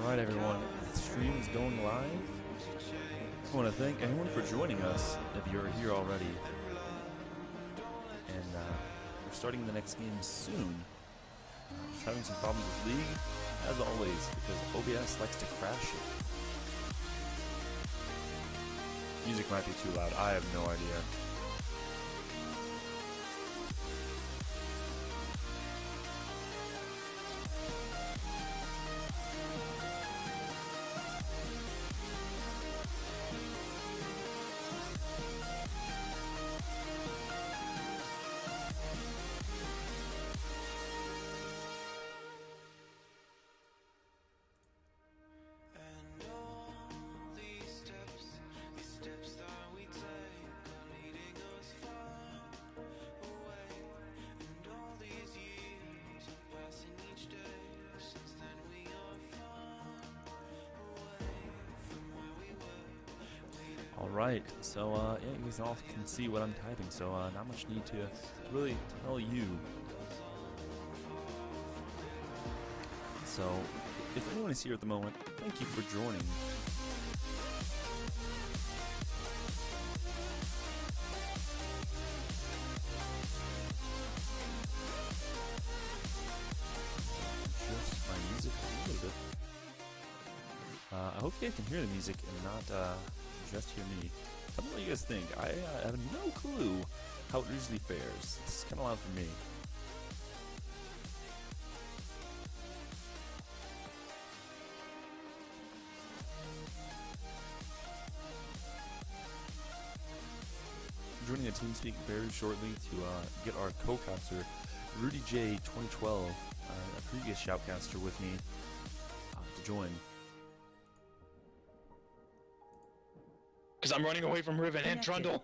Alright everyone, the stream is going live. I just want to thank anyone for joining us if you're here already. And we're starting the next game soon. Just having some problems with League, as always, because OBS likes to crash it. Music might be too loud, I have no idea. Alright, so yeah, you guys all can see what I'm typing, so not much need to really tell you. So, if anyone is here at the moment, thank you for joining. Adjust my music a little bit. I hope you guys can hear the music and not just hear me. Tell me what you guys think. I have no clue how it usually fares. This is kind of loud for me. Joining the TeamSpeak very shortly to get our co-caster, RustyRake 2012, a previous Shoutcaster with me, to join. Because I'm running away from Riven and Trundle.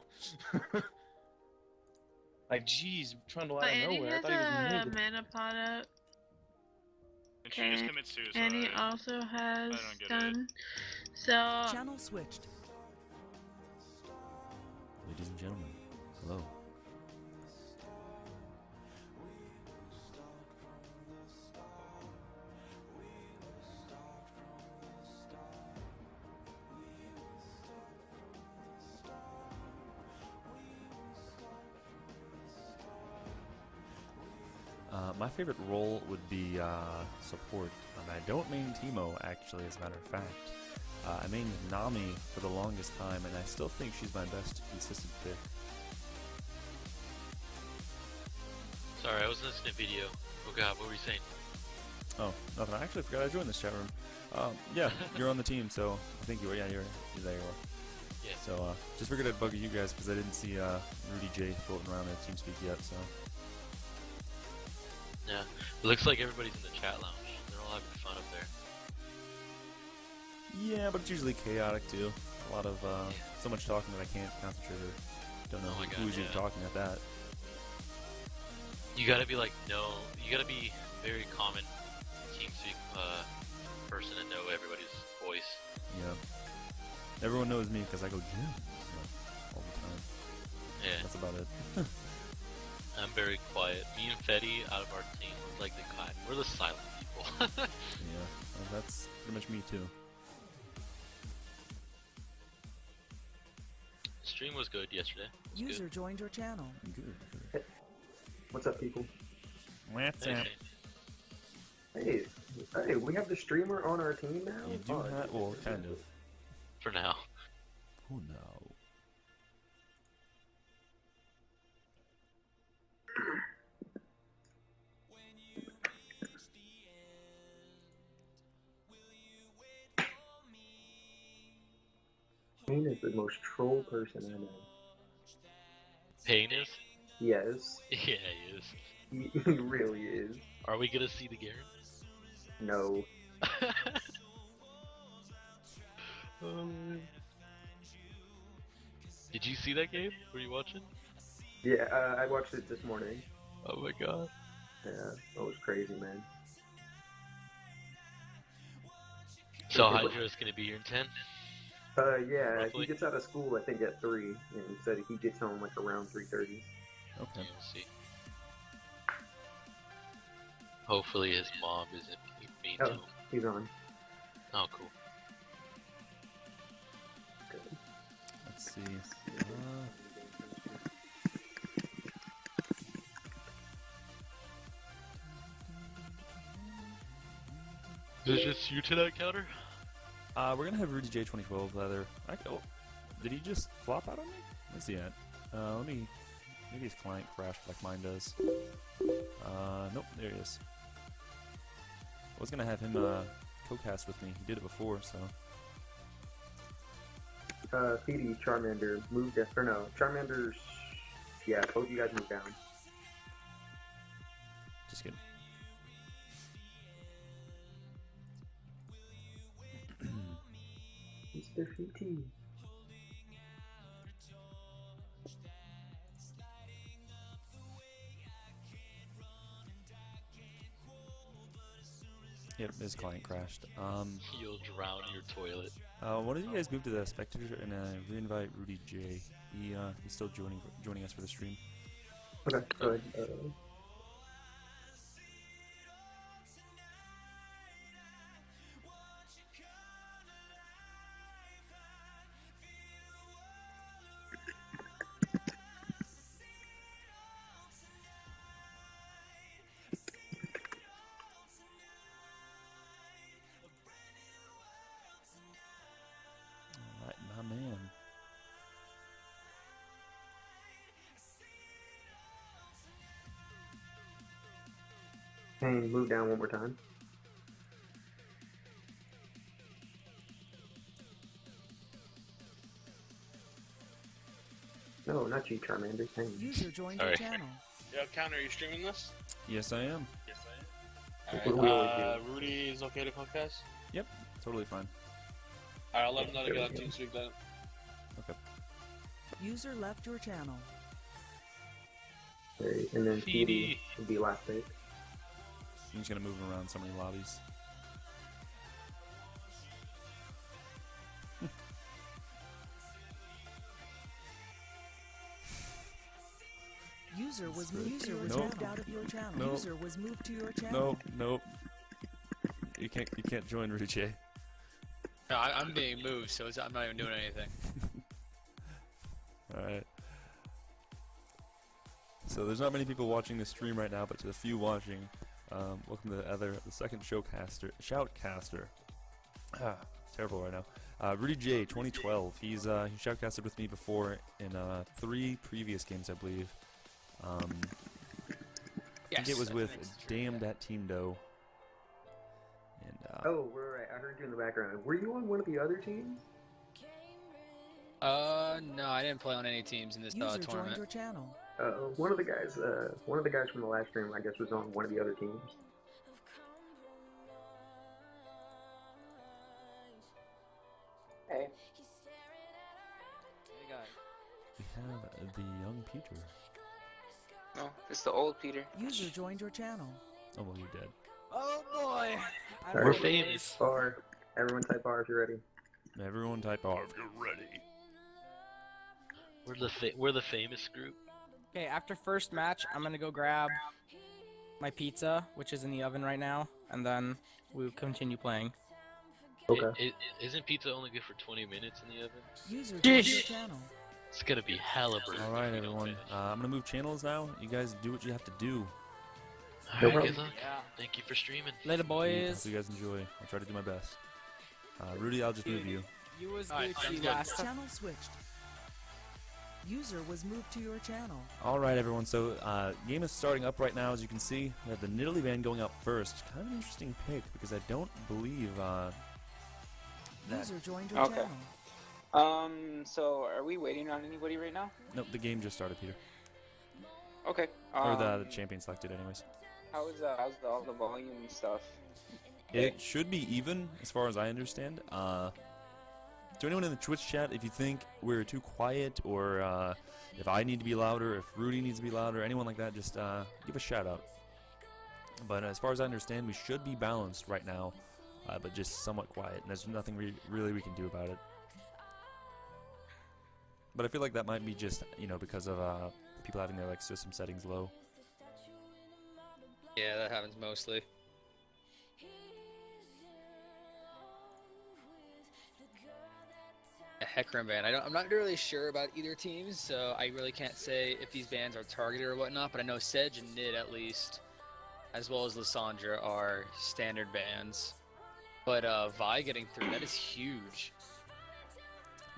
Like, jeez, Trundle out of nowhere. I thought he was mid. Mana pot up. And she just commits suicide. And he also has stun. So channel switched. Ladies and gentlemen, hello. My favorite role would be support. I don't main Teemo, actually, as a matter of fact. I mained Nami for the longest time, and I still think she's my best consistent pick. Sorry, I was listening to video. Oh god, what were you saying? Oh, nothing. I actually forgot I joined this chat room. Yeah, you're on the team, so I think you were. Yeah, you're there. You are. Yeah. So just figured I'd bug you guys because I didn't see RustyRake floating around in TeamSpeak yet. So. Yeah, it looks like everybody's in the chat lounge. They're all having fun up there. Yeah, but it's usually chaotic too. A lot of so much talking that I can't concentrate or don't know who's even talking at that. You gotta be like, you gotta be very common TeamSpeak person and know everybody's voice. Yeah. Everyone knows me because I go gym all the time. Yeah. That's about it. I'm very quiet. Me and FeTe out of our team, we're like the quiet. We're the silent people. Yeah, well, that's pretty much me too. The stream was good yesterday. User joined your channel. Good. Hey. What's up, people? What's up? Hey, we have the streamer on our team now? You do have, well, kind of. For now. Oh no. Payne is the most troll person I know. Payne is? Yes. Yeah, he is. He really is. Are we gonna see the Garen? No. Did you see that game? Were you watching? Yeah, I watched it this morning. Oh my god. Yeah, that was crazy, man. So Hydra is gonna be here in 10. Yeah, Roughly? he gets out of school I think at 3, and he said he gets home like around 3:30. Yeah, Okay. we'll see. Hopefully his mom isn't mean to Oh, him. he's on. Oh, cool. Let's see. Is it just you tonight, Counter? We're gonna have RustyRake 2012 leather. Oh, did he just flop out on me? Where's he at? Let me. Maybe his client crashed like mine does. Nope, there he is. I was gonna have him co-cast with me. He did it before, so. FeTe, Charmander moved down. Or no, Charmander's. Yeah, both you guys moved down. Just kidding. Mr. FeTe. Yep, his client crashed. You'll drown your toilet. Why don't you guys move to the spectator and reinvite RustyRake? He's still joining us for the stream. Okay, go ahead. Alright, my man. Hey, move down one more time. No, not you, Charmander. Hang. User joined Sorry. your channel. Yo, Counter, are you streaming this? Yes, I am. Yes, What I do am. we always Rudy is okay to podcast? Yep, totally fine. Alright, I'll let him know to get on TeamSpeak then. Okay. User left your channel. Okay, and then FeTe. FeTe would be last pick. I'm just gonna move him around so many lobbies. User was Nope. moved out of your channel. Nope. User was moved to your channel. Nope. You can't join RustyRake. No, I'm being moved, so I'm not even doing anything. Alright. So there's not many people watching this stream right now, but to the few watching, welcome to the second Shoutcaster. Terrible right now. RustyRake 2012. He shoutcasted with me before in 3 previous games, I believe. I think it was with Damned at Team Doe. And Oh, we're right. I heard you in the background. Were you on one of the other teams? No, I didn't play on any teams in this User joined tournament. your channel. One of the guys from the last stream, I guess, was on one of the other teams. Hey. Hey guys. we have the young Peter. No, it's the old Peter. User joined your channel. Oh well, you're dead. Oh boy! We're We're famous. R. Everyone type R if you're ready. Everyone type R if you're ready. We're the famous group. Okay, after first match, I'm gonna go grab my pizza, which is in the oven right now, and then we'll continue playing. Okay. Isn't pizza only good for 20 minutes in the oven? User joined your channel. It's gonna be hella burnt. Alright, everyone. I'm gonna move channels now. You guys do what you have to do. Alright, good luck. Thank you for streaming. Later, Hope boys. you guys enjoy. I'll try to do my best. Rudy, I'll just move you. You was Alright, sounds Gucci good. last time. Channel switched. User was moved to your channel. Alright, everyone. So, game is starting up right now. As you can see, we have the Nidalee band going out first. Kind of an interesting pick because I don't believe that. User joined your Okay. channel. So are we waiting on anybody right now? Nope, the game just started, Peter. Okay. Or the champion selected, anyways. How's all the volume and stuff? It should be even, as far as I understand. To anyone in the Twitch chat, if you think we're too quiet, or if I need to be louder, if Rudy needs to be louder, anyone like that, just give a shout out. But as far as I understand, we should be balanced right now. but just somewhat quiet, and there's nothing really we can do about it. But I feel like that might be just, you know, because of people having their like system settings low. Yeah, that happens mostly. A Hecarim ban. I'm not really sure about either team, so I really can't say if these bans are targeted or whatnot, but I know Sedge and Nid at least, as well as Lissandra, are standard bans. But Vi getting through, that is huge.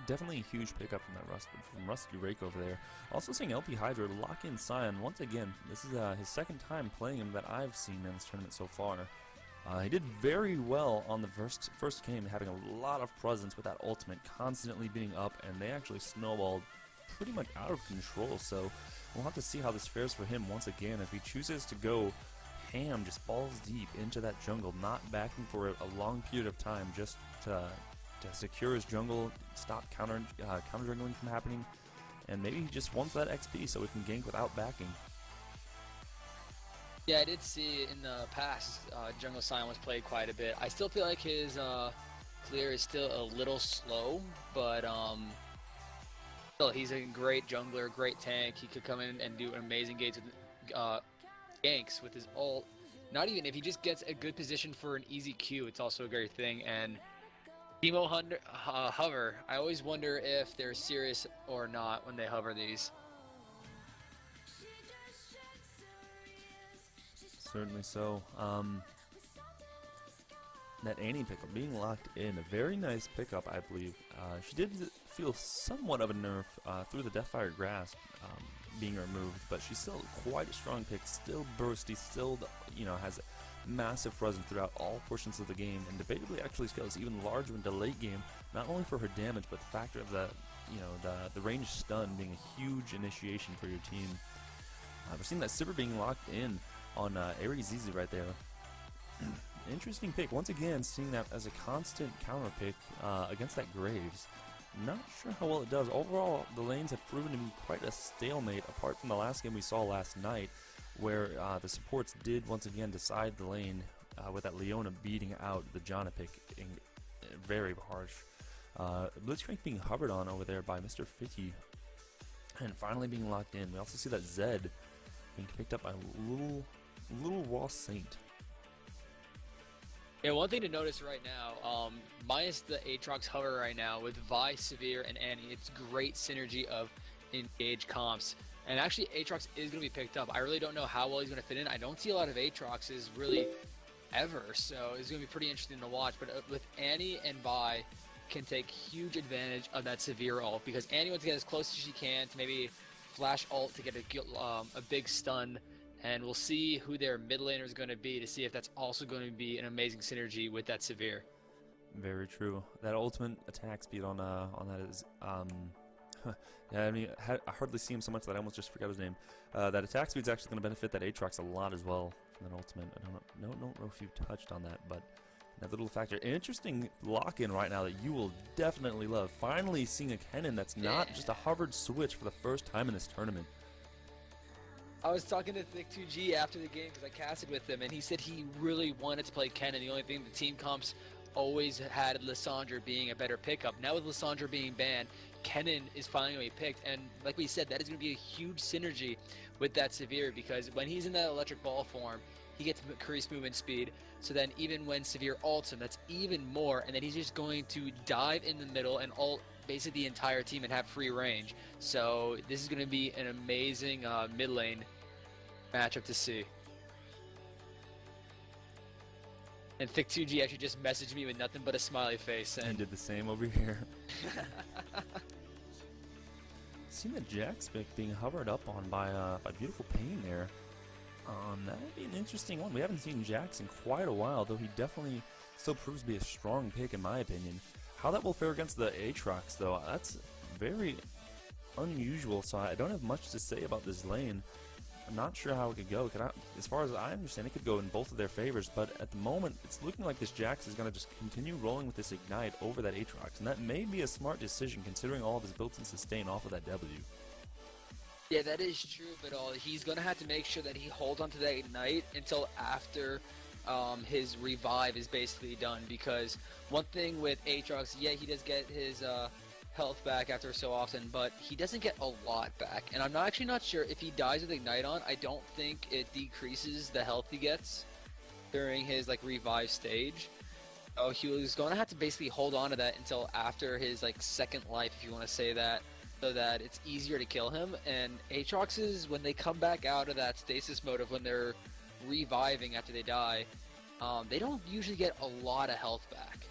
Definitely a huge pickup from that RustyRake over there. Also seeing LP Hydra lock in Sion once again. This is his second time playing him that I've seen in this tournament so far. He did very well on the first game, having a lot of presence with that ultimate constantly being up, and they actually snowballed pretty much out of control. So we'll have to see how this fares for him once again if he chooses to go ham, just balls deep into that jungle, not backing for a long period of time, just to secure his jungle, stop counter jungling from happening, and maybe he just wants that XP so he can gank without backing. Yeah, I did see in the past, Jungle Sion was played quite a bit. I still feel like his clear is still a little slow, but still, he's a great jungler, great tank. He could come in and do amazing ganks with his ult. Not even if he just gets a good position for an easy Q, it's also a great thing. And Teemo hover, I always wonder if they're serious or not when they hover these. Certainly so. That Annie pickup being locked in, a very nice pickup, I believe. She did feel somewhat of a nerf through the Deathfire Grasp being removed, but she's still quite a strong pick, still bursty, still, you know, has massive presence throughout all portions of the game, and debatably actually scales even larger into late game, not only for her damage, but the factor of the, you know, the ranged stun being a huge initiation for your team. We're seeing that Sivir being locked in on ARAeZz right there. Interesting pick. Once again, seeing that as a constant counter pick against that Graves. Not sure how well it does. Overall, the lanes have proven to be quite a stalemate, apart from the last game we saw last night, where the supports did once again decide the lane with that Leona beating out the Janna pick. Very harsh. Blitzcrank being hovered on over there by Mr. FeTe, and finally being locked in. We also see that Zed being picked up by Little Raw Saint. Yeah, one thing to notice right now, minus the Aatrox hover right now, with Vi, Severe, and Annie, it's great synergy of engaged comps. And actually, Aatrox is going to be picked up. I really don't know how well he's going to fit in. I don't see a lot of Aatroxes really ever, so it's going to be pretty interesting to watch. But with Annie and Vi, can take huge advantage of that Severe ult, because Annie wants to get as close as she can to maybe flash ult to get a big stun, and we'll see who their mid laner is going to be to see if that's also going to be an amazing synergy with that Severe. Very true. That ultimate attack speed on that is yeah, I mean, I hardly see him so much that I almost just forgot his name. That attack speed is actually going to benefit that Aatrox a lot as well from that ultimate. I don't know if you touched on that, but that little factor. Interesting lock-in right now that you will definitely love. Finally seeing a Kennen that's not just a hovered switch for the first time in this tournament. I was talking to C2G after the game because I casted with him, and he said he really wanted to play Kennen. The only thing the team comps always had Lissandra being a better pickup. Now with Lissandra being banned, Kennen is finally going to be picked, and like we said, that is going to be a huge synergy with that Severe, because when he's in that electric ball form, he gets increased movement speed, so then even when Severe ults him, that's even more, and then he's just going to dive in the middle and ult basically the entire team and have free range. So this is going to be an amazing mid lane matchup to see. And C2G actually just messaged me with nothing but a smiley face. And did the same over here. Seen the Jax pick being hovered up on by Beautiful Pain there. That would be an interesting one. We haven't seen Jax in quite a while, though he definitely still proves to be a strong pick in my opinion. How that will fare against the Aatrox, though, that's very unusual, so I don't have much to say about this lane. I'm not sure how it could go. As far as I understand, it could go in both of their favors, but at the moment, it's looking like this Jax is going to just continue rolling with this Ignite over that Aatrox, and that may be a smart decision considering all of his built-in sustain off of that W. Yeah, that is true, but he's going to have to make sure that he holds onto that Ignite until after his revive is basically done, because one thing with Aatrox, yeah, he does get his health back after so often, but he doesn't get a lot back. And I'm actually not sure if he dies with Ignite on, I don't think it decreases the health he gets during his like revive stage. Oh, he was going to have to basically hold on to that until after his like second life, if you want to say that, so that it's easier to kill him. And Aatroxes, when they come back out of that stasis mode of when they're reviving after they die, they don't usually get a lot of health back,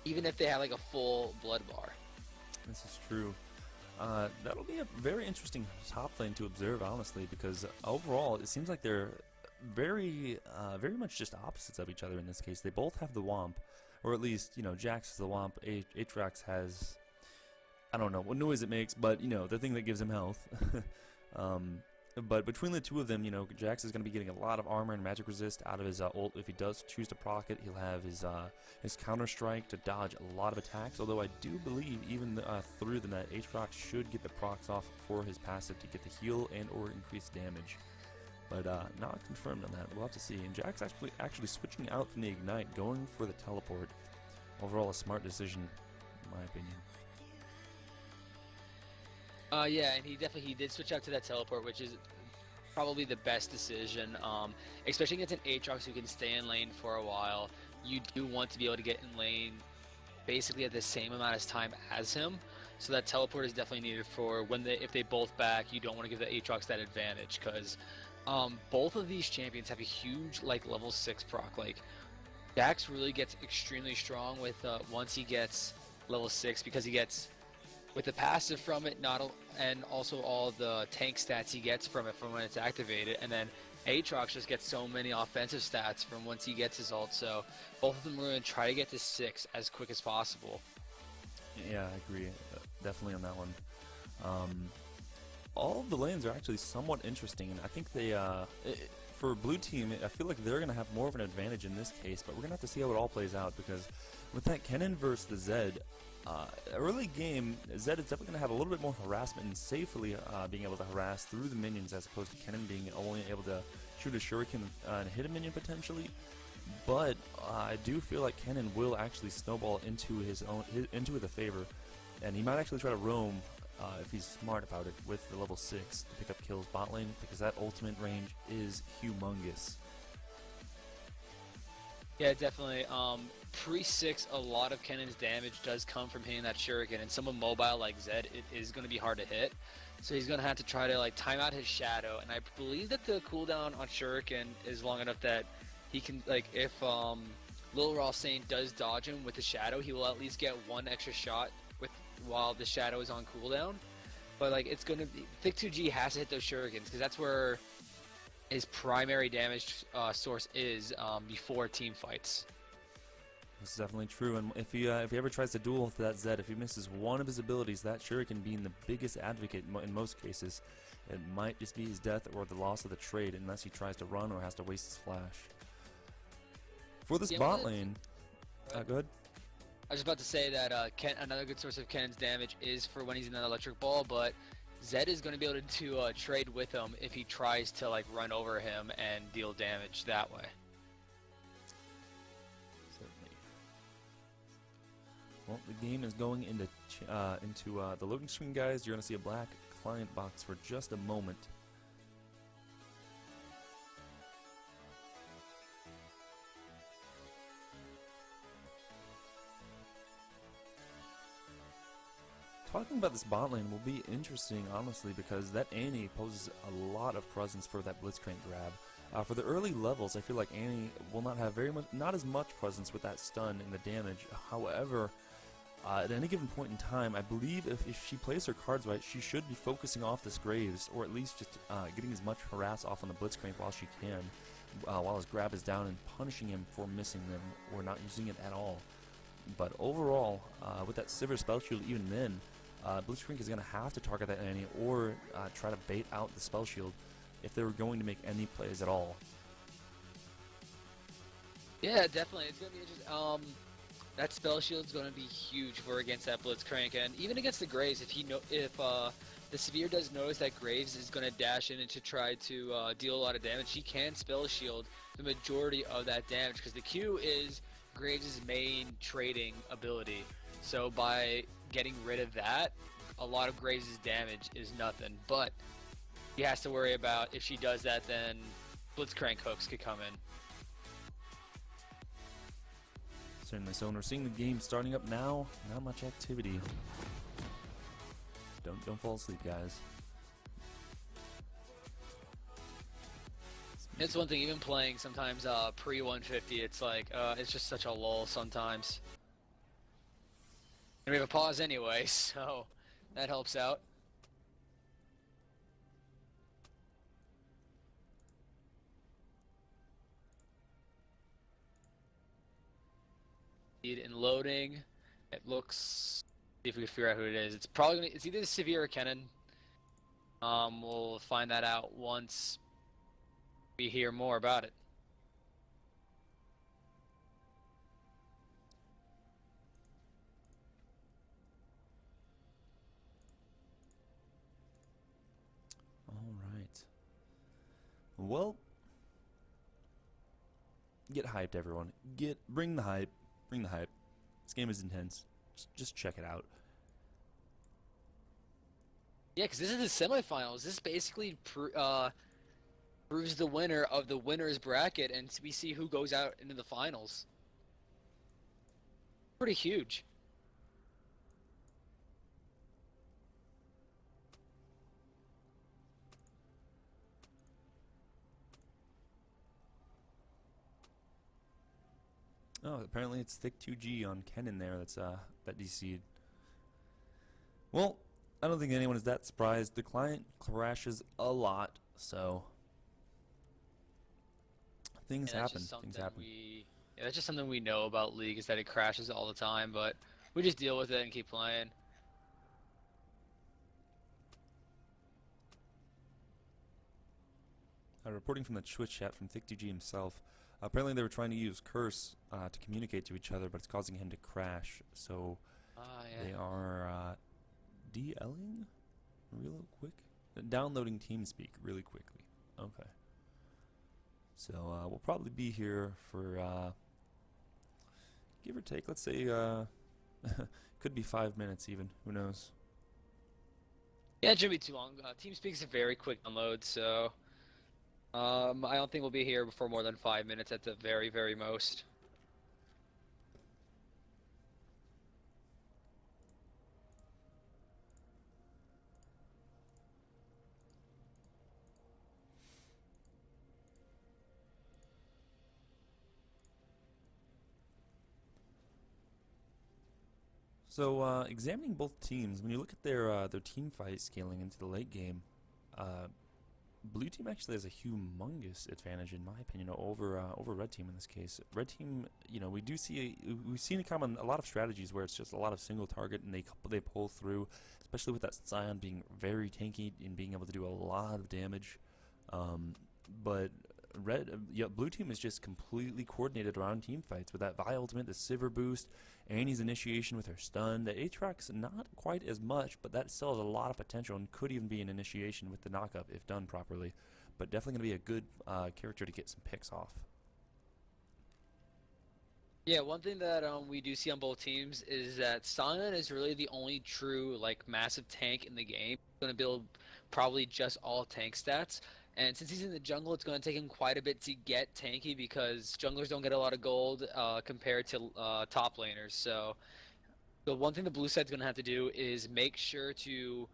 even if they have like a full blood bar. This is true. That'll be a very interesting top lane to observe, honestly, because overall it seems like they're very much just opposites of each other in this case. They both have the Womp, or at least, you know, Jax has the Womp, Aatrox has, I don't know what noise it makes, but, you know, the thing that gives him health. But between the two of them, you know, Jax is going to be getting a lot of armor and magic resist out of his ult. If he does choose to proc it, he'll have his counter strike to dodge a lot of attacks. Although I do believe even through the net, Aatrox should get the procs off for his passive to get the heal and or increase damage. But not confirmed on that. We'll have to see. And Jax actually switching out from the Ignite, going for the teleport. Overall, a smart decision, in my opinion. Yeah, and he did switch out to that teleport, which is probably the best decision, especially against an Aatrox who can stay in lane for a while. You do want to be able to get in lane basically at the same amount of time as him, so that teleport is definitely needed for if they both back. You don't want to give the Aatrox that advantage, because both of these champions have a huge like level 6 proc. Like Jax really gets extremely strong with once he gets level 6, because he gets with the passive from it, and also all the tank stats he gets from it from when it's activated, and then Aatrox just gets so many offensive stats from once he gets his ult. So both of them are going to try to get to 6 as quick as possible. Yeah, I agree, definitely on that one. All of the lanes are actually somewhat interesting, and I think they, for blue team, I feel like they're going to have more of an advantage in this case, but we're going to have to see how it all plays out, because with that Kennen versus the Zed, early game, Zed is definitely going to have a little bit more harassment and safely being able to harass through the minions, as opposed to Kennen being only able to shoot a shuriken and hit a minion potentially. But I do feel like Kennen will actually snowball into into the favor, and he might actually try to roam if he's smart about it with the level 6 to pick up kills bot lane, because that ultimate range is humongous. Yeah, definitely. Pre-6, a lot of Kennen's damage does come from hitting that shuriken, and someone mobile like Zed, it is going to be hard to hit. So he's going to have to try to like time out his shadow, and I believe that the cooldown on shuriken is long enough that he can, like, if Lil Raw Saint does dodge him with the shadow, he will at least get one extra shot while the shadow is on cooldown. But like, it's going to be, C2G has to hit those shurikens, because that's where his primary damage source is before team fights. This is definitely true, and if he ever tries to duel with that Zed, if he misses one of his abilities, that shuriken being the biggest advocate in most cases, it might just be his death or the loss of the trade, unless he tries to run or has to waste his flash. For this bot lane, go ahead. I was about to say that another good source of Kennen's damage is for when he's in an electric ball, but Zed is going to be able to trade with him if he tries to like run over him and deal damage that way. Well, the game is going into the loading screen, guys. You're going to see a black client box for just a moment. Talking about this bot lane will be interesting, honestly, because that Annie poses a lot of presence for that Blitzcrank grab. For the early levels, I feel like Annie will not have not as much presence with that stun and the damage. However, at any given point in time, I believe if she plays her cards right, she should be focusing off this Graves, or at least just getting as much harass off on the Blitzcrank while she can, while his grab is down, and punishing him for missing them or not using it at all. But overall, with that Sivir spell shield, even then, Blitzcrank is going to have to target that Annie or try to bait out the spell shield if they were going to make any plays at all. Yeah, definitely. It's going to be interesting. That spell shield's going to be huge for against that Blitzcrank, and even against the Graves, if the Severe does notice that Graves is going to dash in and to try to deal a lot of damage. He can spell shield the majority of that damage because the Q is Graves' main trading ability. So by getting rid of that, a lot of Graves' damage is nothing. But he has to worry about if she does that, then Blitzcrank hooks could come in. Certainly so, and we're seeing the game starting up now. Not much activity. Don't fall asleep, guys. It's one thing, even playing sometimes pre-150, it's like, it's just such a lull sometimes. And we have a pause anyway, so that helps out. In loading, it looks. See if we can figure out who it is. It's probably gonna, it's either the Severe or Kennen. We'll find that out once we hear more about it. All right. Well, get hyped, everyone. Bring the hype. Bring the hype. This game is intense. Just check it out. Yeah, because this is the semifinals. This basically proves the winner of the winner's bracket, and we see who goes out into the finals. Pretty huge. Oh, apparently it's Thick2G on Kennen there that DC'd. Well, I don't think anyone is that surprised. The client crashes a lot, so things happen. Things happen. Yeah, that's just something we know about League, is that it crashes all the time, but we just deal with it and keep playing. Reporting from the Twitch chat from Thick2G himself. Apparently they were trying to use Curse to communicate to each other, but it's causing him to crash. So yeah. they are DLing real quick, downloading TeamSpeak really quickly. Okay. So we'll probably be here for give or take. Let's say could be 5 minutes even. Who knows? Yeah, it shouldn't be too long. TeamSpeak is a very quick download, so. I don't think we'll be here for more than 5 minutes at the very, very most. So examining both teams, when you look at their team fight scaling into the late game, Blue team actually has a humongous advantage, in my opinion, over Red team in this case. Red team, you know, we've seen it come on a lot of strategies where it's just a lot of single target and they pull through, especially with that Scion being very tanky and being able to do a lot of damage. But Blue team is just completely coordinated around team fights with that Vi ultimate, the Sivir boost, Annie's initiation with her stun. The Aatrox not quite as much, but that still has a lot of potential and could even be an initiation with the knockup if done properly. But definitely going to be a good character to get some picks off. Yeah, one thing that we do see on both teams is that Scion is really the only true massive tank in the game. He's going to build probably just all tank stats. And since he's in the jungle, it's going to take him quite a bit to get tanky because junglers don't get a lot of gold compared to top laners. So the one thing the blue side's going to have to do is make sure to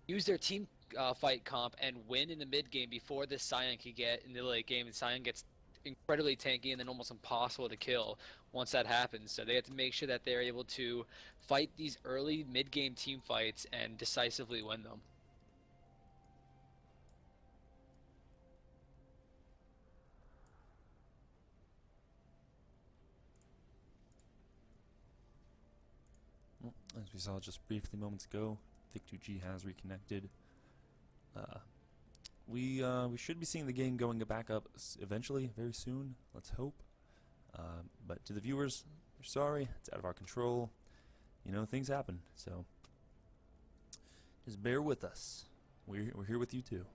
use their team fight comp and win in the mid game before this Scion can get in the late game. And Scion gets incredibly tanky and then almost impossible to kill once that happens. So they have to make sure that they're able to fight these early mid game team fights and decisively win them. As we saw just briefly moments ago, Thick2G has reconnected. We should be seeing the game going back up eventually, very soon. Let's hope. But to the viewers, we're sorry. It's out of our control. You know, things happen. So Just bear with us. We're here with you too.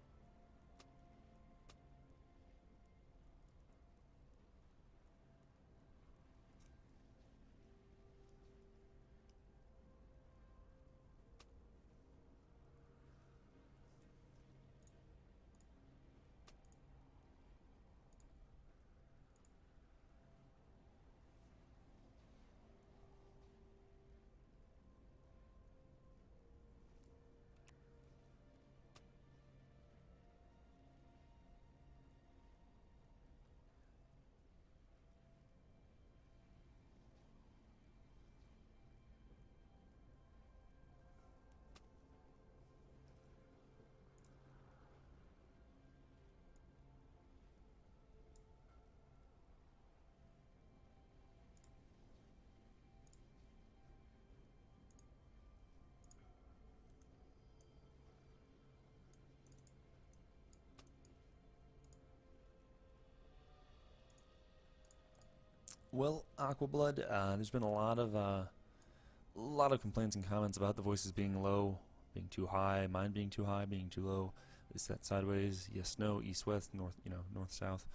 Well, Aquablood, there's been a lot of complaints and comments about the voices being low, being too high, mine being too high, being too low. Is that sideways? Yes, no, east, west, north, north, south.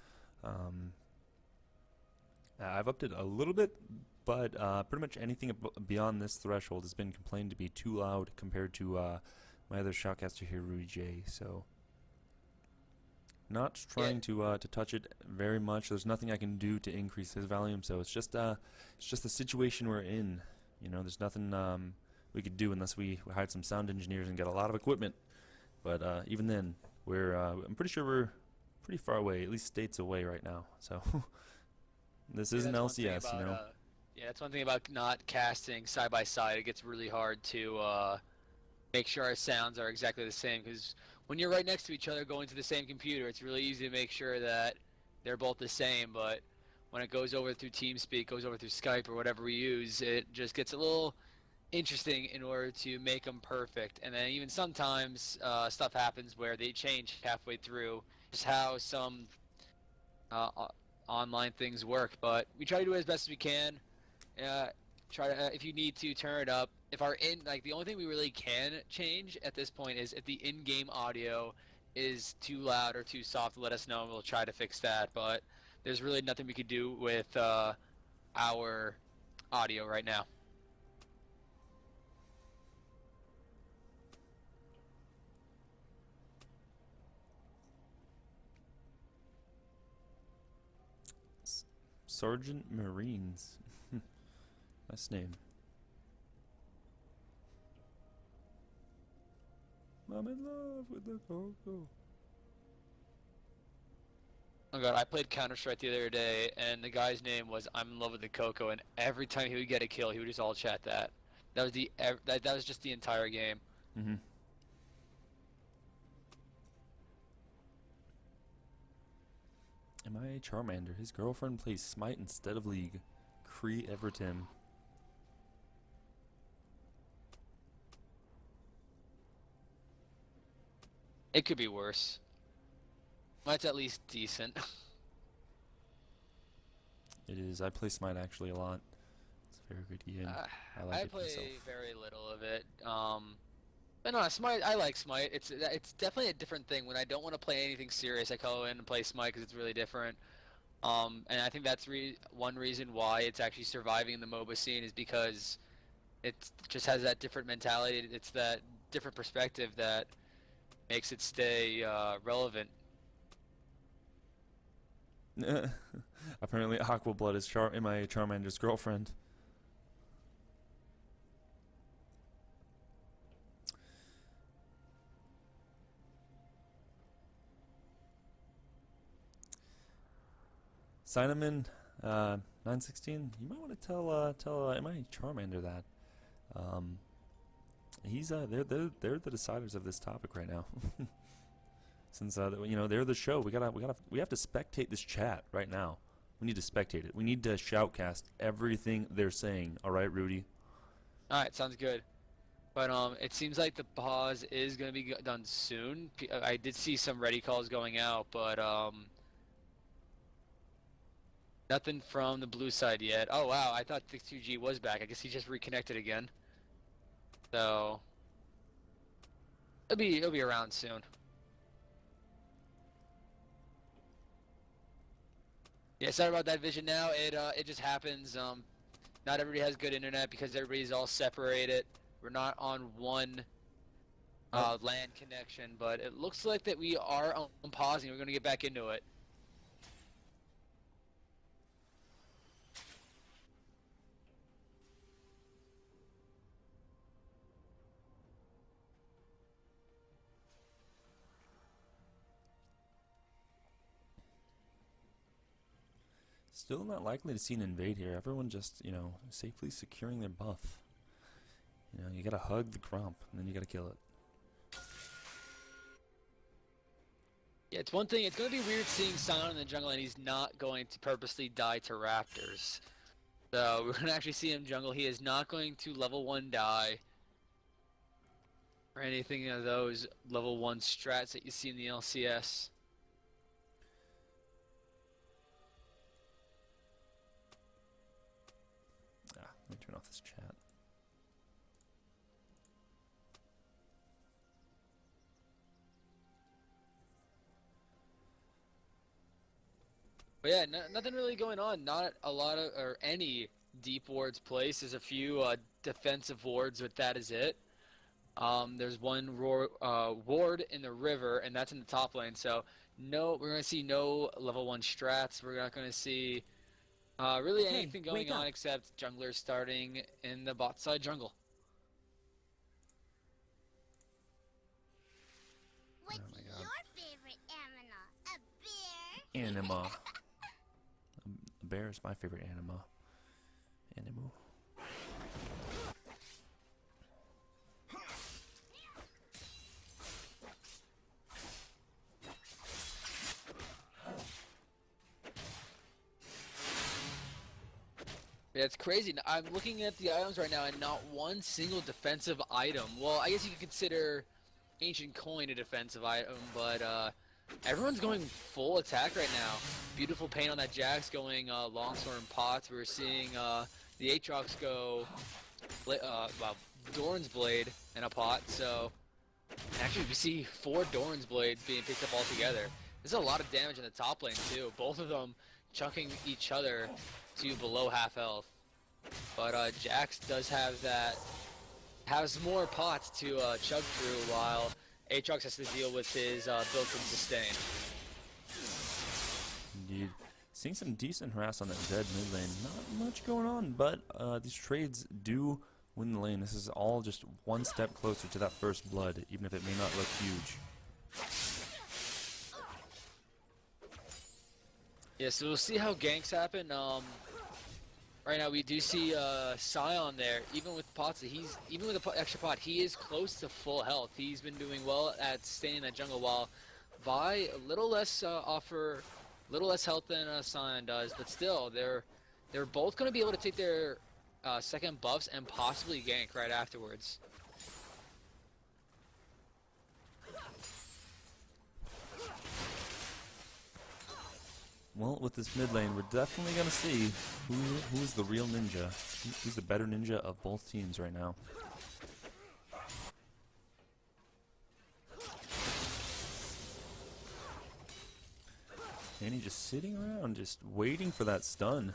I've upped it a little bit, but pretty much anything beyond this threshold has been complained to be too loud compared to my other shoutcaster here, RustyRake. So, not trying to touch it very much. There's nothing I can do to increase his volume, so it's just the situation we're in. There's nothing we could do unless we hired some sound engineers and get a lot of equipment. But even then, I'm pretty sure we're pretty far away, at least states away right now. So this isn't LCS, Yeah, that's one thing about not casting side by side. It gets really hard to make sure our sounds are exactly the same, because when you're right next to each other going to the same computer, it's really easy to make sure that they're both the same. But when it goes over through TeamSpeak, goes over through Skype or whatever we use, it just gets a little interesting in order to make them perfect. And then even sometimes stuff happens where they change halfway through, just how some online things work. But we try to do it as best as we can. Try to, if you need to, turn it up. If the only thing we really can change at this point is if the in-game audio is too loud or too soft, let us know and we'll try to fix that. But there's really nothing we could do with our audio right now. Sergeant Marines. Nice name. I'm in love with the Coco. Oh god, I played Counter-Strike the other day, and the guy's name was I'm in love with the Coco, and every time he would get a kill, he would just all chat that. That was that was just the entire game. Mm-hmm. Am I Charmander? His girlfriend plays Smite instead of League. Cree Everton. It could be worse. That's at least decent. It is. I play Smite actually a lot. It's a very good game. I like it play myself. very little of it. But no, Smite. I like Smite. It's definitely a different thing. When I don't want to play anything serious, I go in and play Smite because it's really different. And I think that's one reason why it's actually surviving in the MOBA scene is because it just has that different mentality. It's that different perspective that makes it stay relevant. Apparently, Aquablood is my Charmander's girlfriend. Cinnamon 916. You might want to tell my Charmander that. He's they're the deciders of this topic right now. Since they're the show, we have to spectate this chat right now. We need to spectate it. We need to shoutcast everything they're saying. All right, Rudy. All right, sounds good. But it seems like the pause is going to be done soon. I did see some ready calls going out, but nothing from the blue side yet. Oh wow, I thought C2G was back. I guess he just reconnected again. So It'll be around soon. Yeah, sorry about that vision now. It just happens. Not everybody has good internet because everybody's all separated. We're not on one LAN connection, but it looks like that we are on pausing. We're going to get back into it. Still not likely to see an invade here. Everyone just, you know, safely securing their buff. You know, you gotta hug the Grump, and then you gotta kill it. Yeah, it's one thing. It's going to be weird seeing Sion in the jungle, and he's not going to purposely die to Raptors. So we're going to actually see him jungle. He is not going to level 1 die. Or anything of those level 1 strats that you see in the LCS. Let me turn off this chat. But yeah, nothing really going on. Not a lot of, or any deep wards placed. There's a few defensive wards, but that is it. There's one ward in the river, and that's in the top lane. So no, we're going to see no level 1 strats. We're not going to see really anything going on except junglers starting in the bot side jungle. What's your favorite animal? A bear? Anima. A bear is my favorite anima. Animu. Yeah, it's crazy. I'm looking at the items right now and not one single defensive item. Well, I guess you could consider Ancient Coin a defensive item, but everyone's going full attack right now. Beautiful paint on that Jax going longsword and pots. We're seeing the Aatrox go Doran's Blade in a pot. So actually we see 4 Doran's Blades being picked up all together. There's a lot of damage in the top lane too. Both of them chunking each other to below half health. But Jax does have that, has more pots to chug through while Aatrox has to deal with his built-in sustain. Indeed. Seeing some decent harass on that Zed mid lane. Not much going on, but these trades do win the lane. This is all just one step closer to that first blood, even if it may not look huge. Yeah, so we'll see how ganks happen. Right now we do see Sion there, even with pots. Even with the extra pot, he is close to full health. He's been doing well at staying in that jungle, while Vi a little less health than Sion does, but still they're both going to be able to take their second buffs and possibly gank right afterwards. Well, with this mid lane, we're definitely going to see who's the real ninja. Who's the better ninja of both teams right now. And he's just sitting around, just waiting for that stun.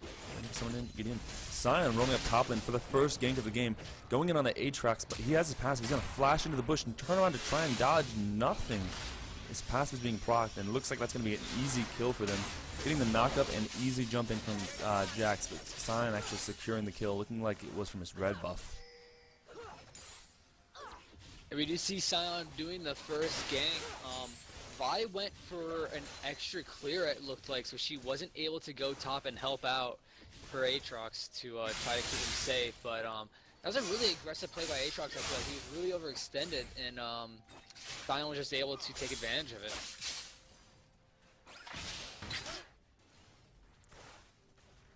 Waiting for someone to get in. Sion rolling up top lane for the first gank of the game. Going in on the Aatrox, but he has his passive. He's going to flash into the bush and turn around to try and dodge nothing. His passive is being procced, and it looks like that's going to be an easy kill for them. Getting the knock-up and easy jump in from Jax, but Sion actually securing the kill, looking like it was from his red buff. And we do see Sion doing the first gank. Vi went for an extra clear, it looked like, so she wasn't able to go top and help out for Aatrox to try to keep him safe. But that was a really aggressive play by Aatrox. I feel like he was really overextended, and Sion was just able to take advantage of it.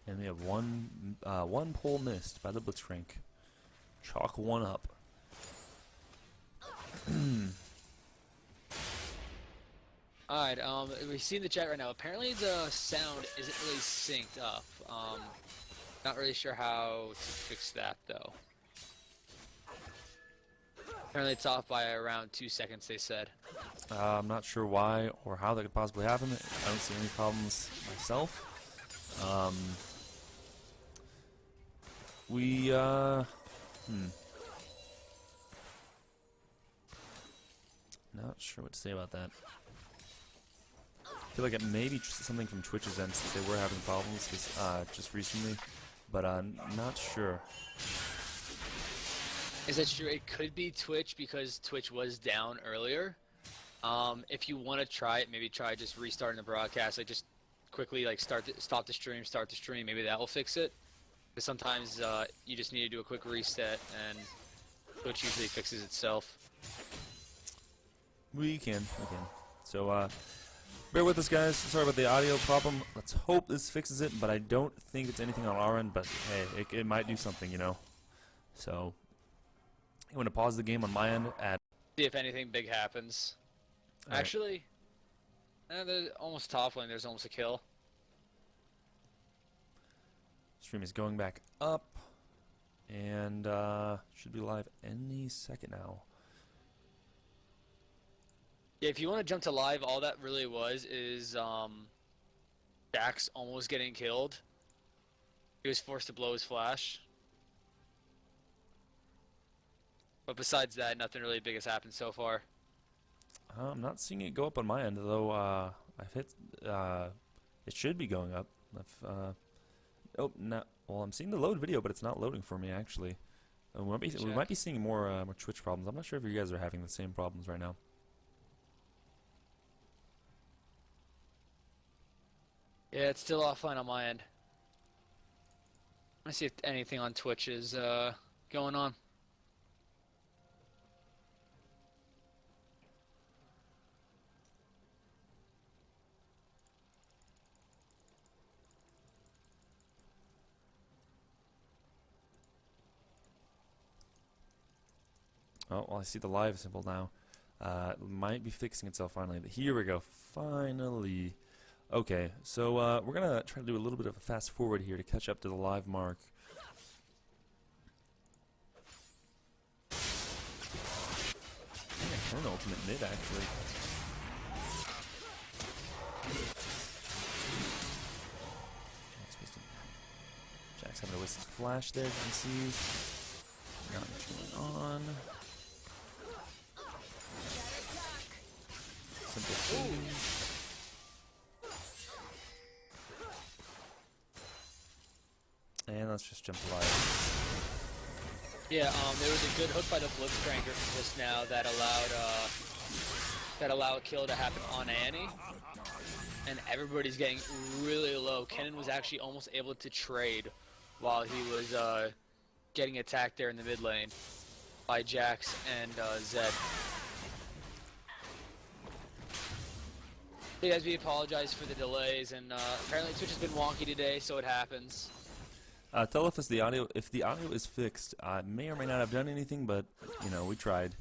And we have one pull missed by the Blitzcrank. Chalk one up. Alright, we see in the chat right now, apparently the sound isn't really synced up. Not really sure how to fix that though. Apparently it's off by around 2 seconds, they said. I'm not sure why or how that could possibly happen. I don't see any problems myself. Not sure what to say about that. I feel like it may be something from Twitch's end since they were having problems just recently, but not sure. Is that true? It could be Twitch because Twitch was down earlier. If you want to try it, maybe try just restarting the broadcast. Like just quickly like stop the stream, start the stream. Maybe that will fix it. Because sometimes you just need to do a quick reset, and Twitch usually fixes itself. We can. So bear with us, guys. Sorry about the audio problem. Let's hope this fixes it, but I don't think it's anything on our end. But hey, it might do something, you know. So I'm going to pause the game on my end at. See if anything big happens. All Actually, there's almost top lane. There's almost a kill. Stream is going back up, and should be live any second now. Yeah, if you want to jump to live, all that really was is Jax almost getting killed. He was forced to blow his flash. But besides that, nothing really big has happened so far. I'm not seeing it go up on my end, though. I've hit. It should be going up. Oh, no. Well, I'm seeing the load video, but it's not loading for me actually. We might be seeing more Twitch problems. I'm not sure if you guys are having the same problems right now. Yeah, it's still offline on my end. Let's see if anything on Twitch is going on. Oh, well, I see the live symbol now. It might be fixing itself finally. Here we go. Finally. Okay, so we're going to try to do a little bit of a fast forward here to catch up to the live mark. Yeah, an ultimate mid, actually. Jack's having to waste his flash there, you can see. Not much going on. Simple thing. And let's just jump live. Yeah, there was a good hook by the Blitzcranker just now that allowed a kill to happen on Annie. And everybody's getting really low. Kennen was actually almost able to trade while he was getting attacked there in the mid lane by Jax and Zed. Hey guys, we apologize for the delays, and apparently Twitch has been wonky today, so it happens. Tell us if the audio is fixed. I may or may not have done anything, but you know, we tried.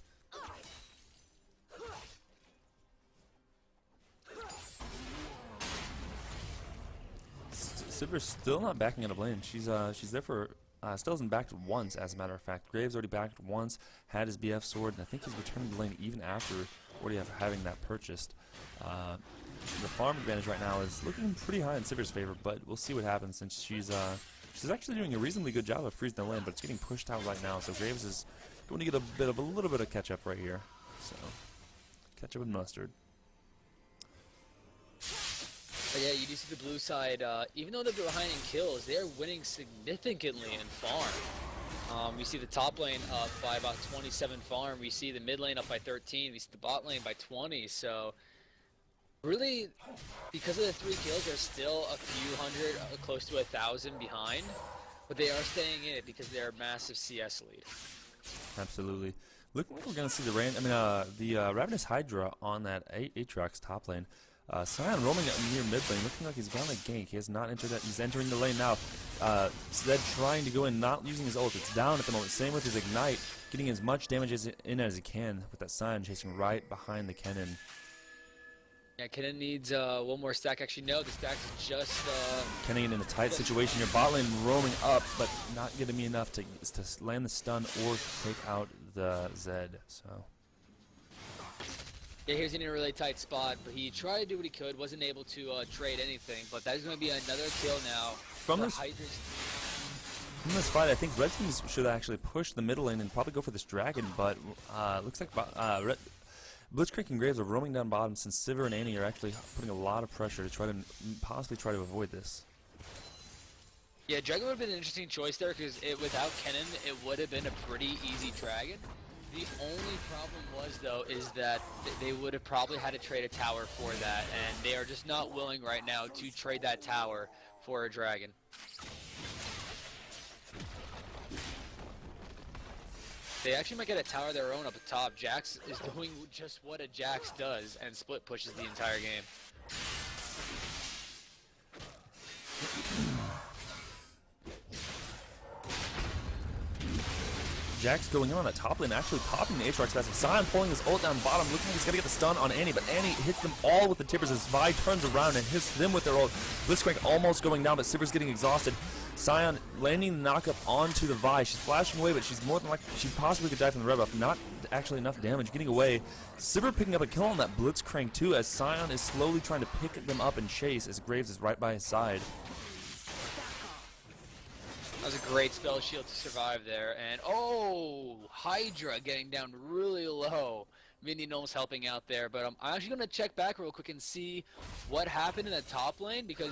Sivir's still not backing out of lane. She's there for still hasn't backed once, as a matter of fact. Graves already backed once, had his BF sword, and I think he's returning to lane even after already having that purchased. The farm advantage right now is looking pretty high in Sivir's favor, but we'll see what happens since she's actually doing a reasonably good job of freezing the lane, but it's getting pushed out right now. So Graves is going to get a little bit of catch up right here. So ketchup and mustard. But yeah, you do see the blue side, even though they're behind in kills, they're winning significantly in farm. We see the top lane up by about 27 farm. We see the mid lane up by 13. We see the bot lane by 20. So really, because of the 3 kills, they're still a few hundred, close to 1,000 behind. But they are staying in it because they're a massive CS lead. Absolutely. Look, we're going to see the Ravenous Hydra on that Aatrox top lane. Sion roaming near mid lane, looking like he's gonna gank. He has not entered that. He's entering the lane now. Zed trying to go in, not using his ult. It's down at the moment. Same with his ignite, getting as much damage in as he can with that Sion chasing right behind the Kennen. Yeah, Kennen needs one more stack. Actually, no, the stack is just... Kennen in a tight situation. Your bot lane roaming up, but not giving me enough to land the stun or take out Zed. So. Yeah, he was in a really tight spot, but he tried to do what he could, wasn't able to trade anything, but that is going to be another kill now From this fight, I think Red Team should actually push the middle lane and probably go for this dragon, but looks like Blitzcrank and Graves are roaming down bottom since Sivir and Annie are actually putting a lot of pressure to try to possibly try to avoid this. Yeah, Dragon would have been an interesting choice there because without Kennen, it would have been a pretty easy dragon. The only problem was, though, is that they would have probably had to trade a tower for that, and they are just not willing right now to trade that tower for a dragon. They actually might get a tower of their own up at top. Jax is doing just what a Jax does, and split pushes the entire game. Jax going in on that top lane, actually popping the Aatrox fast. Sion pulling his ult down bottom, looking like he's gonna get the stun on Annie, but Annie hits them all with the tippers as Vi turns around and hits them with their ult. Blitzcrank almost going down, but Sivir's getting exhausted. Sion landing the knockup onto the Vi. She's flashing away, but she's more than likely, she possibly could die from the red buff. Not actually enough damage, getting away. Sivir picking up a kill on that Blitzcrank too, as Sion is slowly trying to pick them up and chase as Graves is right by his side. That was a great spell shield to survive there, and oh, Hydra getting down really low. Minion almost helping out there, but I'm actually going to check back real quick and see what happened in the top lane, because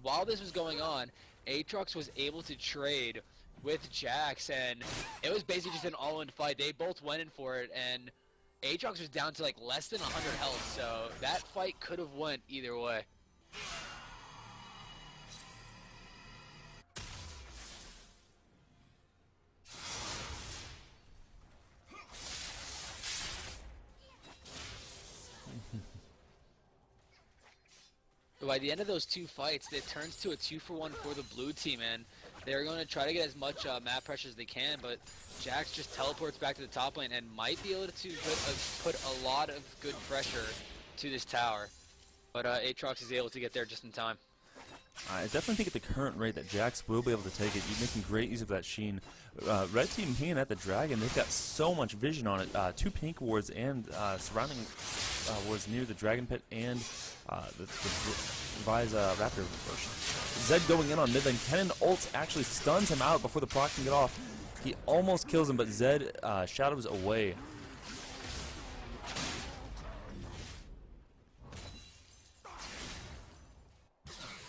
while this was going on, Aatrox was able to trade with Jax, and it was basically just an all-in fight. They both went in for it, and Aatrox was down to like less than 100 health, so that fight could have went either way. By the end of those two fights, it turns to a 2-for-1 for the blue team, and they're going to try to get as much map pressure as they can, but Jax just teleports back to the top lane and might be able to put a lot of good pressure to this tower. But Aatrox is able to get there just in time. I definitely think at the current rate that Jax will be able to take it. You're making great use of that Sheen. Red Team being at the Dragon, they've got so much vision on it. 2 pink wards and surrounding wards near the Dragon Pit and the Vi's Raptor version. Zed going in on mid lane. Kennen ult actually stuns him out before the proc can get off. He almost kills him, but Zed shadows away.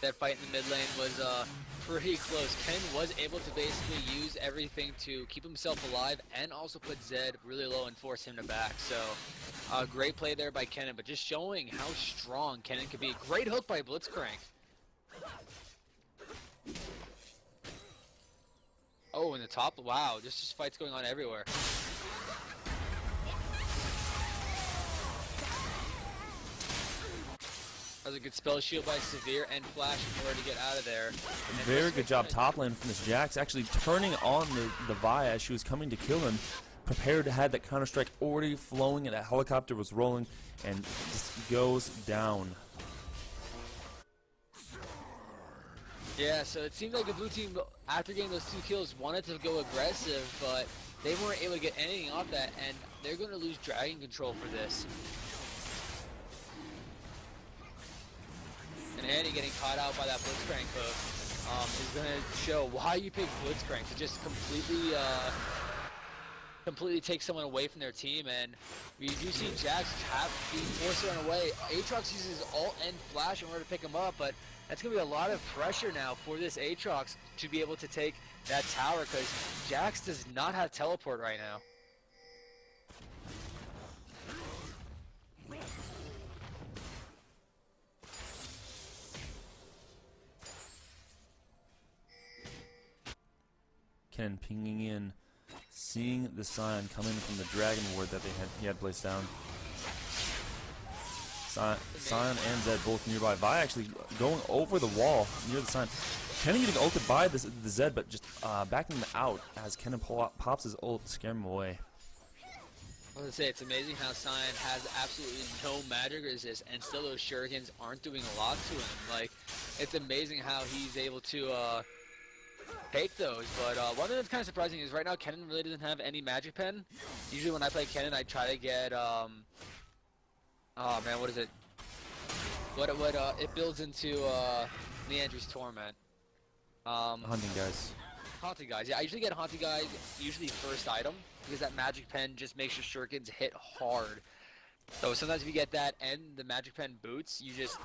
That fight in the mid lane was pretty close. Ken was able to basically use everything to keep himself alive and also put Zed really low and force him to back. So great play there by Kennen, but just showing how strong Kennen could be. Great hook by Blitzcrank. Oh, in the top, wow, just fights going on everywhere. That was a good spell shield by Severe and Flash in order to get out of there. And very good job top lane from this Jax, actually turning on the Vi as she was coming to kill him. Prepared to have that counter strike already flowing, and that helicopter was rolling and just goes down. Yeah, so it seemed like the blue team, after getting those 2 kills, wanted to go aggressive, but they weren't able to get anything off that, and they're going to lose dragon control for this. And Annie getting caught out by that Blitzcrank hook is going to show why you pick Blitzcrank, to just completely take someone away from their team. And we do see Jax being forced to run away. Aatrox uses ult and flash in order to pick him up, but that's going to be a lot of pressure now for this Aatrox to be able to take that tower, because Jax does not have teleport right now. Kennen pinging in, seeing the Sion coming from the Dragon Ward that he had placed down. Sion and Zed both nearby. Vi actually going over the wall near the Sion. Kennen getting ulted by the Zed, but just backing them out as Kennen pops his ult to scare him away. I was going to say, it's amazing how Sion has absolutely no magic resist, and still those shurikens aren't doing a lot to him. Like, it's amazing how he's able to take those. But one thing that's kind of surprising is right now Kennen really doesn't have any magic pen. Usually when I play Kennen, I try to get oh man, what is it? What it builds into Leandry's Torment. Hunting guys. Haunted guys. Yeah, I usually get haunted guys usually first item because that magic pen just makes your shurikens hit hard. So sometimes if you get that and the magic pen boots, you just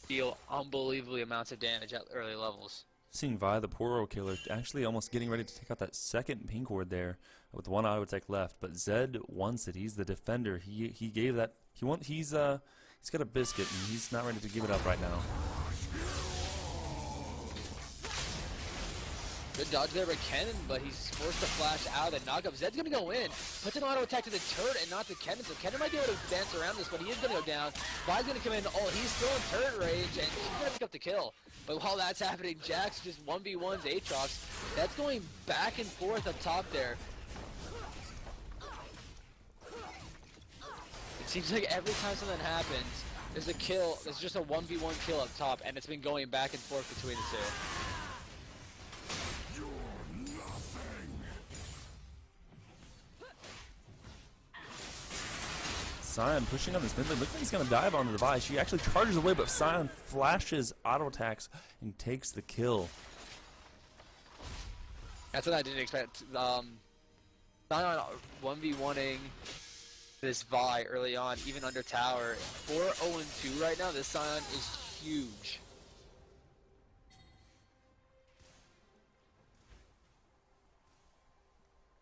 deal unbelievably amounts of damage at early levels. Seeing Vi, the Poro killer, actually almost getting ready to take out that second pink ward there with one auto attack left, but Zed wants it. He's the defender. He gave that. He's got a biscuit and he's not ready to give it up right now. Good dodge there by Kennen, but he's forced to flash out and knock up. Zed's gonna go in, puts an auto attack to the turret and not to Kennen, so Kennen might be able to dance around this, but he is gonna go down. Vi's gonna come in, oh, he's still in turret range, and he's gonna pick up the kill. But while that's happening, Jax just 1v1s Aatrox. That's going back and forth up top there. It seems like every time something happens, there's a kill, there's just a 1v1 kill up top, and it's been going back and forth between the two. Sion pushing on this mid lane. Looks like he's going to dive onto the Vi. She actually charges away, but Sion flashes auto attacks and takes the kill. That's what I didn't expect. Sion 1v1ing this Vi early on, even under tower. 4-0-2 right now. This Sion is huge.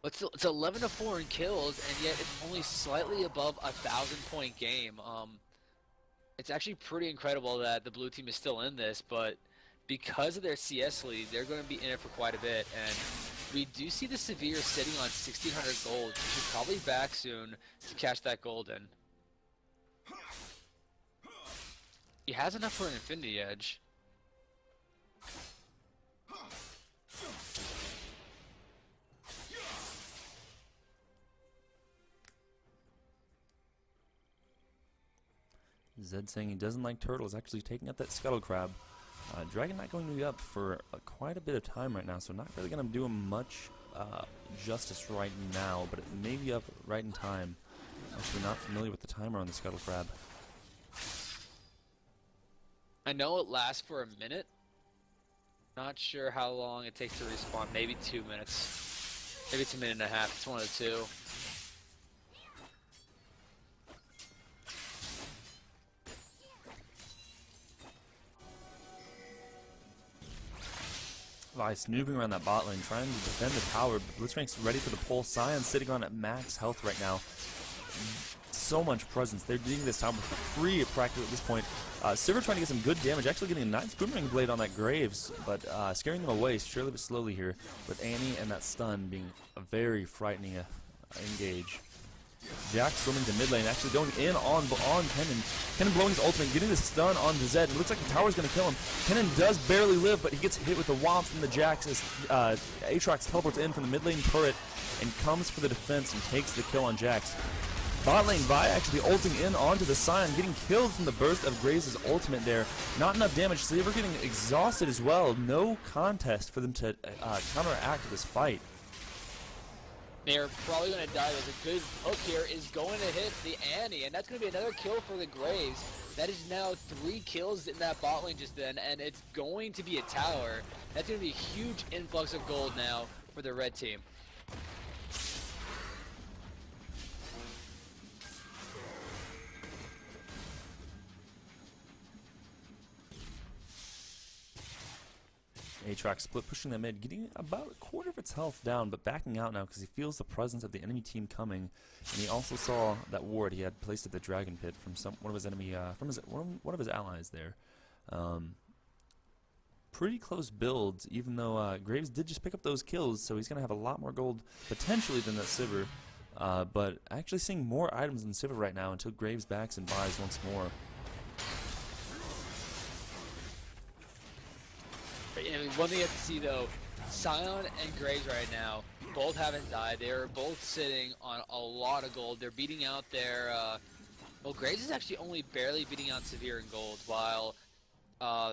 It's 11-4 in kills, and yet it's only slightly above a 1,000-point game. It's actually pretty incredible that the blue team is still in this, but because of their CS lead, they're going to be in it for quite a bit. And we do see the Severe sitting on 1,600 gold. She's probably back soon to cash that gold in. He has enough for an Infinity Edge. Zed saying he doesn't like turtles, actually taking out that Scuttle Crab. Dragon Knight going to be up for quite a bit of time right now, so not really going to do him much justice right now, but it may be up right in time. Actually not familiar with the timer on the Scuttle Crab. I know it lasts for a minute. Not sure how long it takes to respawn. Maybe 2 minutes. Maybe it's a minute and a half. It's one of the two. Vi snooping around that bot lane, trying to defend the tower, but Blitzcrank's ready for the pull. Sion sitting on at max health right now. So much presence. They're getting this tower for free practically at this point. Sivir trying to get some good damage, actually getting a nice boomerang blade on that Graves, but scaring them away surely but slowly here, with Annie and that stun being a very frightening engage. Jax swimming to mid lane, actually going in on Kennen. Kennen blowing his ultimate, getting the stun on the Zed. It looks like the tower's going to kill him. Kennen does barely live, but he gets hit with the womp from the Jax as Aatrox teleports in from the mid lane turret and comes for the defense and takes the kill on Jax. Bot lane Vi actually ulting in onto the Sion, getting killed from the burst of Graves' ultimate there. Not enough damage, so they were getting exhausted as well. No contest for them to counteract this fight. They're probably going to die. There's a good hook here is going to hit the Annie, and that's going to be another kill for the Graves. That is now 3 kills in that bot lane just then, and it's going to be a tower. That's going to be a huge influx of gold now for the red team. Aatrox split pushing them mid, getting about a quarter of its health down, but backing out now because he feels the presence of the enemy team coming, and he also saw that ward he had placed at the Dragon Pit from one of his enemy, one of his allies there. Pretty close builds, even though Graves did just pick up those kills, so he's going to have a lot more gold potentially than that Sivir. But actually seeing more items than Sivir right now until Graves backs and buys once more. And one thing you have to see though, Sion and Graves right now both haven't died. They're both sitting on a lot of gold. They're beating out their well, Graves is actually only barely beating out Severe in gold, while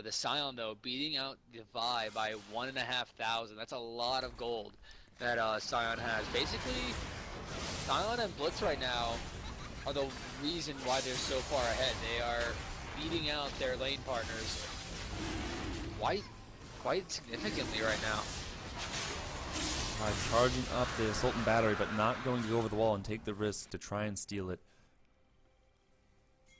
The Scion, though, beating out the Vi by 1,500. That's a lot of gold that Scion has. Basically, Scion and Blitz right now are the reason why they're so far ahead. They are beating out their lane partners quite significantly right now. Charging up the Assault and Battery, but not going to go over the wall and take the risk to try and steal it.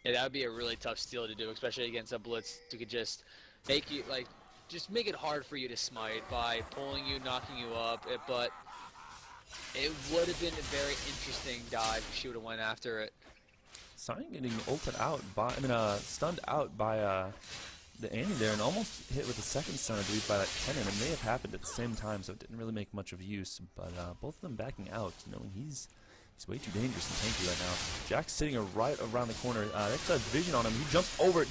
Yeah, that would be a really tough steal to do, especially against a Blitz who could just make you, like, just make it hard for you to smite by pulling you, knocking you up. But it would have been a very interesting dive if she would have went after it. Scion getting ulted out by, stunned out by the Annie there, and almost hit with the second stun, I believe, by that Kennen. It may have happened at the same time, so it didn't really make much of use. But both of them backing out, knowing he's way too dangerous and tanky right now. Jack's sitting right around the corner. That's a vision on him. He jumps over it,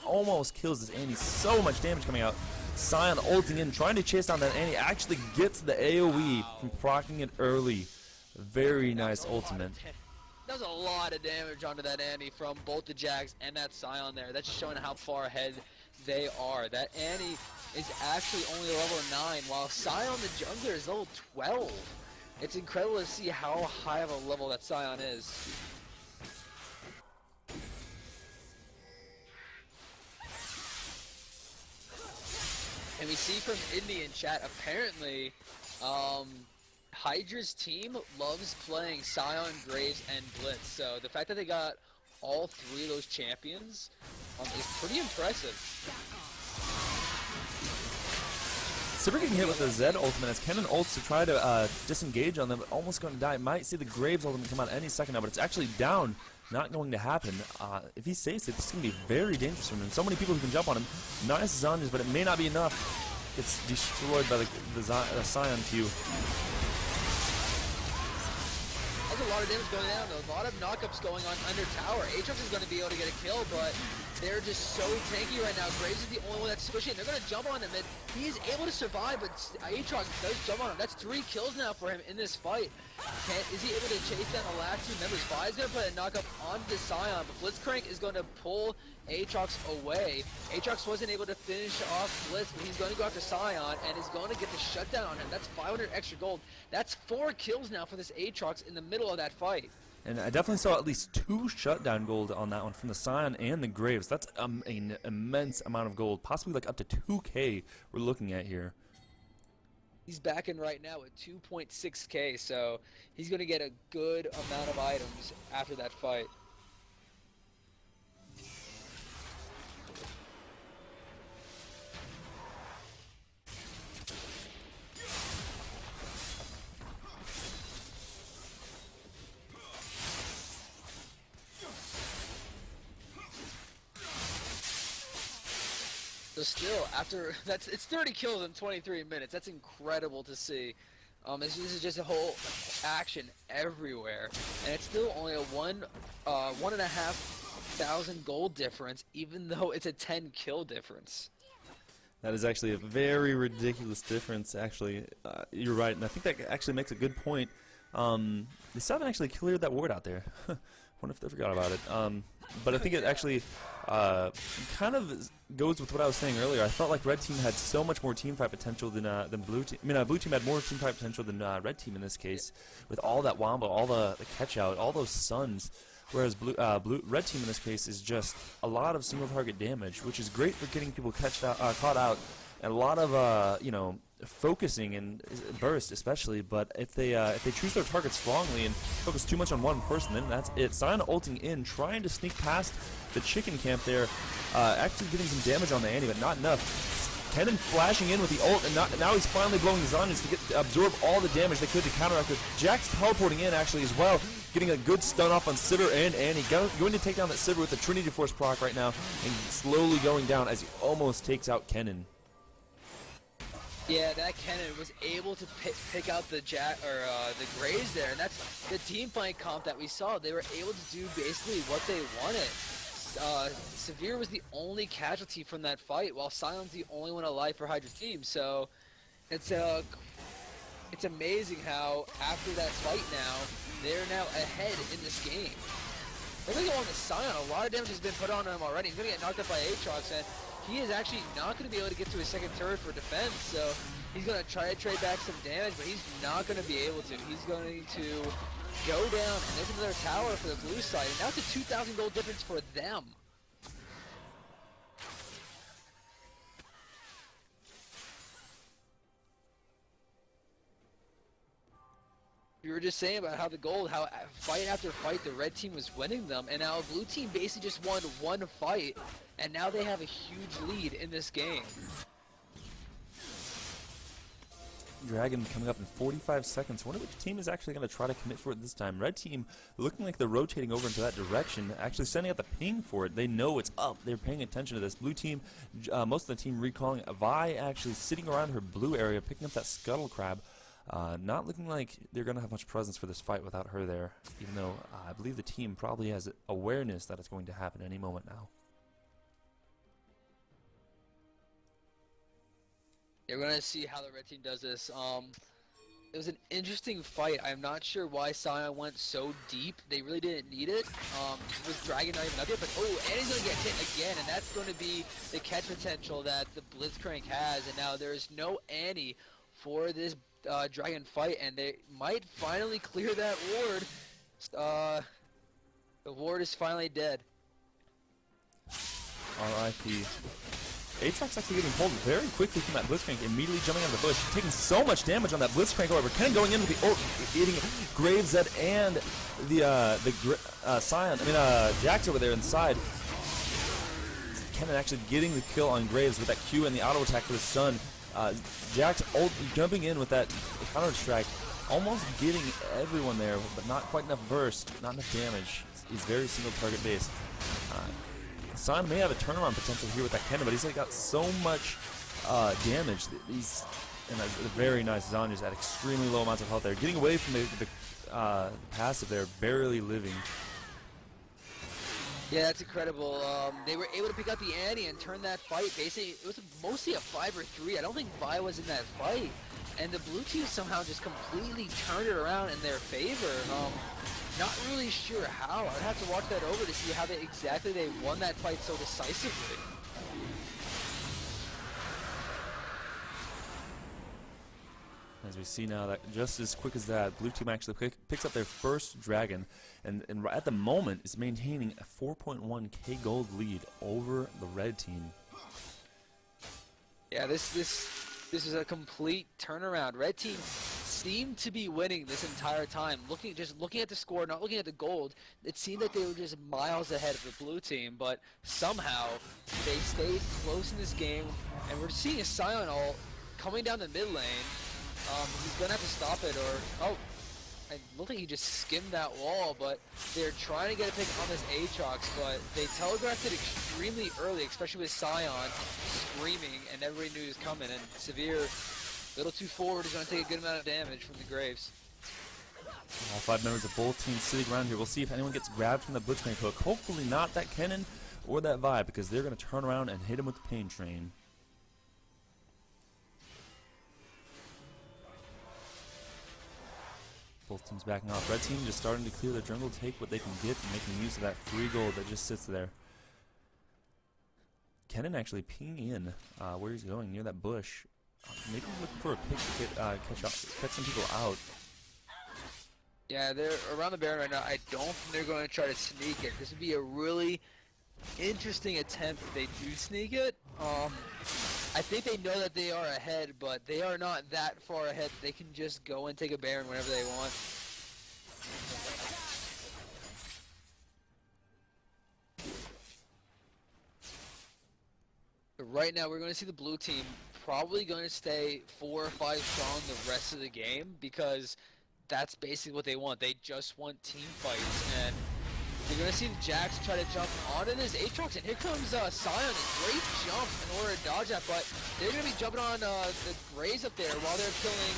almost kills this Annie. So much damage coming out. Scion ulting in, trying to chase down that Annie. Actually gets the AoE from proccing it early. Very nice ultimate. That was a lot of damage onto that Annie from both the Jags and that Scion there. That's just showing how far ahead they are. That Annie is actually only level 9, while Scion the jungler is level 12. It's incredible to see how high of a level that Scion is. And we see from Indy in chat, apparently, Hydra's team loves playing Scion, Graves, and Blitz. So the fact that they got all 3 of those champions is pretty impressive. Sivir getting hit with the Zed ultimate as Kennen ults to try to disengage on them, but almost going to die. Might see the Graves ultimate come out any second now, but it's actually down. Not going to happen. If he saves it, this is going to be very dangerous for him. So many people who can jump on him. Nice Zanjas, but it may not be enough. Gets destroyed by the Scion Q. There's a lot of damage going down, though. A lot of knockups going on under tower. Aatrox is going to be able to get a kill, but they're just so tanky right now. Graves is the only one that's pushing. They're going to jump on him, and he is able to survive, but Aatrox does jump on him. That's 3 kills now for him in this fight. Is he able to chase down the last 2 members? Vi is going to put a knockup onto the Scion, but Blitzcrank is going to pull Aatrox away. Aatrox wasn't able to finish off Blitz, but he's going to go after Scion, and is going to get the shutdown on him. That's 500 extra gold. That's 4 kills now for this Aatrox in the middle of that fight. And I definitely saw at least 2 shutdown gold on that one from the Scion and the Graves. That's an immense amount of gold, possibly like up to 2K we're looking at here. He's back in right now at 2.6K, so he's going to get a good amount of items after that fight. So still, after it's 30 kills in 23 minutes. That's incredible to see. This is just a whole action everywhere, and it's still only a 1,500 gold difference, even though it's a 10 kill difference. That is actually a very ridiculous difference. Actually, you're right, and I think that actually makes a good point. The 7 actually cleared that ward out there. Wonder if they forgot about it. But I think it actually kind of goes with what I was saying earlier. I felt like Red Team had so much more teamfight potential than Blue Team. Blue Team had more teamfight potential than Red Team in this case, with all that wombo, all the catch out, all those stuns. Whereas Red Team in this case is just a lot of single target damage, which is great for getting people caught out, and a lot of focusing and burst especially. But if they choose their targets strongly and focus too much on one person, then that's it. Scion ulting in, trying to sneak past the chicken camp there, actually getting some damage on the Annie, but not enough. Kennen flashing in with the ult, and now he's finally blowing his onions to absorb all the damage they could to counteract this. Jack's teleporting in actually as well, getting a good stun off on Sivir and Annie. Going to take down that Sivir with the Trinity Force proc right now, and slowly going down as he almost takes out Kennen. Yeah, that Kennen was able to pick out the Graves there, and that's the team fight comp that we saw. They were able to do basically what they wanted. Severe was the only casualty from that fight, while Sion's the only one alive for Hydra's team. So it's amazing how after that fight now, they're now ahead in this game. They're going to go on to Sion. A lot of damage has been put on him already. He's going to get knocked up by Aatrox, and he is actually not going to be able to get to his second turret for defense, so he's going to try to trade back some damage, but he's not going to be able to. He's going to go down, and there's another tower for the blue side, and now it's a 2,000 gold difference for them. We were just saying about how the gold, how fight after fight the red team was winning them, and now blue team basically just won one fight, and now they have a huge lead in this game. Dragon coming up in 45 seconds. I wonder which team is actually going to try to commit for it this time. Red team looking like they're rotating over into that direction, actually sending out the ping for it. They know it's up. They're paying attention to this. Blue team, most of the team recalling. Vi actually sitting around her blue area, picking up that scuttle crab. Not looking like they're going to have much presence for this fight without her there, even though I believe the team probably has awareness that it's going to happen any moment now. Yeah, we're going to see how the red team does this. It was an interesting fight. I'm not sure why Sion went so deep. They really didn't need it. With Dragon not even up yet, but oh, Annie's going to get hit again, and that's going to be the catch potential that the Blitzcrank has, and now there is no Annie for this Dragon fight, and they might finally clear that ward. The ward is finally dead. R.I.P. Aatrox actually getting pulled very quickly from that Blitzcrank, immediately jumping out of the bush, taking so much damage on that Blitzcrank. However, Ken going in with the ult, eating AraeZz and the Jax over there inside. Kennen actually getting the kill on Graves with that Q and the auto attack for the stun. Jax ult jumping in with that counter strike, almost getting everyone there, but not quite enough burst, not enough damage. He's very single target based. Sion may have a turnaround potential here with that Kennen, but he's got so much damage. He's and a very nice Zanya's at extremely low amounts of health there, getting away from the passive there, barely living. Yeah, that's incredible. They were able to pick up the Annie and turn that fight. Basically, it was mostly a 5 or 3. I don't think Vi was in that fight. And the blue team somehow just completely turned it around in their favor. Not really sure how. I'd have to watch that over to see how they won that fight so decisively. As we see now that just as quick as that, blue team actually picks up their first dragon, and at the moment is maintaining a 4.1k gold lead over the red team. Yeah, this is a complete turnaround. Red team seemed to be winning this entire time. Just looking at the score, not looking at the gold, it seemed like they were just miles ahead of the blue team, but somehow they stayed close in this game, and we're seeing a Sion ult coming down the mid lane. He's gonna have to stop it, or oh, I don't think he just skimmed that wall, but they're trying to get a pick on this Aatrox, but they telegraphed it extremely early, especially with Sion screaming, and everybody knew he was coming, and Severe, a little too forward, is gonna take a good amount of damage from the Graves. All 5 members of both teams sitting around here. We'll see if anyone gets grabbed from the Blitzcrank hook. Hopefully not that Kennen or that Vi, because they're gonna turn around and hit him with the Pain Train. Both teams backing off. Red team just starting to clear their jungle, take what they can get, and making use of that free gold that just sits there. Kennen actually pinging in where he's going, near that bush. Maybe looking for a pick to catch some people out. Yeah, they're around the Baron right now. I don't think they're going to try to sneak it. This would be a really interesting attempt if they do sneak it. I think they know that they are ahead, but they are not that far ahead. They can just go and take a Baron whenever they want. But right now, we're going to see the blue team probably going to stay 4 or 5 strong the rest of the game, because that's basically what they want. They just want team fights, and you're going to see the Jax try to jump onto this Aatrox, and here comes Sion, a great jump in order to dodge that, but they're going to be jumping on the Graves up there while they're killing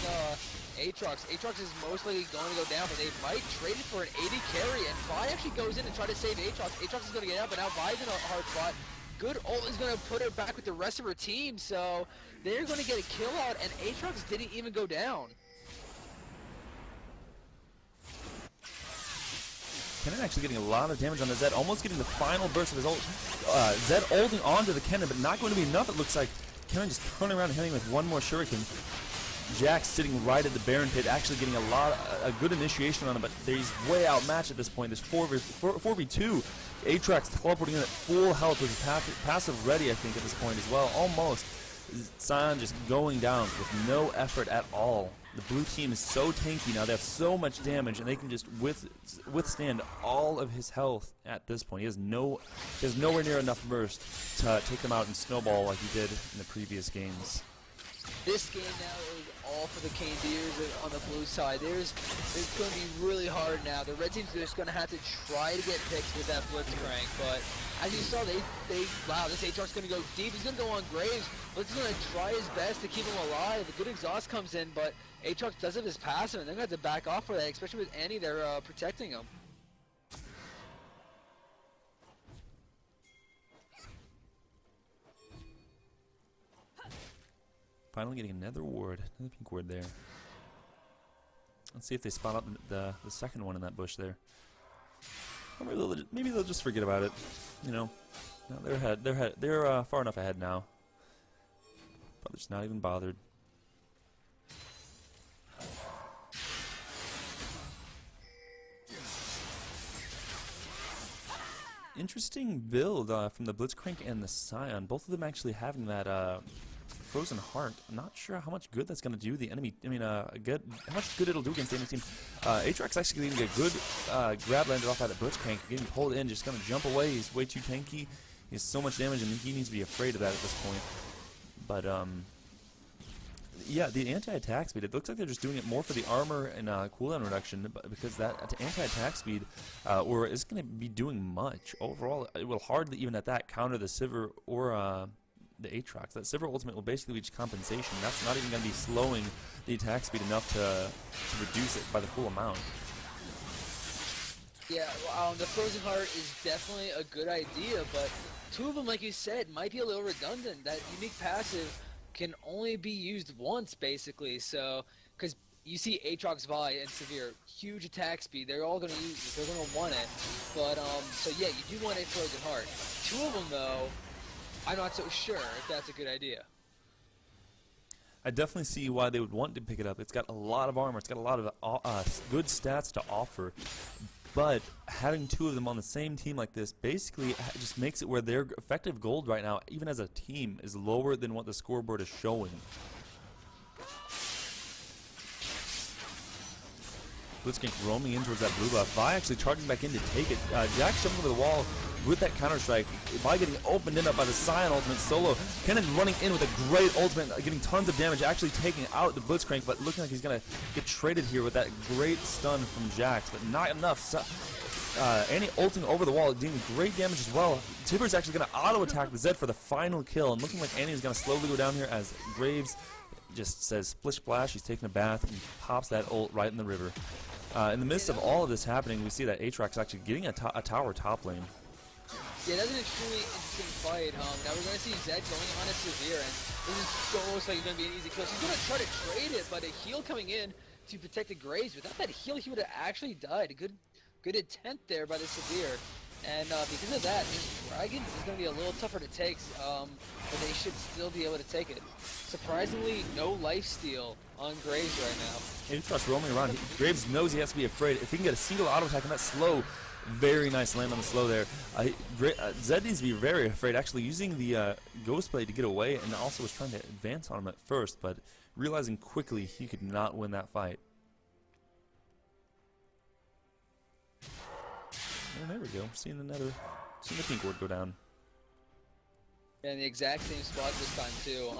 Aatrox. Aatrox is most likely going to go down, but they might trade it for an 80 carry, and Vi actually goes in and try to save Aatrox. Aatrox is going to get out, but now Vi's in a hard spot. Good ult is going to put her back with the rest of her team, so they're going to get a kill out, and Aatrox didn't even go down. Kennen actually getting a lot of damage on the Zed, almost getting the final burst of his ult. Zed ulting onto the Kennen, but not going to be enough, it looks like. Kennen just turning around and hitting with one more shuriken. Jax sitting right at the Baron Pit, actually getting a good initiation on him, but he's way outmatched at this point. There's 4v2. Aatrox teleporting in at full health with his passive ready, I think, at this point as well. Almost. Sion just going down with no effort at all. The blue team is so tanky now. They have so much damage, and they can just withstand all of his health at this point. He has nowhere near enough burst to take them out and snowball like he did in the previous games. This game now is all for the Canedyrs on the blue side. It's going to be really hard now. The red team's just going to have to try to get picks with that Blitzcrank, but as you saw, wow, this Aatrox's going to go deep. He's going to go on Graves. Blitz is going to try his best to keep him alive. A good exhaust comes in, but Aatrox does have his passive, and they're going to have to back off for that, especially with Annie there protecting him. Finally getting another ward, another pink ward there. Let's see if they spot out the second one in that bush there. Or maybe they'll just forget about it. You know, no, they're far enough ahead now. But they're just not even bothered. Interesting build from the Blitzcrank and the Scion. Both of them actually having that Frozen Heart. I'm not sure how much good that's going to do the enemy. I mean, how much good it'll do against the enemy team. Aatrox actually getting a good grab landed off by the Blitzcrank, getting pulled in, just going to jump away. He's way too tanky. He has so much damage, and he needs to be afraid of that at this point. But yeah, the anti-attack speed, it looks like they're just doing it more for the armor and cooldown reduction, because that anti-attack speed or is going to be doing much. Overall, it will hardly even at that counter the Sivir or the Aatrox. That Sivir ultimate will basically reach compensation. That's not even going to be slowing the attack speed enough to reduce it by the full amount. Yeah, the Frozen Heart is definitely a good idea, but two of them, like you said, might be a little redundant. That unique passive can only be used once, basically. So, because you see Aatrox, Vi, and Severe, huge attack speed. They're all going to use it. They're going to want it. But so yeah, you do want a Frozen Heart. Two of them, though, I'm not so sure if that's a good idea. I definitely see why they would want to pick it up. It's got a lot of armor. It's got a lot of good stats to offer. But having two of them on the same team like this basically just makes it where their effective gold right now, even as a team, is lower than what the scoreboard is showing. Blitzcrank roaming in towards that blue buff. Vi actually charging back in to take it. Jax jumping over the wall with that counter strike. Vi getting opened in up by the Scion ultimate solo. Kennen running in with a great ultimate, getting tons of damage, actually taking out the Blitzcrank, but looking like he's going to get traded here with that great stun from Jax, but not enough. Annie ulting over the wall, doing great damage as well. Tibbers actually going to auto-attack the Zed for the final kill, and looking like Annie is going to slowly go down here as Graves just says splish splash. He's taking a bath and pops that ult right in the river. In the midst of all of this happening, we see that Aatrox actually getting a tower top lane. Yeah, that's an extremely interesting fight. Now we're going to see Zed going on a Severe, and this is almost like it's going to be an easy kill. She's going to try to trade it, but a heal coming in to protect the Graves. Without that heal, he would have actually died. A good attempt there by the Severe. And because of that, this Dragon is going to be a little tougher to take, but they should still be able to take it. Surprisingly, no lifesteal on Graves right now. Aatrox roaming around. Graves knows he has to be afraid. If he can get a single auto attack on that slow, very nice land on the slow there. Zed needs to be very afraid, actually using the Ghost Blade to get away, and also was trying to advance on him at first, but realizing quickly he could not win that fight. Oh, there we go. Seeing the pink ward go down. Yeah, in the exact same spot this time too.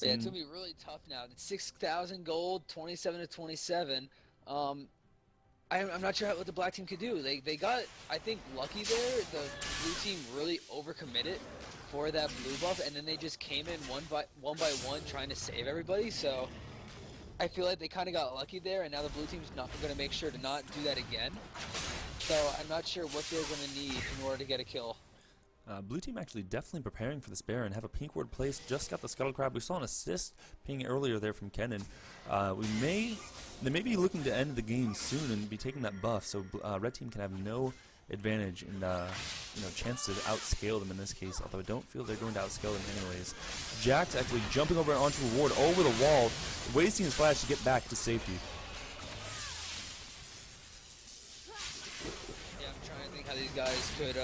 Yeah, it's gonna be really tough now. It's 6,000 gold, 27 to 27. I'm not sure what the black team could do. They got, I think, lucky there. The blue team really overcommitted for that blue buff, and then they just came in one by one trying to save everybody. So I feel like they kind of got lucky there, and now the blue team's not going to make sure to not do that again. So I'm not sure what they're going to need in order to get a kill. Blue team actually definitely preparing for this Baron. Have a pink ward placed, just got the Scuttle Crab. We saw an assist ping earlier there from Kenan. They may be looking to end the game soon and be taking that buff, so red team can have no advantage and chance to outscale them in this case, although I don't feel they're going to outscale them anyways. Jack's actually jumping over onto a ward over the wall, wasting his flash to get back to safety. How these guys could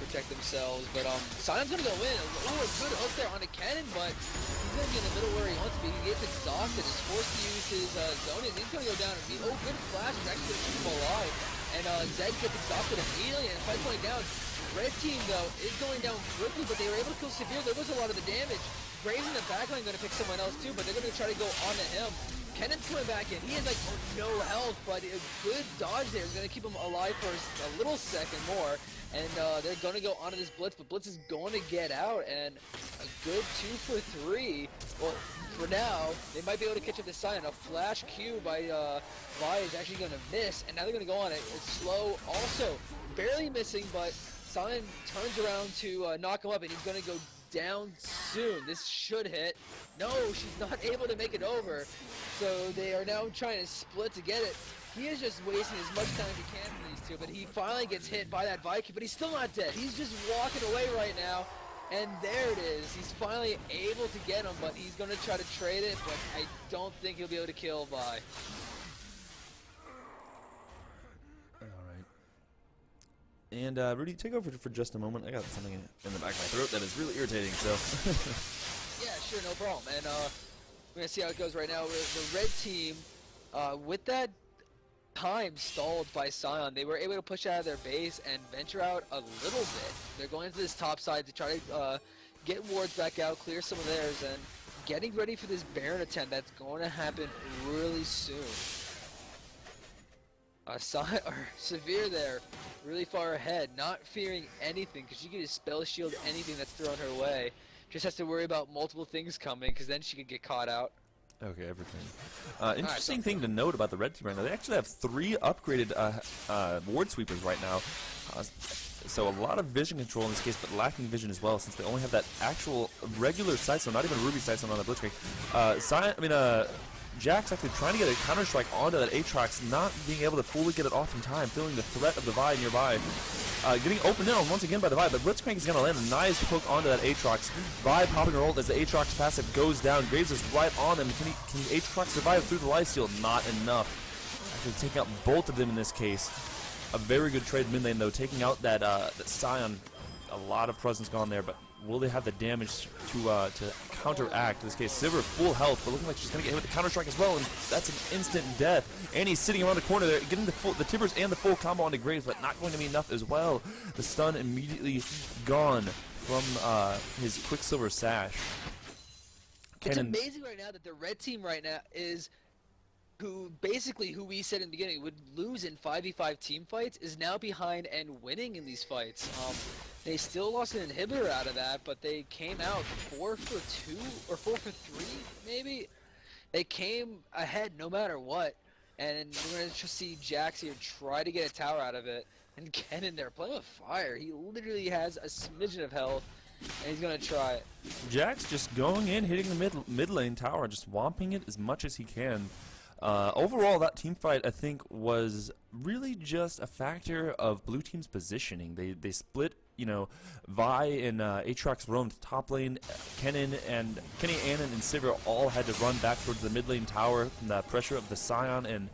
protect themselves, but Sion's gonna go in. Oh, a good hook there on a cannon, but he's gonna be in the middle where he wants to be. He gets exhausted, is forced to use his zone, and he's gonna go down and be. Oh, good flash, is actually gonna keep him alive. And Zed gets exhausted immediately, and fight going down. Red team though is going down quickly, but they were able to kill Severe. There was a lot of the damage. Graves in the backline gonna pick someone else too, but they're gonna try to go onto him. Kennan's coming back in. He has like no health, but a good dodge there is going to keep him alive for a little second more. And they're going to go onto this Blitz, but Blitz is going to get out. And a good 2 for 3. Well, for now, they might be able to catch up to Sion. A flash Q by Vi is actually going to miss. And now they're going to go on it. It's slow also. Barely missing, but Sion turns around to knock him up, and he's going to go down soon. This should hit. No, she's not able to make it over. So they are now trying to split to get it. He is just wasting as much time as he can for these two, but he finally gets hit by that Viking, but he's still not dead. He's just walking away right now, and there it is. He's finally able to get him, but he's going to try to trade it, but I don't think he'll be able to kill Vi. And Rudy, take over for just a moment. I got something in the back of my throat that is really irritating, so. Yeah, sure, no problem. And we're going to see how it goes right now. The red team, with that time stalled by Sion, they were able to push out of their base and venture out a little bit. They're going to this top side to try to get wards back out, clear some of theirs, and getting ready for this Baron attempt that's going to happen really soon. Severe there, really far ahead, not fearing anything, because she can just spell shield anything that's thrown her way. Just has to worry about multiple things coming, because then she could get caught out. Okay, everything. Interesting thing to note about the red team right now, they actually have 3 upgraded ward sweepers right now. So a lot of vision control in this case, but lacking vision as well, since they only have that actual regular sight zone, not even Ruby sight zone on the Blitzcrank. Jack's actually trying to get a counter-strike onto that Aatrox, not being able to fully get it off in time, feeling the threat of the Vi nearby. Getting opened in on once again by the Vi, but Blitzcrank is going to land a nice hook onto that Aatrox. Vi popping her ult as the Aatrox passive goes down. Graves is right on him. Can Aatrox survive through the lifesteal? Not enough. Actually taking out both of them in this case. A very good trade mid lane though, taking out that Sion. A lot of presence gone there, but will they have the damage to counteract? In this case, Sivir full health, but looking like she's going to get hit with the counter-strike as well, and that's an instant death. And he's sitting around the corner there, getting the Tibbers and the full combo onto Graves, but not going to be enough as well. The stun immediately gone from his Quicksilver Sash. It's amazing right now that the red team right now is who we said in the beginning would lose in 5v5 team fights is now behind and winning in these fights. They still lost an inhibitor out of that, but they came out 4 for 2 or 4 for 3 maybe. They came ahead no matter what, and we're going to just see Jax here try to get a tower out of it. And Kenan there playing with fire. He literally has a smidgen of health, and he's going to try it. Jax just going in, hitting the mid lane tower, just swamping it as much as he can. Overall, that team fight, I think, was really just a factor of blue team's positioning. They split, Vi and Aatrox roamed top lane. Kenny, Annan, and Sivir all had to run back towards the mid lane tower from the pressure of the Sion and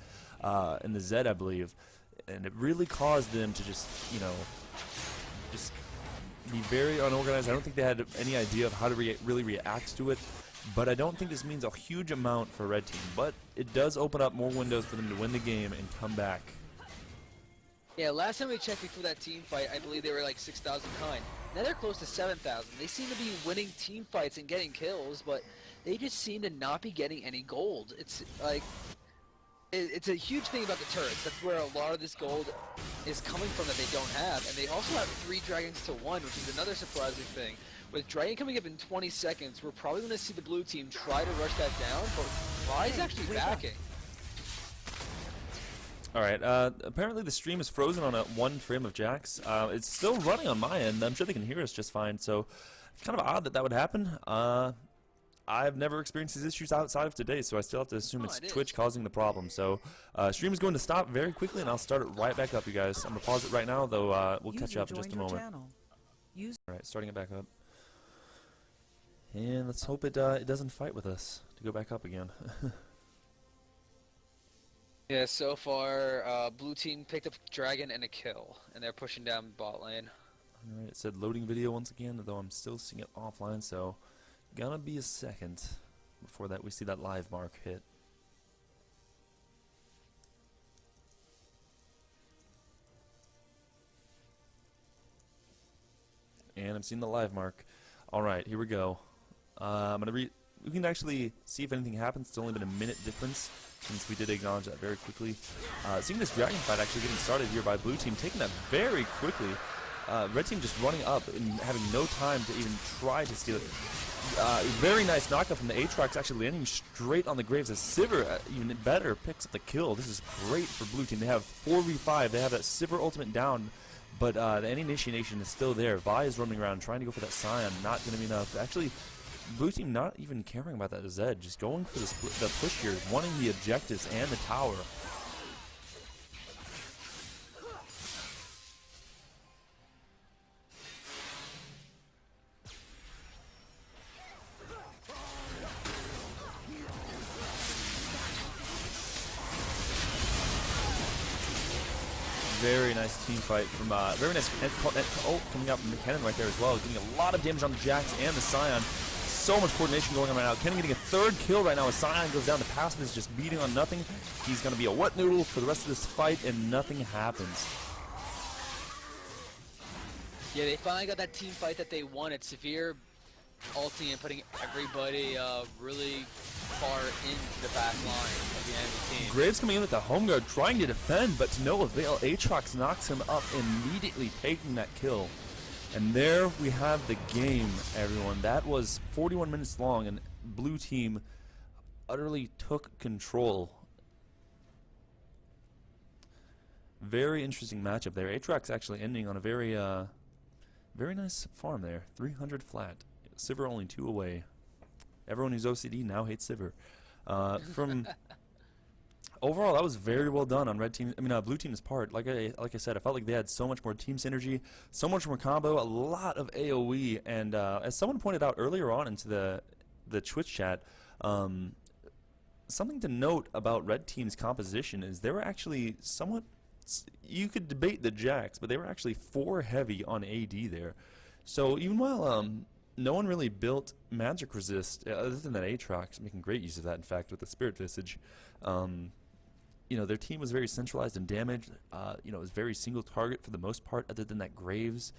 the Zed, I believe. And it really caused them to just be very unorganized. I don't think they had any idea of how to really react to it. But I don't think this means a huge amount for red team, but it does open up more windows for them to win the game and come back. Yeah, last time we checked before that team fight, I believe they were like 6,000 behind. Now they're close to 7,000. They seem to be winning team fights and getting kills, but they just seem to not be getting any gold. It's like, it's a huge thing about the turrets. That's where a lot of this gold is coming from that they don't have. And they also have 3 dragons to 1, which is another surprising thing. With Dragon coming up in 20 seconds, we're probably going to see the blue team try to rush that down, but Vi's actually backing. Alright, apparently the stream is frozen on a 1 frame of Jax. It's still running on my end. I'm sure they can hear us just fine, so it's kind of odd that that would happen. I've never experienced these issues outside of today, so I still have to assume it's Twitch causing the problem. So, stream is going to stop very quickly, and I'll start it right back up, you guys. I'm going to pause it right now, though we'll catch up in just a moment. Alright, starting it back up. And let's hope it doesn't fight with us to go back up again. Yeah, so far, blue team picked up Dragon and a kill, and they're pushing down bot lane. Alright, it said loading video once again, though I'm still seeing it offline, so gonna be a second before that we see that live mark hit. And I'm seeing the live mark. Alright, here we go. I'm gonna read. We can actually see if anything happens. It's only been a minute difference since we did acknowledge that very quickly. Seeing this dragon fight actually getting started here by blue team, taking that very quickly. Red team just running up and having no time to even try to steal it. Very nice knockup from the Aatrox, actually landing straight on the graves as Sivir, even better, picks up the kill. This is great for blue team. They have 4v5. They have that Sivir ultimate down, but the initiation is still there. Vi is running around trying to go for that Scion. Not going to be enough. Actually, blue team not even caring about that Zed, just going for the push here, wanting the objectives and the tower. Very nice team fight from very nice coming out from McKinnon right there as well, getting a lot of damage on the Jax and the Scion. So much coordination going on right now. Kenny getting a 3rd kill right now as Scion goes down. The passive is just beating on nothing. He's going to be a wet noodle for the rest of this fight, and nothing happens. Yeah, they finally got that team fight that they wanted. Severe ulting and putting everybody really far into the back line of the enemy team. Graves coming in with the home guard, trying to defend, but to no avail. Aatrox knocks him up, immediately taking that kill. And there we have the game, everyone. That was 41 minutes long, and blue team utterly took control. Very interesting matchup there. Aatrox actually ending on a very nice farm there. 300 flat. Sivir only 2 away. Everyone who's OCD now hates Sivir. From overall, that was very well done on blue team's part. Like I said, I felt like they had so much more team synergy, so much more combo, a lot of AOE, and as someone pointed out earlier on into the Twitch chat, something to note about red team's composition is they were actually somewhat. You could debate the Jax, but they were actually 4 heavy on AD there. So even while no one really built magic resist other than that Aatrox, making great use of that, in fact, with the Spirit Visage. You know, their team was very centralized in damage. You know, it was very single target for the most part, other than that Graves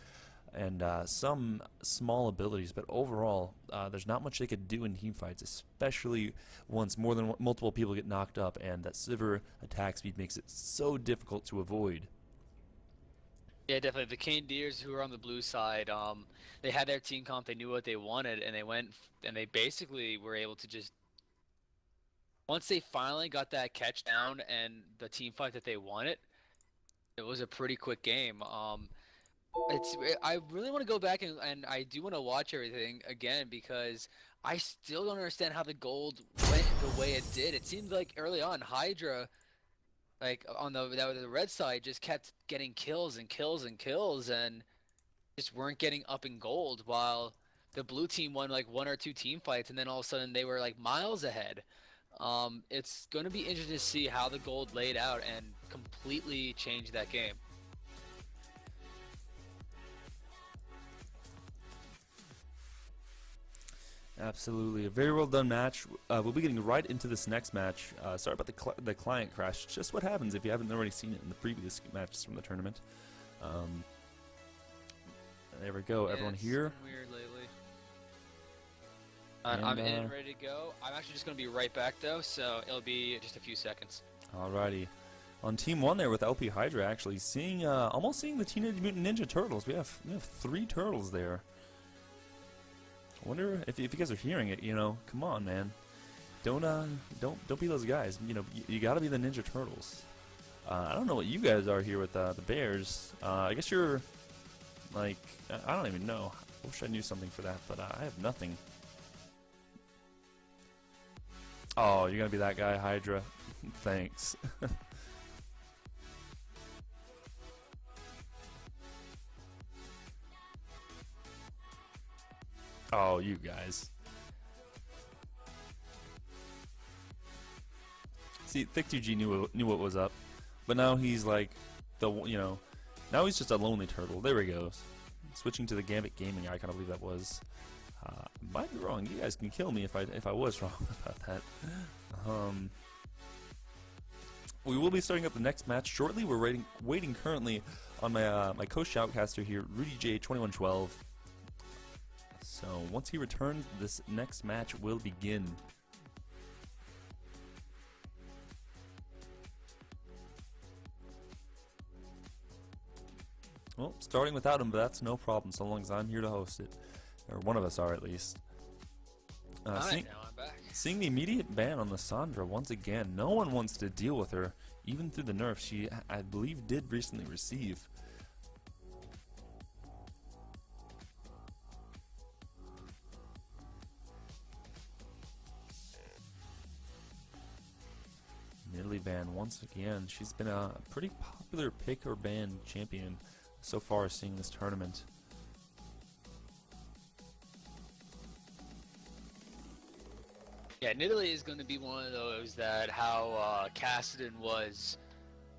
and some small abilities. But overall, there's not much they could do in team fights, especially once more than multiple people get knocked up, and that Sivir attack speed makes it so difficult to avoid. Yeah, definitely. The Canedyrs who were on the blue side, they had their team comp, they knew what they wanted, and they went and they basically were able to just, once they finally got that catch down and the team fight that they wanted, it was a pretty quick game. I really want to go back and I do want to watch everything again, because I still don't understand how the gold went the way it did. It seemed like early on Hydra, like on the red side, just kept getting kills and kills and kills and just weren't getting up in gold, while the blue team won like 1 or 2 team fights, and then all of a sudden they were like miles ahead. It's going to be interesting to see how the gold laid out and completely change that game. Absolutely, a very well done match. We'll be getting right into this next match. Sorry about the client crash. Just what happens if you haven't already seen it in the previous matches from the tournament. There we go. Yeah, Everyone here. It's been weird lately. I'm in and ready to go. I'm actually just going to be right back though, so it'll be just a few seconds. Alrighty. On team 1 there with LP Hydra, actually seeing almost seeing the Teenage Mutant Ninja Turtles. We have 3 turtles there. I wonder if you guys are hearing it. You know, come on, man. Don't be those guys. You know, you got to be the Ninja Turtles. I don't know what you guys are here with the Bears. I guess you're like, I don't even know. I wish I knew something for that, but I have nothing. Oh, you're gonna be that guy, Hydra. Thanks. Oh, you guys. See, C2G knew what was up, but now he's like now he's just a lonely turtle. There he goes. Switching to the Gambit Gaming, I kind of believe that was. Might be wrong. You guys can kill me if I was wrong about that. We will be starting up the next match shortly. We're waiting currently on my co-shoutcaster here, RustyRake2112. So once he returns, this next match will begin. Well, starting without him, but that's no problem so long as I'm here to host it. Or one of us are, at least. Seeing the immediate ban on Lissandra once again. No one wants to deal with her, even through the nerf she, I believe, did recently receive. Nidalee ban once again. She's been a pretty popular pick or ban champion so far seeing this tournament. Yeah, Nidalee is going to be one of those that how Cassidy was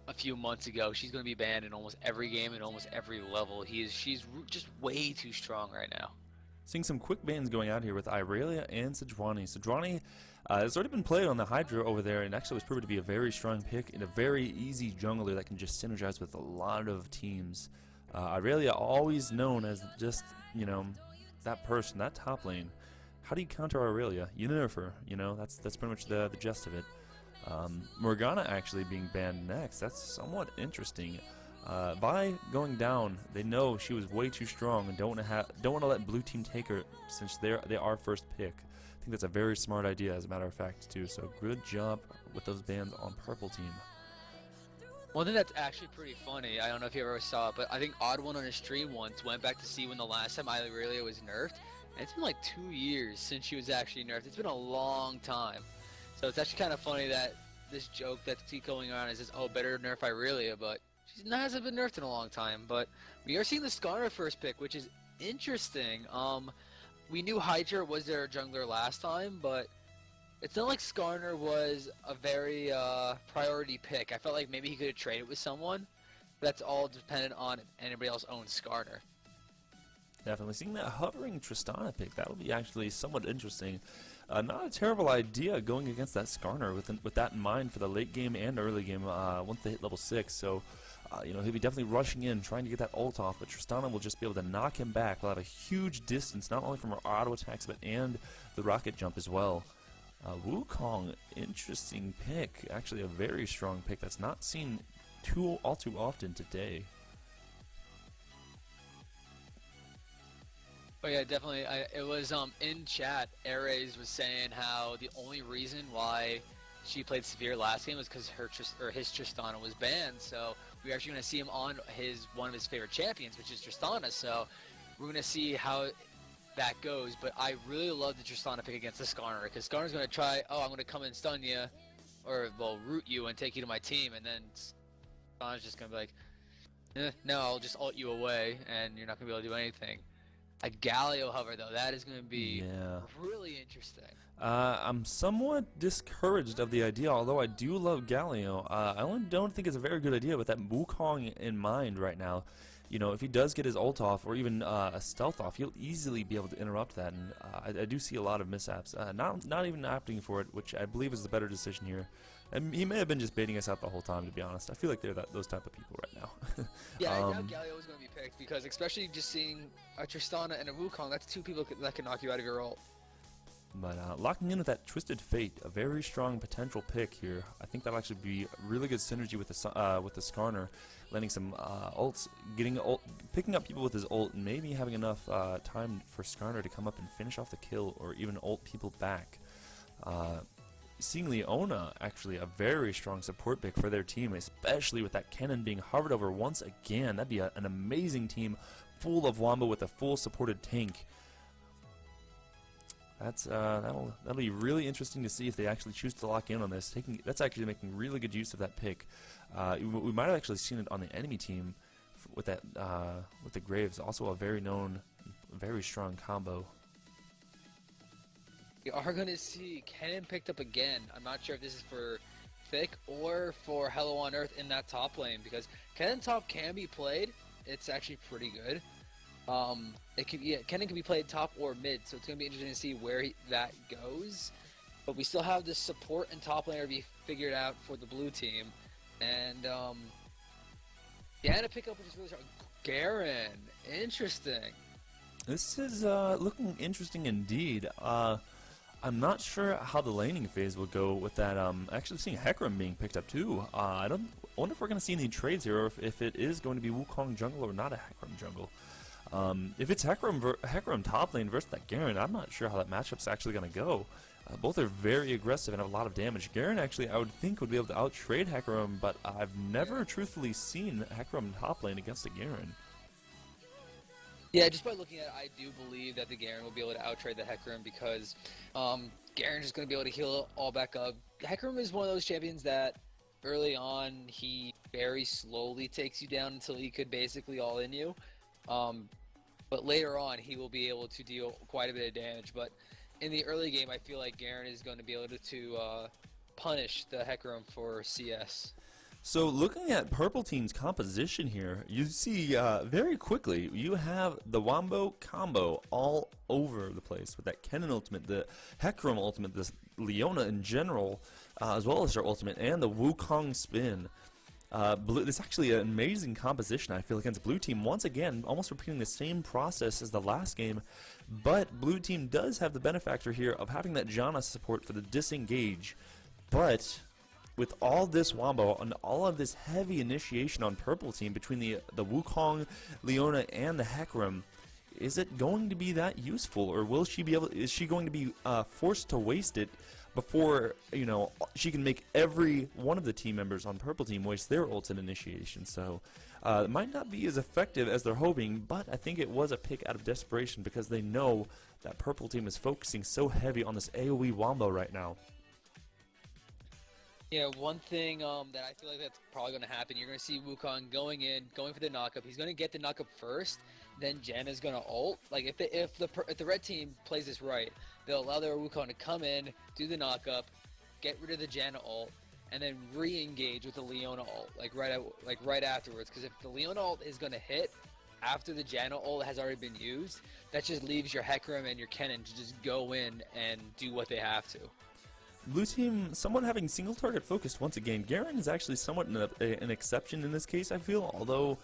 a few months ago. She's going to be banned in almost every game and almost every level. She's just way too strong right now. Seeing some quick bans going out here with Irelia and Sejuani. Sejuani has already been played on the Hydra over there and actually was proven to be a very strong pick and a very easy jungler that can just synergize with a lot of teams. Irelia always known as just, that person, that top lane. How do you counter Irelia? You nerf her, that's pretty much the gist of it. Morgana actually being banned next, that's somewhat interesting. By going down, they know she was way too strong and don't want to let blue team take her since they are first pick. I think that's a very smart idea, as a matter of fact, too. So good job with those bans on purple team. One thing that's actually pretty funny, I don't know if you ever saw it, but I think Odd One on his stream once went back to see when the last time Irelia was nerfed, and it's been like 2 years since she was actually nerfed. It's been a long time. So it's actually kind of funny that this joke that's going on is, oh, better nerf Irelia, but she hasn't been nerfed in a long time. But we are seeing the Skarner first pick, which is interesting. We knew Hydra was their jungler last time, but it's not like Skarner was a very priority pick. I felt like maybe he could have traded with someone. That's all dependent on if anybody else owns Skarner. Definitely. Seeing that hovering Tristana pick, that'll be actually somewhat interesting. Not a terrible idea going against that Skarner with that in mind for the late game and early game once they hit level 6. So, he'll be definitely rushing in, trying to get that ult off, but Tristana will just be able to knock him back. He'll have a huge distance, not only from her auto attacks, but and the rocket jump as well. Wukong, interesting pick. Actually, a very strong pick that's not seen all too often today. Oh yeah, definitely. It was in chat. ARAEZz was saying how the only reason why she played Severe last game was because his Tristana was banned. So we're actually going to see him on one of his favorite champions, which is Tristana. So we're going to see how that goes. But I really love the Tristana pick against the Skarner, because Skarner's going to try, I'm going to come and stun you, or well, root you and take you to my team, and then Tristana's just going to be like, no, I'll just ult you away, and you're not going to be able to do anything. A Galio hover, though, that is going to be really interesting. I'm somewhat discouraged of the idea, although I do love Galio. I don't think it's a very good idea with that Wukong in mind right now. If he does get his ult off, or even a stealth off, he'll easily be able to interrupt that, and I do see a lot of mishaps. Not even opting for it, which I believe is the better decision here. And he may have been just baiting us out the whole time, to be honest. I feel like they're those type of people right now. Yeah, I doubt Galio is going to be picked, because especially just seeing a Tristana and a Wukong, that's two people that can knock you out of your ult. But locking in with that Twisted Fate, a very strong potential pick here. I think that'll actually be a really good synergy with the Skarner, landing some ults, picking up people with his ult, and maybe having enough time for Skarner to come up and finish off the kill, or even ult people back. seeing Leona actually a very strong support pick for their team, especially with that cannon being hovered over once again. That'd be an amazing team full of Wombo with a full supported tank. That'll be really interesting to see if they actually choose to lock in on this. That's actually making really good use of that pick. We might have actually seen it on the enemy team with that with the Graves, also a very known, very strong combo. We are going to see Cannon picked up again. I'm not sure if this is for Thick or for Hello on Earth in that top lane, because Cannon top can be played. It's actually pretty good. Cannon can be played top or mid, so it's going to be interesting to see where that goes. But we still have the support and top laner to be figured out for the blue team. And to pick up which is really strong. Garen, interesting. This is looking interesting indeed. I'm not sure how the laning phase will go with that. Actually seeing Hecarim being picked up too. I wonder if we're going to see any trades here, or if it is going to be Wukong jungle or not a Hecarim jungle. If it's Hecarim top lane versus that Garen, I'm not sure how that matchup's actually going to go. Both are very aggressive and have a lot of damage. Garen actually, I would think, would be able to out-trade Hecarim, but I've never truthfully seen Hecarim top lane against a Garen. Yeah, just by looking at it, I do believe that the Garen will be able to out-trade the Hecarim, because Garen's just going to be able to heal all back up. Hecarim is one of those champions that early on, he very slowly takes you down until he could basically all-in you. But later on, he will be able to deal quite a bit of damage. But in the early game, I feel like Garen is going to be able to punish the Hecarim for CS. So looking at Purple Team's composition here, you see very quickly, you have the Wombo combo all over the place with that Kennen ultimate, the Hecarim ultimate, this Leona in general, as well as her ultimate, and the Wukong spin. This is actually an amazing composition, I feel, against Blue Team. Once again, almost repeating the same process as the last game, but Blue Team does have the benefactor here of having that Janna support for the disengage. But with all this Wombo and all of this heavy initiation on Purple Team between the Wukong, Leona, and the Hecarim, is it going to be that useful, or will she be able? Is she going to be forced to waste it before, you know, she can make every one of the team members on Purple Team waste their ults and initiation? So it might not be as effective as they're hoping, but I think it was a pick out of desperation because they know that Purple Team is focusing so heavy on this AoE Wombo right now. Yeah, one thing that I feel like that's probably going to happen, you're going to see Wukong going for the knockup. He's going to get the knockup first, then Janna's going to ult. Like if the red team plays this right, they'll allow their Wukong to come in, do the knockup, get rid of the Janna ult, and then re-engage with the Leona ult, like right afterwards. Because if the Leona ult is going to hit after the Janna ult has already been used, that just leaves your Hecarim and your Kennen to just go in and do what they have to. Blue Team, somewhat having single target focused once again. Garen is actually somewhat an exception in this case, I feel, although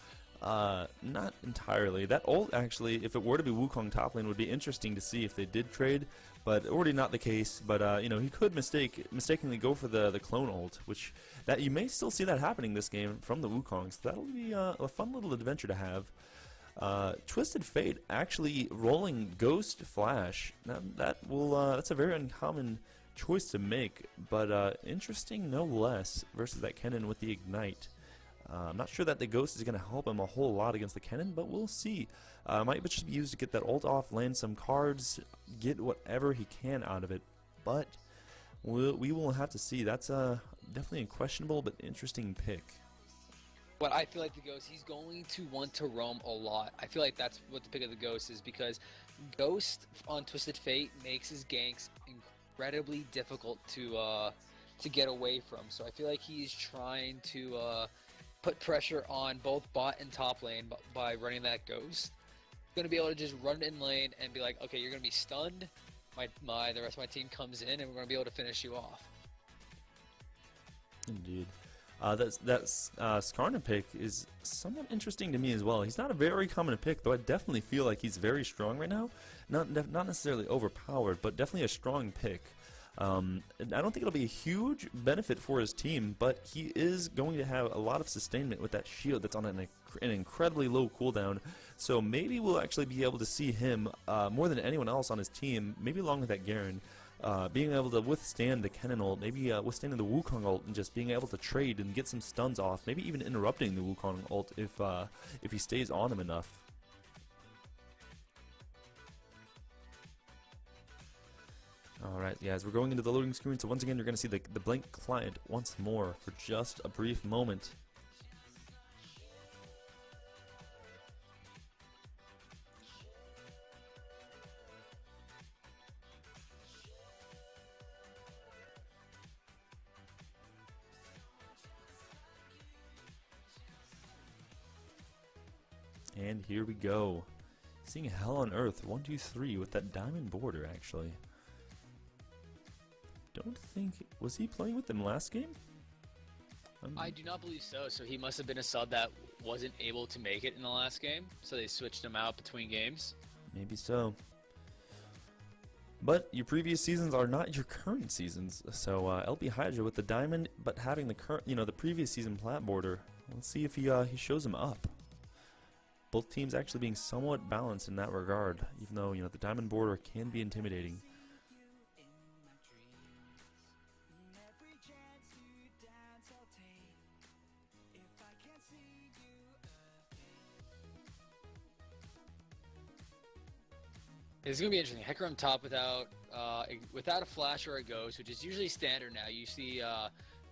not entirely. That ult actually, if it were to be Wukong top lane, would be interesting to see if they did trade, but already not the case. But you know, he could mistakenly go for the clone ult, which that you may still see that happening this game from the Wukong. So that'll be a fun little adventure to have. Twisted Fate actually rolling Ghost Flash. Now, that's a very uncommon choice to make, but interesting no less versus that Kennen with the Ignite. I'm not sure that the Ghost is going to help him a whole lot against the Kennen, but we'll see. Might just be used to get that ult off, land some cards, get whatever he can out of it, but we will have to see. That's definitely a questionable but interesting pick. But I feel like the Ghost, he's going to want to roam a lot. I feel like that's what the pick of the Ghost is, because Ghost on Twisted Fate makes his ganks incredibly difficult to get away from. So I feel like he's trying to put pressure on both bot and top lane by running that Ghost. He's going to be able to just run in lane and be like, okay, you're going to be stunned. The rest of my team comes in and we're going to be able to finish you off. Indeed. That Skarner pick is somewhat interesting to me as well. He's not a very common pick, though I definitely feel like he's very strong right now. Not necessarily overpowered, but definitely a strong pick. I don't think it'll be a huge benefit for his team, but he is going to have a lot of sustainment with that shield that's on an incredibly low cooldown. So maybe we'll actually be able to see him more than anyone else on his team, maybe along with that Garen, being able to withstand the Kennen ult, maybe withstanding the Wukong ult, and just being able to trade and get some stuns off, maybe even interrupting the Wukong ult if he stays on him enough. Alright, yeah, as we're going into the loading screen, so once again you're going to see the blank client once more for just a brief moment. And here we go. Seeing Hell on Earth 1, 2, 3 with that diamond border actually. Don't think, was he playing with them last game? I do not believe so. So he must have been a sub that wasn't able to make it in the last game. So they switched him out between games. Maybe so. But your previous seasons are not your current seasons. So LB Hydra with the diamond, but having the current, the previous season plat border. Let's see if he shows him up. Both teams actually being somewhat balanced in that regard, even though the diamond border can be intimidating. It's gonna be interesting. Hecker on top without a flash or a ghost, which is usually standard now. You see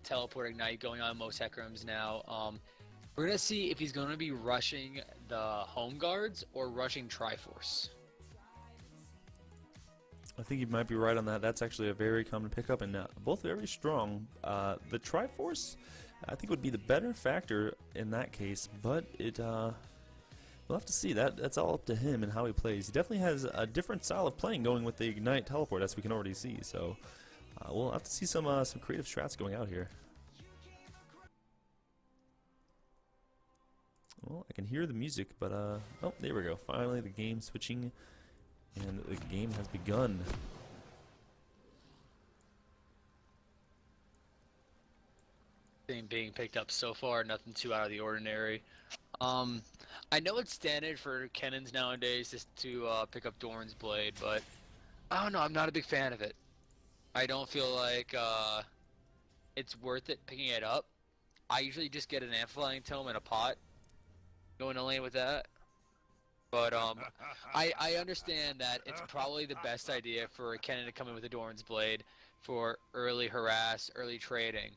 teleport ignite going on most Heckrams now. We're gonna see if he's gonna be rushing the home guards or rushing Triforce. I think you might be right on that. That's actually a very common pickup, and both very strong. The Triforce, I think, would be the better factor in that case, but we'll have to see. That's all up to him and how he plays. He definitely has a different style of playing going with the Ignite teleport, as we can already see. So we'll have to see some creative strats going out here. Well, I can hear the music, but oh, there we go. Finally, the game switching, and the game has begun. Being picked up so far, nothing too out of the ordinary. I know it's standard for Kennens nowadays just to pick up Dorn's Blade, but I don't know, I'm not a big fan of it. I don't feel like it's worth it picking it up. I usually just get an Amplifying Tome and a pot, going to lane with that. But I understand that it's probably the best idea for Kennen to come in with a Dorn's Blade for early harass, early trading.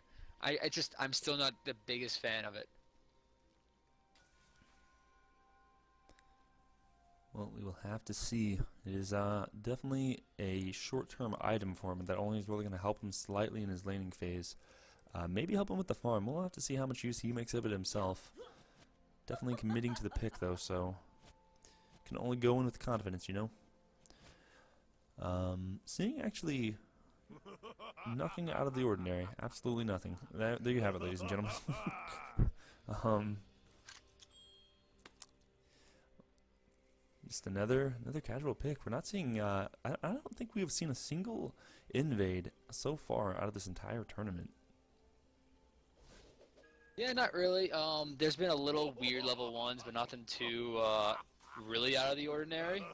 I'm still not the biggest fan of it. Well, we will have to see. It is definitely a short-term item for him that only is really going to help him slightly in his laning phase. Maybe help him with the farm. We'll have to see how much use he makes of it himself. Definitely committing to the pick, though, so can only go in with confidence, Seeing actually nothing out of the ordinary. Absolutely nothing. There you have it, ladies and gentlemen. Just another casual pick. We're not seeing. I don't think we have seen a single invade so far out of this entire tournament. Yeah, not really. There's been a little weird level 1s, but nothing too really out of the ordinary.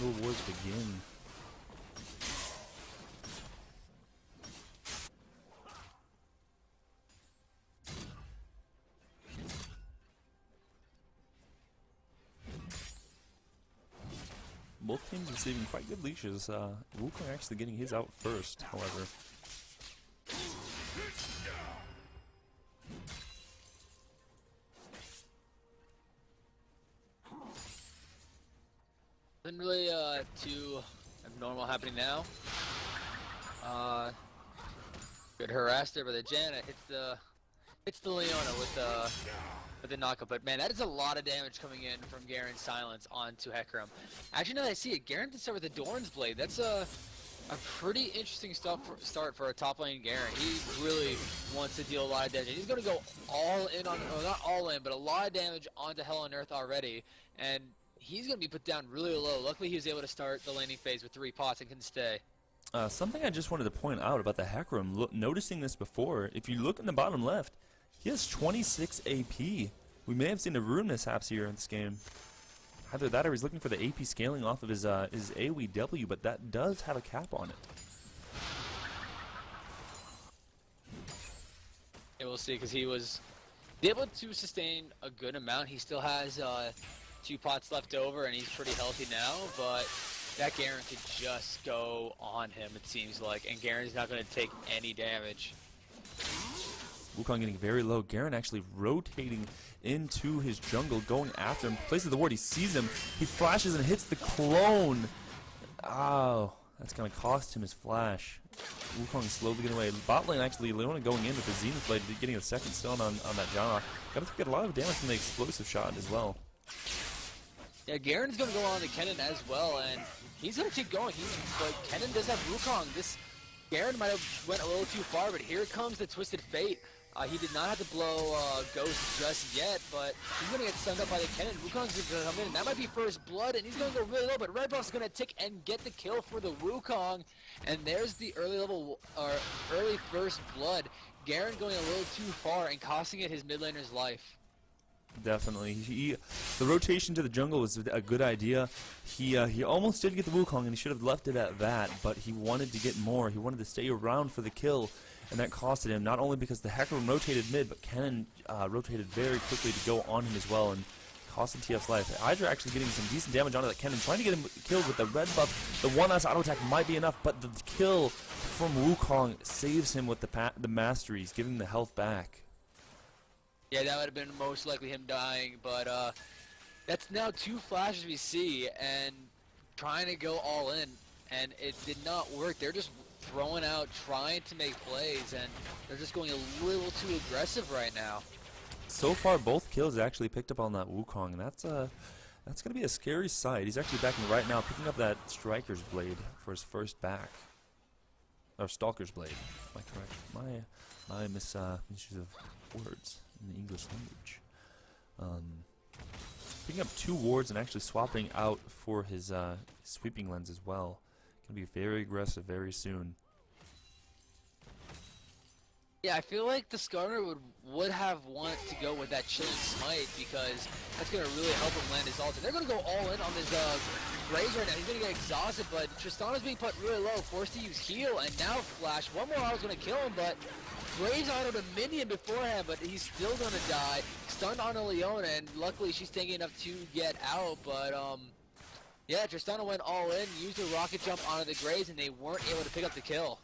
Jungle Wars begin. Both teams receiving quite good leashes. Wukong actually getting his out first, however. Nothing really too abnormal happening now. Good harass there by the Janet. Hits the Leona with the knockup. But man, that is a lot of damage coming in from Garen's silence onto Hecarim. Actually, now that I see it, Garen did start with the Dorn's Blade. That's A pretty interesting start for a top lane Garen. He really wants to deal a lot of damage. He's going to go all in on, or not all in, but a lot of damage onto Hell on Earth already. And he's going to be put down really low. Luckily, he was able to start the laning phase with 3 pots and can stay. Something I just wanted to point out about the hack room, noticing this before, if you look in the bottom left, he has 26 AP. We may have seen the rune mishaps here in this game. Either that or he's looking for the AP scaling off of his AoE but that does have a cap on it. Yeah, we'll see, because he was able to sustain a good amount. He still has 2 pots left over, and he's pretty healthy now, but that Garen could just go on him, it seems like, and Garen's not going to take any damage. Wukong getting very low. Garen actually rotating into his jungle, going after him. Places the ward. He sees him. He flashes and hits the clone. Oh, that's going to cost him his flash. Wukong slowly getting away. Bot lane actually, Leona going in with the Zenith Blade, getting a second stone on that Janna. Got to get a lot of damage from the explosive shot as well. Yeah, Garen's going to go on to Kennen as well, and he's going to keep going. But Kennen does have Wukong. This Garen might have went a little too far, but here comes the Twisted Fate. He did not have to blow Ghost just yet, but he's going to get stunned up by the Kennen. Wukong's going to come in. That might be first blood, and he's going to go really low, but Red Buff's going to tick and get the kill for the Wukong. And there's the early first blood. Garen going a little too far and costing it his mid laner's life. Definitely. The rotation to the jungle was a good idea. He almost did get the Wukong, and he should have left it at that, but he wanted to get more. He wanted to stay around for the kill, and that costed him, not only because the Hacker rotated mid, but Kennen rotated very quickly to go on him as well, and costing TF's life. Hydra actually getting some decent damage onto that Kennen, trying to get him killed with the red buff. The one last auto attack might be enough, but the kill from Wukong saves him with the masteries, giving him the health back. Yeah, that would have been most likely him dying, but that's now 2 flashes we see, and trying to go all in, and it did not work. They're just throwing out, trying to make plays, and they're just going a little too aggressive right now. So far, both kills actually picked up on that Wukong, and that's going to be a scary sight. He's actually backing right now, picking up that Striker's Blade for his first back. Or Stalker's Blade, my correction. My misuse of words in the English language. Picking up 2 wards and actually swapping out for his sweeping lens as well. Gonna be very aggressive very soon. Yeah, I feel like the Skarner would have wanted to go with that Chilling Smite, because that's going to really help him land his ult. And they're going to go all in on this Graves right now. He's going to get exhausted, but Tristana's being put really low, forced to use heal, and now Flash. One more hour is going to kill him, but Graves honored a minion beforehand, but he's still going to die. Stunned on a Leona, and luckily she's tanky enough to get out, but yeah, Tristana went all in, used a rocket jump onto the Graves, and they weren't able to pick up the kill.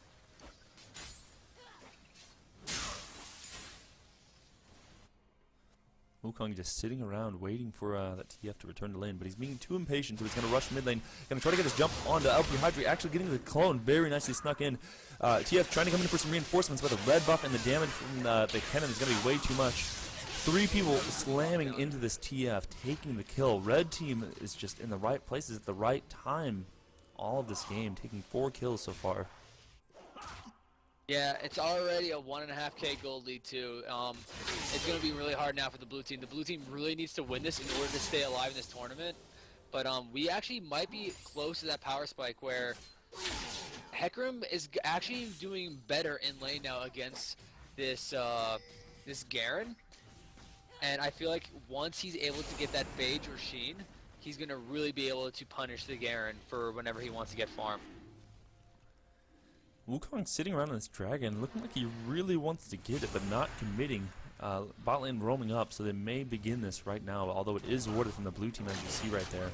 Wukong just sitting around waiting for that TF to return to lane, but he's being too impatient, so he's going to rush mid lane. Going to try to get his jump onto LP Hydra, actually getting the clone very nicely snuck in. TF trying to come in for some reinforcements, but the red buff and the damage from the Kennen is going to be way too much. 3 people slamming into this TF, taking the kill. Red team is just in the right places at the right time all of this game, taking 4 kills so far. Yeah, it's already a 1.5k gold lead too. It's going to be really hard now for the blue team. The blue team really needs to win this in order to stay alive in this tournament. But we actually might be close to that power spike where Hecarim is actually doing better in lane now against this this Garen. And I feel like once he's able to get that Phage or Sheen, he's going to really be able to punish the Garen for whenever he wants to get farm. Wukong sitting around on this dragon, looking like he really wants to get it, but not committing. Bot lane roaming up, so they may begin this right now, although it is warded from the blue team, as you see right there.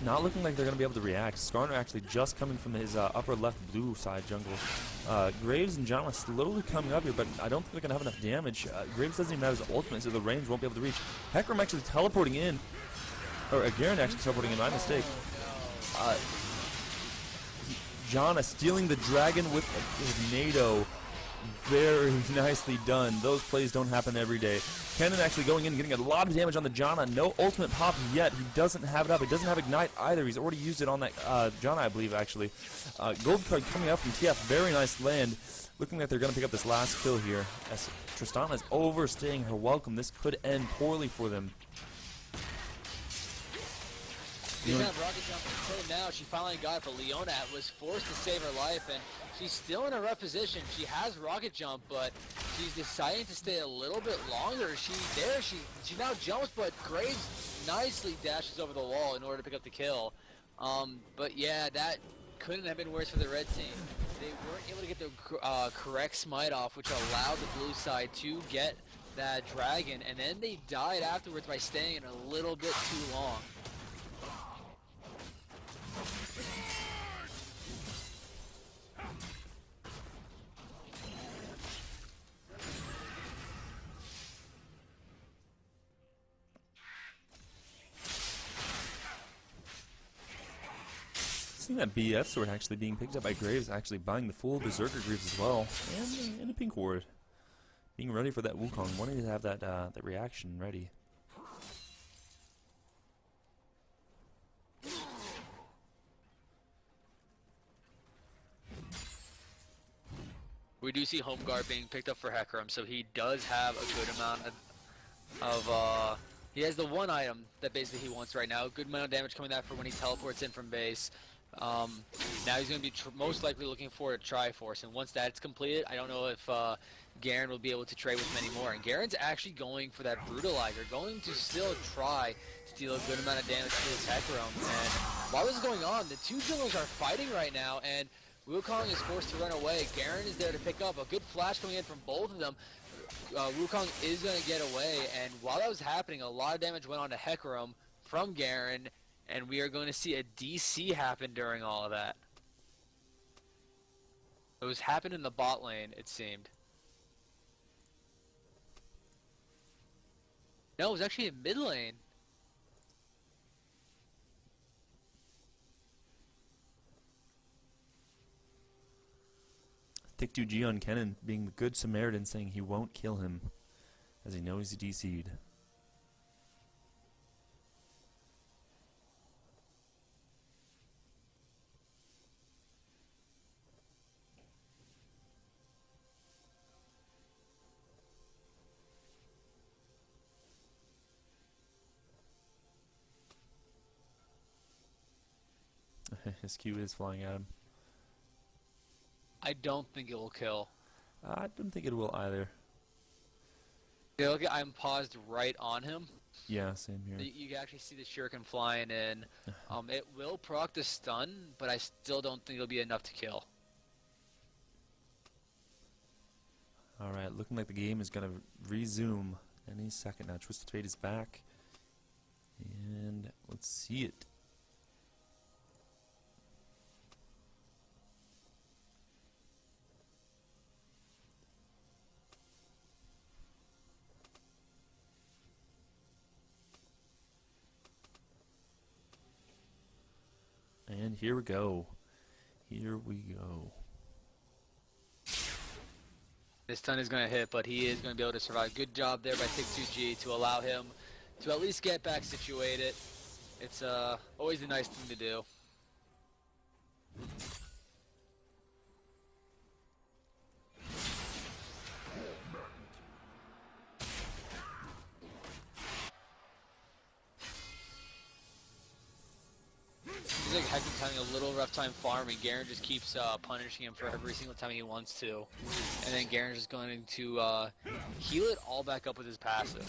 Not looking like they're going to be able to react. Skarner actually just coming from his upper left blue side jungle. Graves and Janna slowly coming up here, but I don't think they're going to have enough damage. Graves doesn't even have his ultimate, so the range won't be able to reach. Hecarim actually teleporting in, or Garen actually teleporting in, my mistake. Janna stealing the dragon with a tornado. Very nicely done. Those plays don't happen every day. Kenan actually going in and getting a lot of damage on the Janna. No ultimate pop yet. He doesn't have it up. He doesn't have Ignite either. He's already used it on that Janna, I believe, actually. Gold card coming out from TF. Very nice land. Looking like they're going to pick up this last kill here. As Tristana is overstaying her welcome. This could end poorly for them. She didn't have rocket jump until now. She finally got it, but Leona was forced to save her life, and she's still in a rough position. She has rocket jump, but she's deciding to stay a little bit longer. She now jumps, but Graves nicely dashes over the wall in order to pick up the kill. But yeah, that couldn't have been worse for the red team. They weren't able to get the correct smite off, which allowed the blue side to get that dragon, and then they died afterwards by staying in a little bit too long. Seeing that BF sword actually being picked up by Graves, actually buying the full Berserker Greaves as well, and a pink ward. Being ready for that Wukong, wanting to have that that reaction ready. We do see Home Guard being picked up for Hecarim, so he does have a good amount of he has the one item that basically he wants right now. Good amount of damage coming out for when he teleports in from base. Now he's going to be most likely looking for a Triforce, and once that's completed, I don't know if Garen will be able to trade with many more. And Garen's actually going for that Brutalizer, going to still try to deal a good amount of damage to his Hecarim. And while this is going on, the two junglers are fighting right now, and Wukong is forced to run away. Garen is there to pick up. A good flash coming in from both of them. Wukong is going to get away, and while that was happening, a lot of damage went on to Hecarim from Garen, and we are going to see a DC happen during all of that. It was happened in the bot lane, it seemed. No, it was actually in mid lane. C2G on Kenan being the good Samaritan, saying he won't kill him as he knows he's DC'd. His Q is flying at him. I don't think it will kill. I don't think it will either. Yeah, look, I'm paused right on him. Yeah, same here. You can actually see the shuriken flying in. It will proc the stun, but I still don't think it'll be enough to kill. Alright, looking like the game is going to resume any second now. Twisted Fate is back. And let's see it. And here we go. Here we go. This stun is going to hit, but he is going to be able to survive. Good job there by C2G to allow him to at least get back situated. It's always a nice thing to do. He's like Hector's having a little rough time farming. Garen just keeps punishing him for every single time he wants to. And then Garen's just going to heal it all back up with his passive.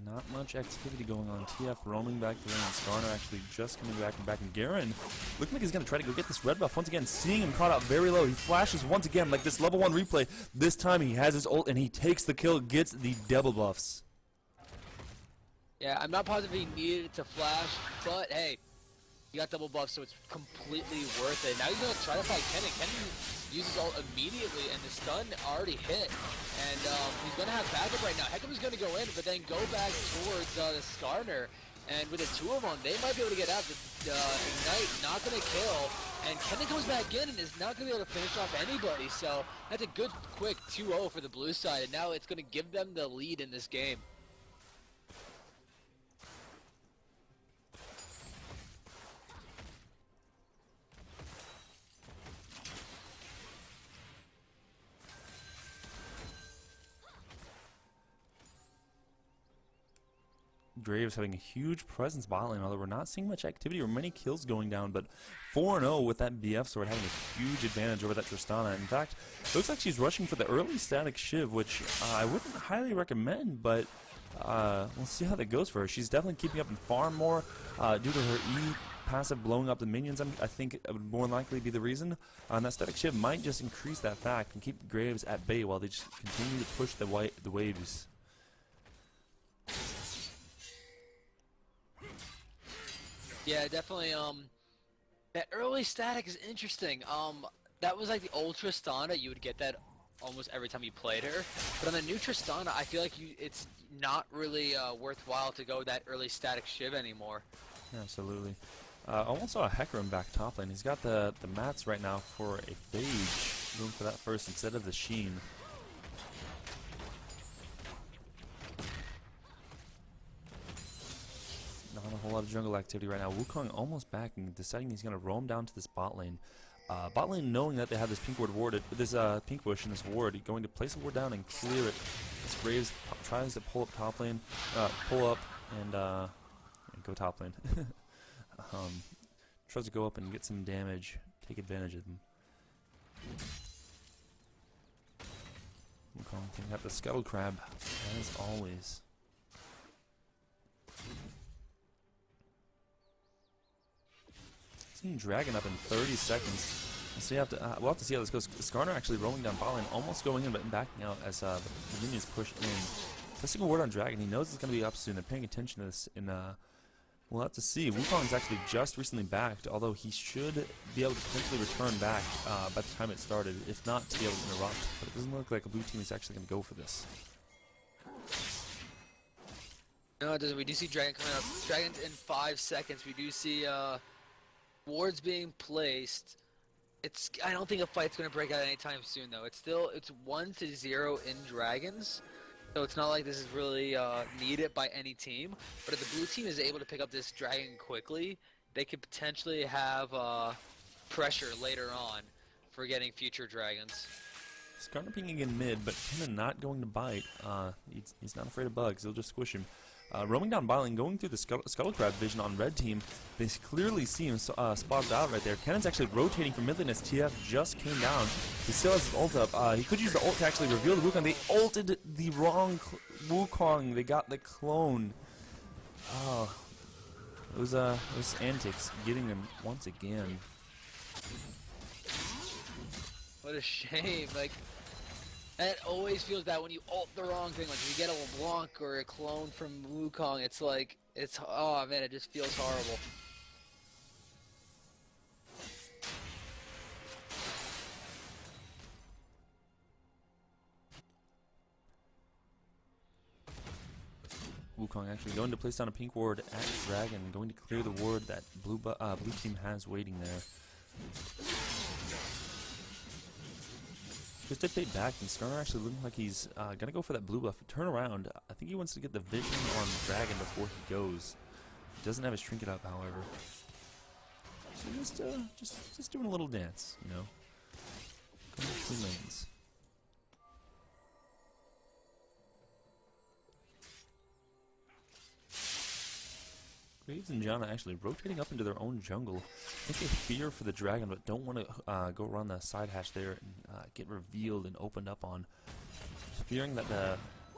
Not much activity going on. TF roaming back to lane. Skarner actually just coming back and back. And Garen looking like he's going to try to go get this red buff once again. Seeing him caught out very low. He flashes once again like this level 1 replay. This time he has his ult and he takes the kill. Gets the double buffs. Yeah, I'm not positive he needed it to flash, but hey, he got double buff, so it's completely worth it. Now he's going to try to fight Kenan. Kenan uses ult immediately, and the stun already hit. And he's going to have backup right now. Hecarim's going to go in, but then go back towards the Skarner. And with the 2 of them, they might be able to get out. The Ignite not going to kill. And Kenan comes back in and is not going to be able to finish off anybody. So that's a good, quick 2-0 for the blue side. And now it's going to give them the lead in this game. Graves having a huge presence bot lane, although we're not seeing much activity or many kills going down, but 4-0 with that BF sword having a huge advantage over that Tristana. In fact, it looks like she's rushing for the early static shiv, which I wouldn't highly recommend, but we'll see how that goes for her. She's definitely keeping up in farm more due to her E passive blowing up the minions. I think it would more likely be the reason. And that static shiv might just increase that fact and keep Graves at bay while they just continue to push the waves. Yeah, definitely. That early static is interesting. That was like the old Tristana. You would get that almost every time you played her. But on the new Tristana, I feel like it's not really worthwhile to go that early static shiv anymore. Yeah, absolutely. I almost saw a Hecarim back top lane. He's got the mats right now for a Phage. Going for that first instead of the Sheen. Not a whole lot of jungle activity right now. Wukong almost back and deciding he's going to roam down to this bot lane. Bot lane knowing that they have this pink ward warded, this pink bush in this ward, going to place a ward down and clear it. As Graves tries to pull up top lane, pull up and go top lane. Tries to go up and get some damage, take advantage of them. Wukong taking out the Scuttle Crab as always. Dragon up in 30 seconds. So we'll have to see how this goes. Skarner actually rolling down bot lane, almost going in but backing out as the minions push in. Testing a word on Dragon. He knows it's going to be up soon. They're paying attention to this. And we'll have to see. Wukong's actually just recently backed, although he should be able to potentially return back by the time it started, if not to be able to interrupt. But it doesn't look like a blue team is actually going to go for this. No, it doesn't. We do see Dragon coming up. Dragon's in 5 seconds. We do see wards being placed. I don't think a fight's gonna break out anytime soon though. It's 1-0 in Dragons, so it's not like this is really needed by any team. But if the blue team is able to pick up this Dragon quickly, they could potentially have pressure later on for getting future Dragons. Skarner pinging in mid, but Kenan not going to bite. He's not afraid of bugs. He'll just squish him. Roaming down bot lane, going through the Scuttle Crab vision on red team. They clearly see him spotted out right there. Kenan's actually rotating from mid lane as TF just came down. He still has his ult up. He could use the ult to actually reveal the Wukong. They ulted the wrong Wukong. They got the clone. Oh, it was antics getting him once again. What a shame. Like, that always feels bad when you ult the wrong thing. Like, if you get a LeBlanc or a clone from Wukong, it's like, oh man, it just feels horrible. Wukong actually going to place down a pink ward at Dragon, going to clear the ward that blue team has waiting there. Just a fade back, and Skarner actually looking like he's gonna go for that blue buff. Turn around. I think he wants to get the vision on Dragon before he goes. He doesn't have his trinket up, however. So just doing a little dance, you know. Going between lanes. Graves and Janna actually rotating up into their own jungle. I think they fear for the Dragon, but don't want to go around the side hatch there and get revealed and opened up on. Fearing that the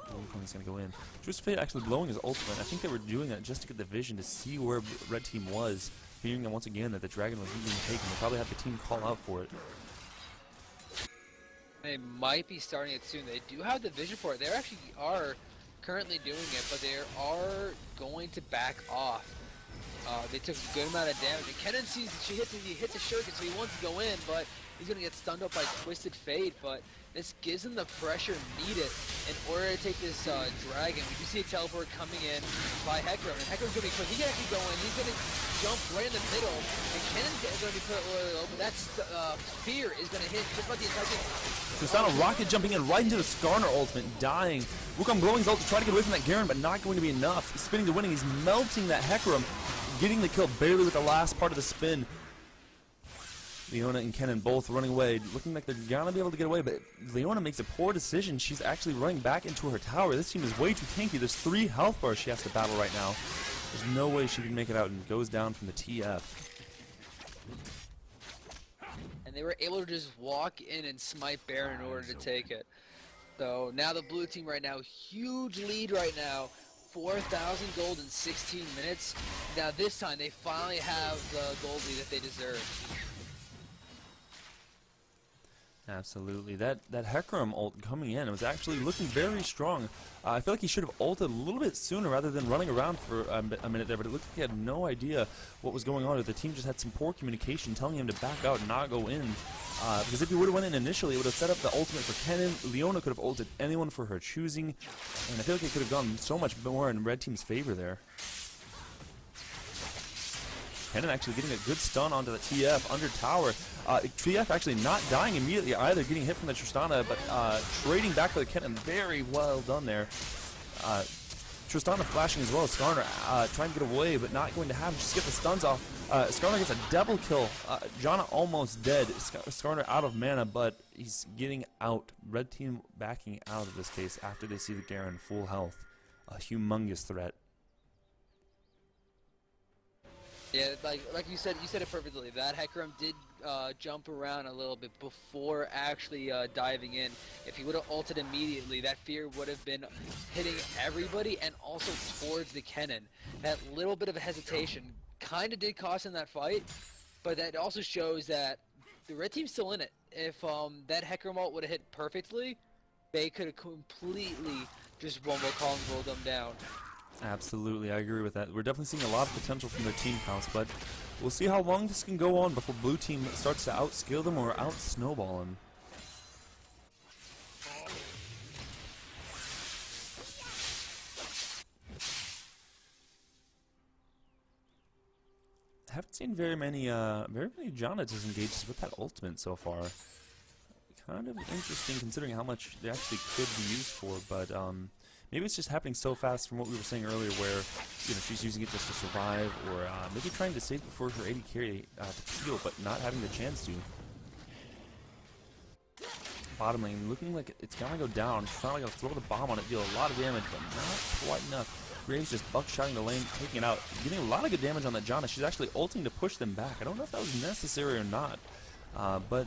Wukong is going to go in. Just FeTe actually blowing his ultimate. I think they were doing that just to get the vision to see where red team was. Fearing that once again that the Dragon was being taken. They probably had the team call out for it. They might be starting it soon. They do have the vision for it. They actually are currently doing it, but they are going to back off. They took a good amount of damage. And Kenan sees that he hits a shuriken, so he wants to go in, but he's going to get stunned up by Twisted Fate, but this gives him the pressure needed in order to take this dragon. We do see a teleport coming in by Hecarim, and Hecarim's going to be quick. He can actually go in. He's going to jump right in the middle, and Cannon's going to be put a little low, but that spear is going to hit just about the entire thing. Tristana rocket jumping in right into the Skarner ultimate, dying. Wukong blowing his ult to try to get away from that Garen, but not going to be enough. He's spinning to winning. He's melting that Hecarim, getting the kill barely with the last part of the spin. Leona and Kennen both running away, looking like they're gonna be able to get away, but Leona makes a poor decision. She's actually running back into her tower. This team is way too tanky. There's 3 health bars she has to battle right now. There's no way she can make it out, and goes down from the TF. And they were able to just walk in and smite Baron in order to take it. So now the blue team right now, huge lead right now. 4,000 gold in 16 minutes. Now this time they finally have the gold lead that they deserve. Absolutely. That Hecarim ult coming in, it was actually looking very strong. I feel like he should have ulted a little bit sooner rather than running around for a minute there, but it looked like he had no idea what was going on. The team just had some poor communication telling him to back out and not go in. Because if he would have went in initially, it would have set up the ultimate for Kennen. Leona could have ulted anyone for her choosing, and I feel like it could have gone so much more in red team's favor there. Kennen actually getting a good stun onto the TF under tower. TF actually not dying immediately either, getting hit from the Tristana, but trading back for the Kennen. Very well done there. Tristana flashing as well as Skarner, trying to get away, but not going to have him. Just get the stuns off. Skarner gets a double kill. Janna almost dead. Skarner out of mana, but he's getting out. Red team backing out of this case after they see the Garen full health. A humongous threat. Yeah, like you said it perfectly. That Hecarim did jump around a little bit before actually diving in. If he would have ulted immediately, that fear would have been hitting everybody and also towards the Kennen. That little bit of a hesitation kind of did cost him that fight, but that also shows that the red team's still in it. If that Hecarim ult would have hit perfectly, they could have completely just rolled them down. Absolutely, I agree with that. We're definitely seeing a lot of potential from their team counts, but we'll see how long this can go on before blue team starts to outskill them or out-snowball them. I haven't seen very many Janna disengages with that ultimate so far. Kind of interesting considering how much they actually could be used for, but maybe it's just happening so fast from what we were saying earlier where, you know, she's using it just to survive, or maybe trying to save it for her AD carry to heal, but not having the chance to. Bottom lane looking like it's gonna go down. She's finally gonna throw the bomb on it, deal a lot of damage, but not quite enough. Graves just buckshotting the lane, taking it out, getting a lot of good damage on that Janna. She's actually ulting to push them back. I don't know if that was necessary or not, but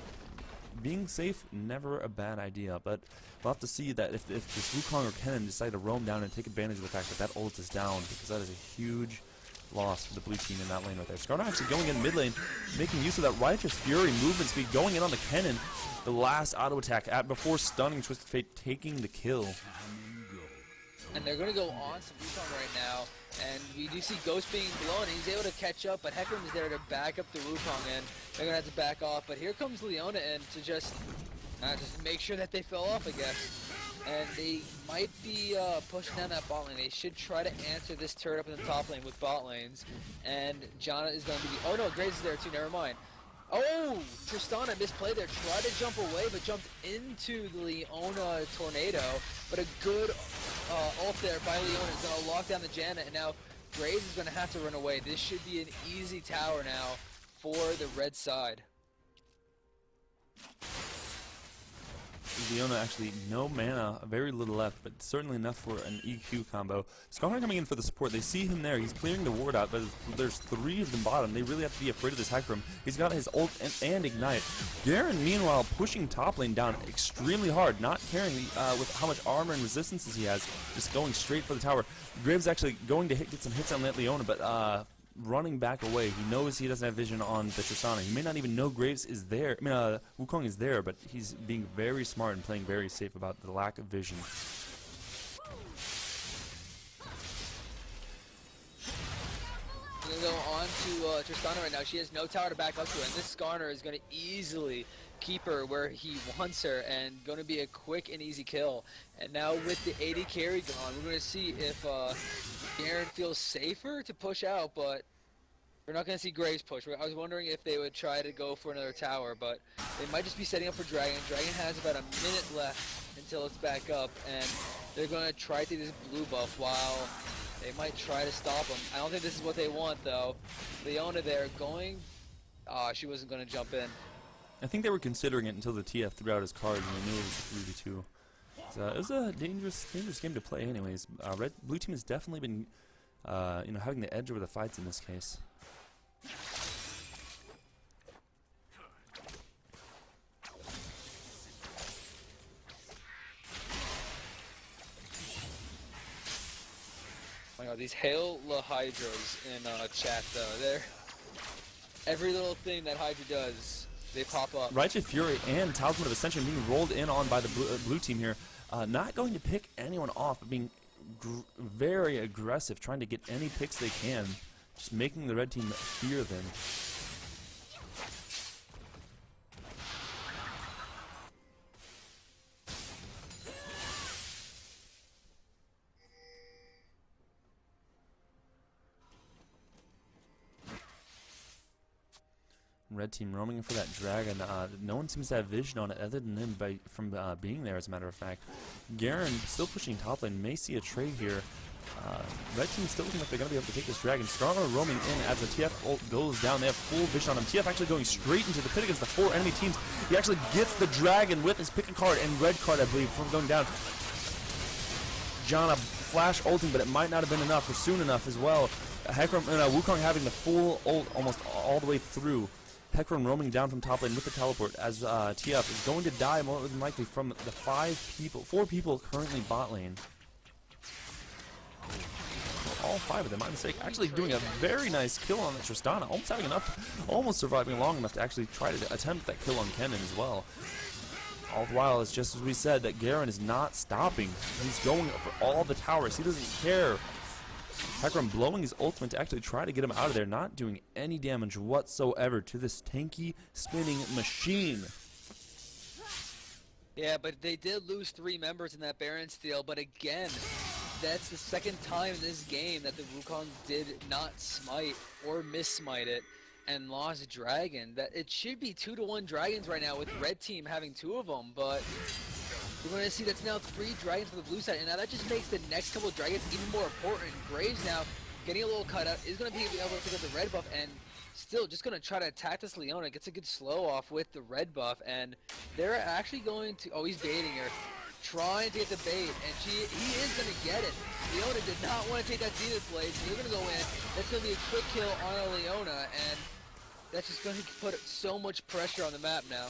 being safe, never a bad idea, but we'll have to see that if this Wukong or Kennen decide to roam down and take advantage of the fact that that ult is down, because that is a huge loss for the blue team in that lane right there. Skarner actually going in mid lane, making use of that Righteous Fury movement speed, going in on the Kennen, the last auto attack before stunning Twisted Fate, taking the kill. And they're going to go on some Wukong right now, and we do see Ghost being blown, and he's able to catch up, but Hecarim is there to back up the Wukong, and they're going to have to back off. But here comes Leona in to just make sure that they fell off, I guess. And they might be pushing down that bot lane. They should try to answer this turret up in the top lane with bot lanes. And Janna is going to be... Oh no, Graves is there too, never mind. Oh, Tristana misplayed there, tried to jump away, but jumped into the Leona tornado. But a good ult there by Leona is going to lock down the Janna, and now Graves is going to have to run away. This should be an easy tower now for the red side. Leona actually no mana, very little left, but certainly enough for an EQ combo. Skarner coming in for the support. They see him there. He's clearing the ward out, but there's 3 of them bottom. They really have to be afraid of this Hecarim. He's got his ult and ignite. Garen, meanwhile, pushing top lane down extremely hard, not caring with how much armor and resistances he has, just going straight for the tower. Graves actually going to get some hits on that Leona, but running back away. He knows he doesn't have vision on the Tristana. He may not even know Graves is there. I mean, Wukong is there, but he's being very smart and playing very safe about the lack of vision. gonna go on to Tristana right now. She has no tower to back up to her, and this Skarner is gonna easily keep her where he wants her, and gonna be a quick and easy kill. And now with the 80 carry gone, we're gonna see if Garen feels safer to push out, but we're not gonna see Graves push. I was wondering if they would try to go for another tower, but they might just be setting up for Dragon. Dragon has about a minute left until it's back up, and they're gonna try to take this blue buff while they might try to stop him. I don't think this is what they want, though. Leona there going... she wasn't going to jump in. I think they were considering it until the TF threw out his cards and they knew it was a 3v2. So it was a dangerous game to play anyways. Blue team has definitely been having the edge over the fights in this case. Oh my god, these Hail La Hydras in chat though, they're... Every little thing that Hydra does, they pop up. Righteous Fury and Talisman of Ascension being rolled in on by the blue team here. Not going to pick anyone off, but being very aggressive, trying to get any picks they can. Just making the red team fear them. Red team roaming in for that dragon. No one seems to have vision on it other than him from being there, as a matter of fact. Garen still pushing top lane, may see a trade here. Red team still looking like they're going to be able to take this dragon. Stronger roaming in as the TF ult goes down. They have full vision on him. TF actually going straight into the pit against the 4 enemy teams. He actually gets the dragon with his pick a card and red card, I believe, from going down. Janna flash ulting, but it might not have been enough or soon enough as well. Hecarim and Wukong having the full ult almost all the way through. Hecarim roaming down from top lane with the teleport as TF is going to die more than likely from the 4 people currently bot lane. All 5 of them, my mistake, actually doing a very nice kill on the Tristana, almost having enough, almost surviving long enough to actually try to attempt that kill on Kennen as well. All the while, it's just as we said, that Garen is not stopping. He's going for all the towers. He doesn't care. Hecarim blowing his ultimate to actually try to get him out of there, not doing any damage whatsoever to this tanky, spinning machine. Yeah, but they did lose 3 members in that Baron steal, but again, that's the second time in this game that the Wukong did not smite or miss-smite it and lost Dragon. That it should be 2-1 Dragons right now with Red Team having 2 of them, but we're going to see that's now 3 Dragons for the blue side, and now that just makes the next couple of Dragons even more important. Graves now getting a little cut out, is going to be able to pick up the red buff, and still just going to try to attack this Leona. Gets a good slow off with the red buff, and they're actually going to... Oh, he's baiting her. Trying to get the bait, and he is going to get it. Leona did not want to take that Zenith Blade, so they're going to go in. That's going to be a quick kill on a Leona, and that's just going to put so much pressure on the map now.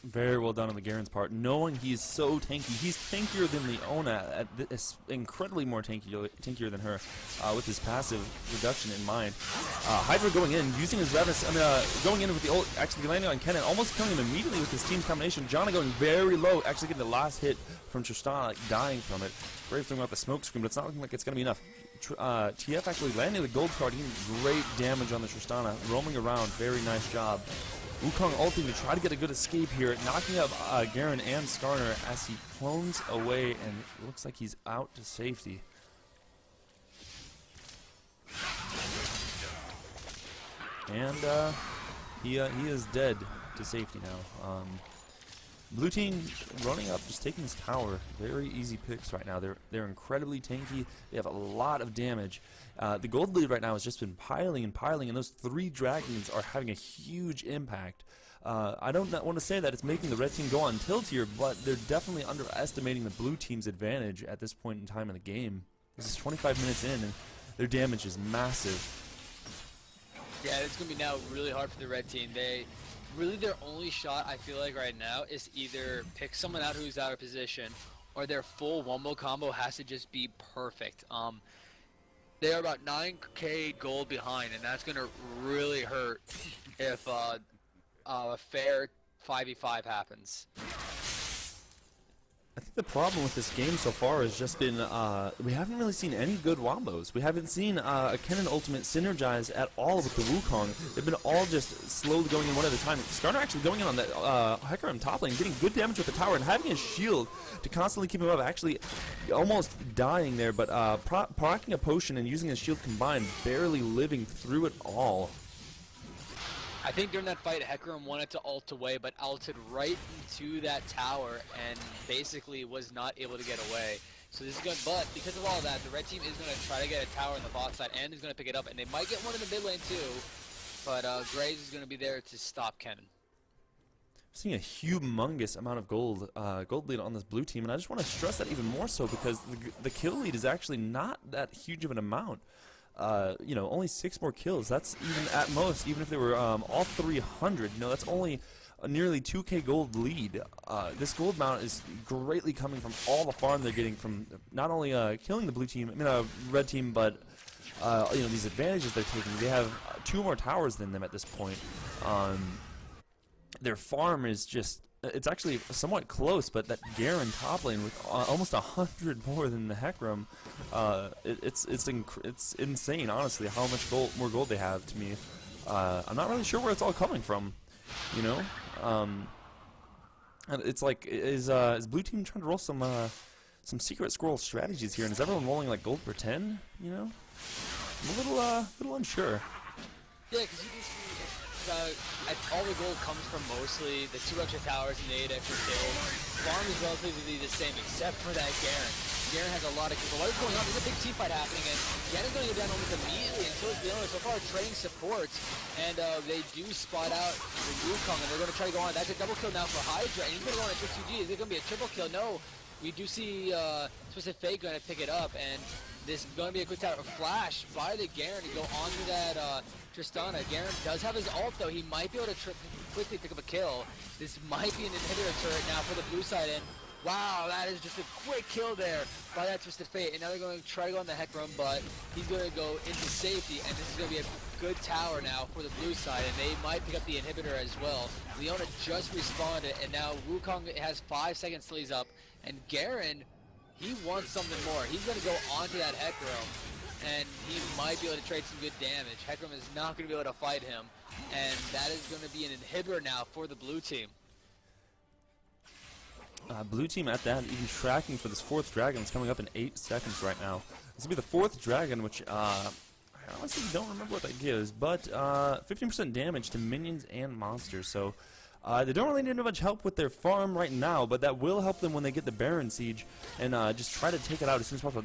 Very well done on the Garen's part, knowing he's so tanky. He's tankier than Leona, incredibly more tankier than her, with his passive reduction in mind. Hydra going in, using his Ravenous, going in with the ult, actually landing on Kennen, almost killing him immediately with his team's combination. Janna going very low, actually getting the last hit from Tristana, dying from it. Graves throwing out the smoke screen, but it's not looking like it's going to be enough. TF actually landing the gold card, getting great damage on the Tristana, roaming around, very nice job. Wukong ulting to try to get a good escape here, knocking up Garen and Skarner as he clones away, and it looks like he's out to safety. And he is dead to safety now. Blue team running up, just taking this tower. Very easy picks right now. They're incredibly tanky. They have a lot of damage. The gold lead right now has just been piling and piling, and those 3 dragons are having a huge impact. I don't want to say that it's making the red team go on tilt here, but they're definitely underestimating the blue team's advantage at this point in time in the game. This is 25 minutes in, and their damage is massive. Yeah, it's going to be now really hard for the red team. Really, their only shot, I feel like right now, is either pick someone out who's out of position, or their full wombo combo has to just be perfect. They are about 9k gold behind, and that's going to really hurt if a fair 5v5 happens. I think the problem with this game so far has just been we haven't really seen any good wombos. We haven't seen a Kennen ultimate synergize at all with the Wukong. They've been all just slowly going in one at a time. Starter actually going in on the Hecarim top lane, getting good damage with the tower, and having his shield to constantly keep him up, actually almost dying there, but proccing a potion and using his shield combined, barely living through it all. I think during that fight, Hecarim wanted to ult away, but ulted right into that tower and basically was not able to get away. So this is good, but because of all that, the red team is going to try to get a tower on the bot side and is going to pick it up, and they might get one in the mid lane too, but ARAeZz is going to be there to stop Kennen. Seeing a humongous amount of gold lead on this blue team, and I just want to stress that even more so because the kill lead is actually not that huge of an amount. You know, only 6 more kills. That's even at most, even if they were all 300, you know, that's only a nearly 2k gold lead. This gold amount is greatly coming from all the farm they're getting from not only killing the blue team, red team, but you know, these advantages they're taking. They have 2 more towers than them at this point. Their farm is just, it's actually somewhat close, but that Garen top lane with almost 100 more than the Hecarim, it's insane, honestly, how much more gold they have to me. I'm not really sure where it's all coming from, you know? And it's like, is blue team trying to roll some secret squirrel strategies here, and is everyone rolling like gold per 10, you know? I'm a little unsure. Yeah, because you can see all the gold comes from mostly the 2 extra towers and the 8 extra kills. Farm is relatively the same except for that Garen. Garen has a lot of kills. What is going on? There's a big team fight happening, and Garen's going to go down almost immediately, and so is Leona. So far, trading supports, and they do spot out the Wukong, and they're going to try to go on. That's a double kill now for Hydra, and he's going to go on a C2G. Is it going to be a triple kill? No. We do see Twisted Fate going to pick it up, and this is going to be a quick tower flash by the Garen to go onto that Tristana. Garen does have his ult though. He might be able to quickly pick up a kill. This might be an inhibitor turret now for the blue side, and wow, that is just a quick kill there by that Twisted Fate. And now they're going to try to go on the Hecarim, but he's going to go into safety, and this is going to be a good tower now for the blue side, and they might pick up the inhibitor as well. Leona just responded, and now Wukong has 5 seconds till he's up, and Garen, he wants something more. He's going to go onto that Hecarim, and he might be able to trade some good damage. Hecarim is not going to be able to fight him, and that is going to be an inhibitor now for the blue team. Blue team at that, even tracking for this 4th dragon. It's coming up in 8 seconds right now. This will be the 4th dragon, which I honestly don't remember what that gives, but 15% damage to minions and monsters. So they don't really need much help with their farm right now, but that will help them when they get the Baron Siege and just try to take it out as soon as possible.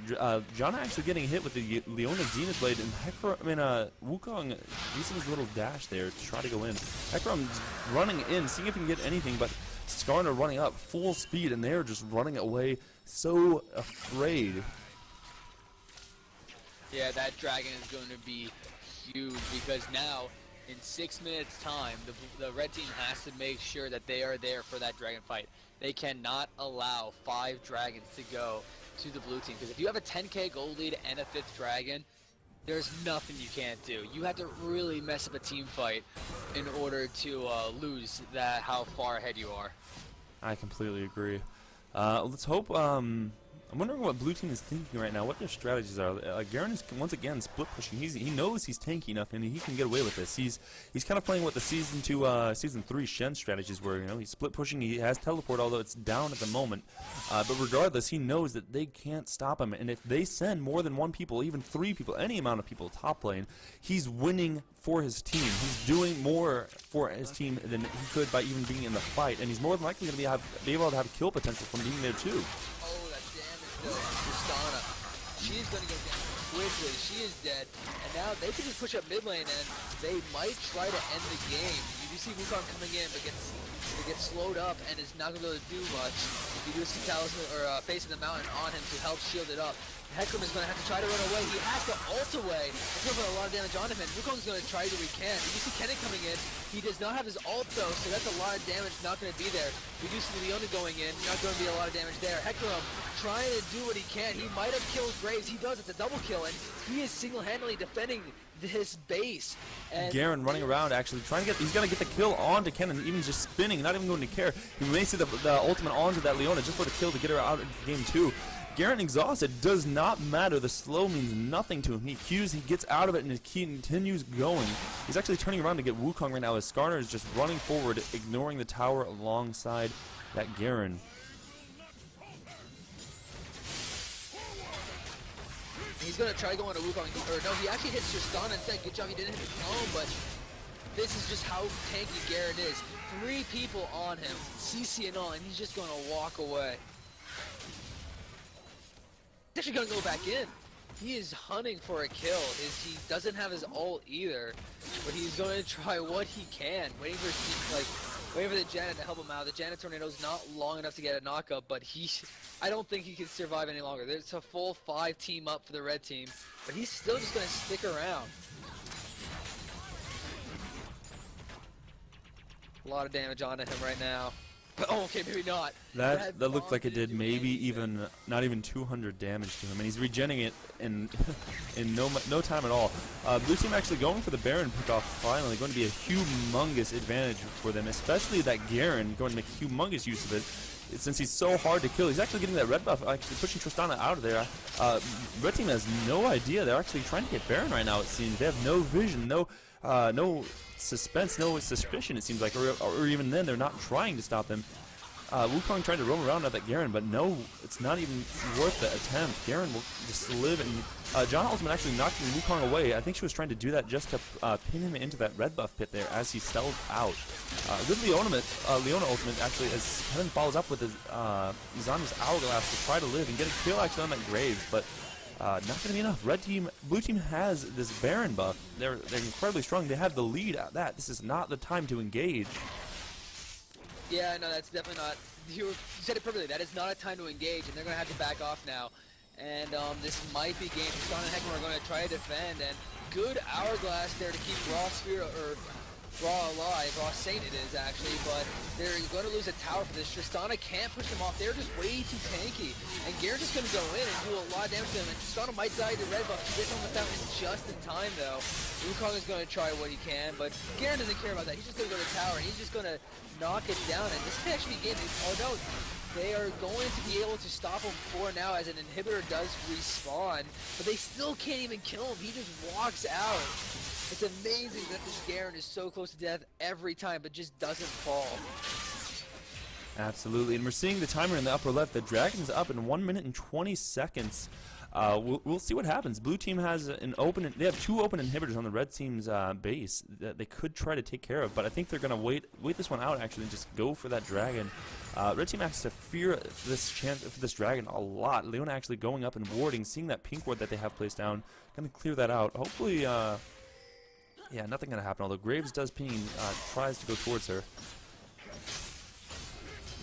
Janna actually getting hit with the Leona Zenith Blade, and Wukong using his little dash there to try to go in. Hecarim running in, seeing if he can get anything, but Skarner running up full speed, and they're just running away, so afraid. Yeah, that dragon is going to be huge because now, in 6 minutes time, the red team has to make sure that they are there for that dragon fight. They cannot allow 5 dragons to go to the blue team, because if you have a 10k gold lead and a 5th dragon, there's nothing you can't do. You have to really mess up a team fight in order to lose that how far ahead you are. I completely agree. Let's hope. I'm wondering what blue team is thinking right now, what their strategies are. Garen is once again split pushing. He knows he's tanky enough and he can get away with this. He's kind of playing what the season 3 Shen strategies were. You know, he's split pushing. He has teleport, although it's down at the moment. But regardless, he knows that they can't stop him. And if they send more than 1 people, even 3 people, any amount of people top lane, he's winning for his team. He's doing more for his team than he could by even being in the fight. And he's more than likely going to be able to have kill potential from being there too. Tristana, she's going to go down quickly. She is dead, and now they can just push up mid lane, and they might try to end the game. You do see Wukong coming in, but gets slowed up and is not going to be able to do much. You do see Talisman or Face of the Mountain on him to help shield it up. Hecarim is going to have to try to run away. He has to ult away. He's going to put a lot of damage on him, and Wukong's going to try to do what he can. You see Kennen coming in. He does not have his ult, though, so that's a lot of damage not going to be there. We do see Leona going in. Not going to be a lot of damage there. Hecarim trying to do what he can. He might have killed Graves. He does. It's a double kill, and he is single-handedly defending his base. And Garen running around actually trying to get, he's going to get the kill onto Kennen, even just spinning, not even going to care. He may see the ultimate onto that Leona just for the kill to get her out of game 2. Garen exhausted, does not matter. The slow means nothing to him. He Qs, he gets out of it, and he continues going. He's actually turning around to get Wukong right now as Skarner is just running forward, ignoring the tower alongside that Garen. He's going to try going to Wukong, or no, he actually hits Tristana instead. Good job, he didn't hit the clone, but this is just how tanky Garen is. 3 people on him, CC and all, and he's just going to walk away. He's actually going to go back in. He is hunting for a kill. He doesn't have his ult either, but he's going to try what he can, waiting for the Janet to help him out. The Janet tornado's not long enough to get a knockup, but I don't think he can survive any longer. There's a full 5 team up for the red team, but he's still just going to stick around. A lot of damage onto him right now. Oh, okay, maybe not. That looked like it did maybe even not even 200 damage to him, and he's regenning it in no time at all. Blue team actually going for the Baron pickoff finally, going to be a humongous advantage for them, especially that Garen going to make humongous use of it. Since he's so hard to kill, he's actually getting that red buff, actually pushing Tristana out of there. Red team has no idea. They're actually trying to get Baron right now, it seems. They have no vision, no suspense, no suspicion, it seems like, or even then, they're not trying to stop them. Wukong trying to roam around at that Garen, but no, it's not even worth the attempt. Garen will just live, and John Ultimate actually knocking Wukong away. I think she was trying to do that just to pin him into that red buff pit there as he stealth out. Good Leona Ultimate actually, as Kennen follows up with his, he's on his Hourglass to try to live and get a kill actually on that Graves, but not going to be enough. Blue team has this Baron buff. They're incredibly strong. They have the lead at that. This is not the time to engage. Yeah, no, that's definitely not. You said it perfectly. That is not a time to engage, and they're going to have to back off now. And this might be game. Sean and Heckman are going to try to defend, and good Hourglass there to keep Raw Sphere, or Raw alive. Raw Saint it is, actually, but they're going to lose a tower for this. Tristana can't push them off. They're just way too tanky. And Garen's just going to go in and do a lot of damage to them. And Tristana might die to red buff. He gets on the fountain just in time, though. Wukong is going to try what he can, but Garen doesn't care about that. He's just going to go to the tower, and he's just going to knock it down. And this can actually be game. Oh, no. They are going to be able to stop him for now as an inhibitor does respawn, but they still can't even kill him. He just walks out. It's amazing that this Garen is so close to death every time, but just doesn't fall. Absolutely, and we're seeing the timer in the upper left. The Dragon's up in 1 minute and 20 seconds. We'll see what happens. Blue team has they have 2 open inhibitors on the red team's base that they could try to take care of, but I think they're gonna wait this one out actually and just go for that Dragon. Red team has to fear this chance for this Dragon a lot. Leona actually going up and warding, seeing that pink ward that they have placed down, gonna clear that out. Hopefully, yeah, nothing gonna happen. Although Graves does ping, tries to go towards her.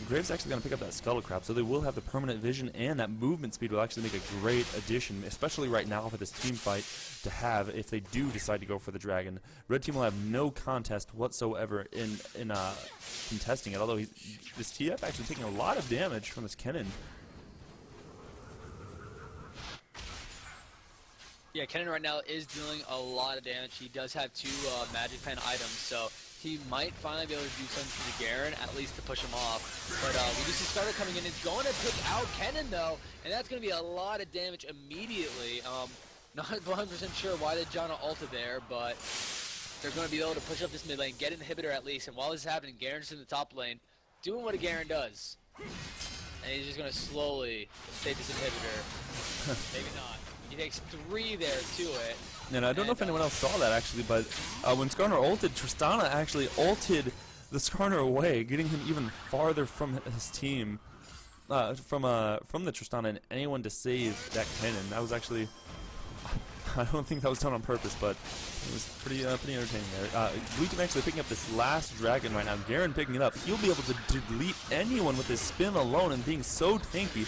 Graves actually going to pick up that Scuttle Crab, so they will have the permanent vision, and that movement speed will actually make a great addition, especially right now for this team fight to have if they do decide to go for the Dragon. Red team will have no contest whatsoever in contesting it, although this TF actually taking a lot of damage from this Kennen. Yeah, Kennen right now is dealing a lot of damage. He does have 2 Magic Pen items, so he might finally be able to do something to the Garen, at least to push him off. But we do see Starter coming in. It's going to pick out Kennen, though, and that's going to be a lot of damage immediately. Not 100% sure why they Janna ulted there, but they're going to be able to push up this mid lane, get an inhibitor at least, and while this is happening, Garen's in the top lane, doing what a Garen does. And he's just going to slowly take this inhibitor. Maybe not. He takes 3 there to it. And I don't know if anyone else saw that actually, but when Skarner ulted, Tristana actually ulted the Skarner away, getting him even farther from his team, from the Tristana, and anyone to save that Kennen. That was actually, I don't think that was done on purpose, but it was pretty entertaining there. Blue team actually picking up this last Dragon right now. Garen picking it up. He'll be able to delete anyone with his spin alone and being so tanky.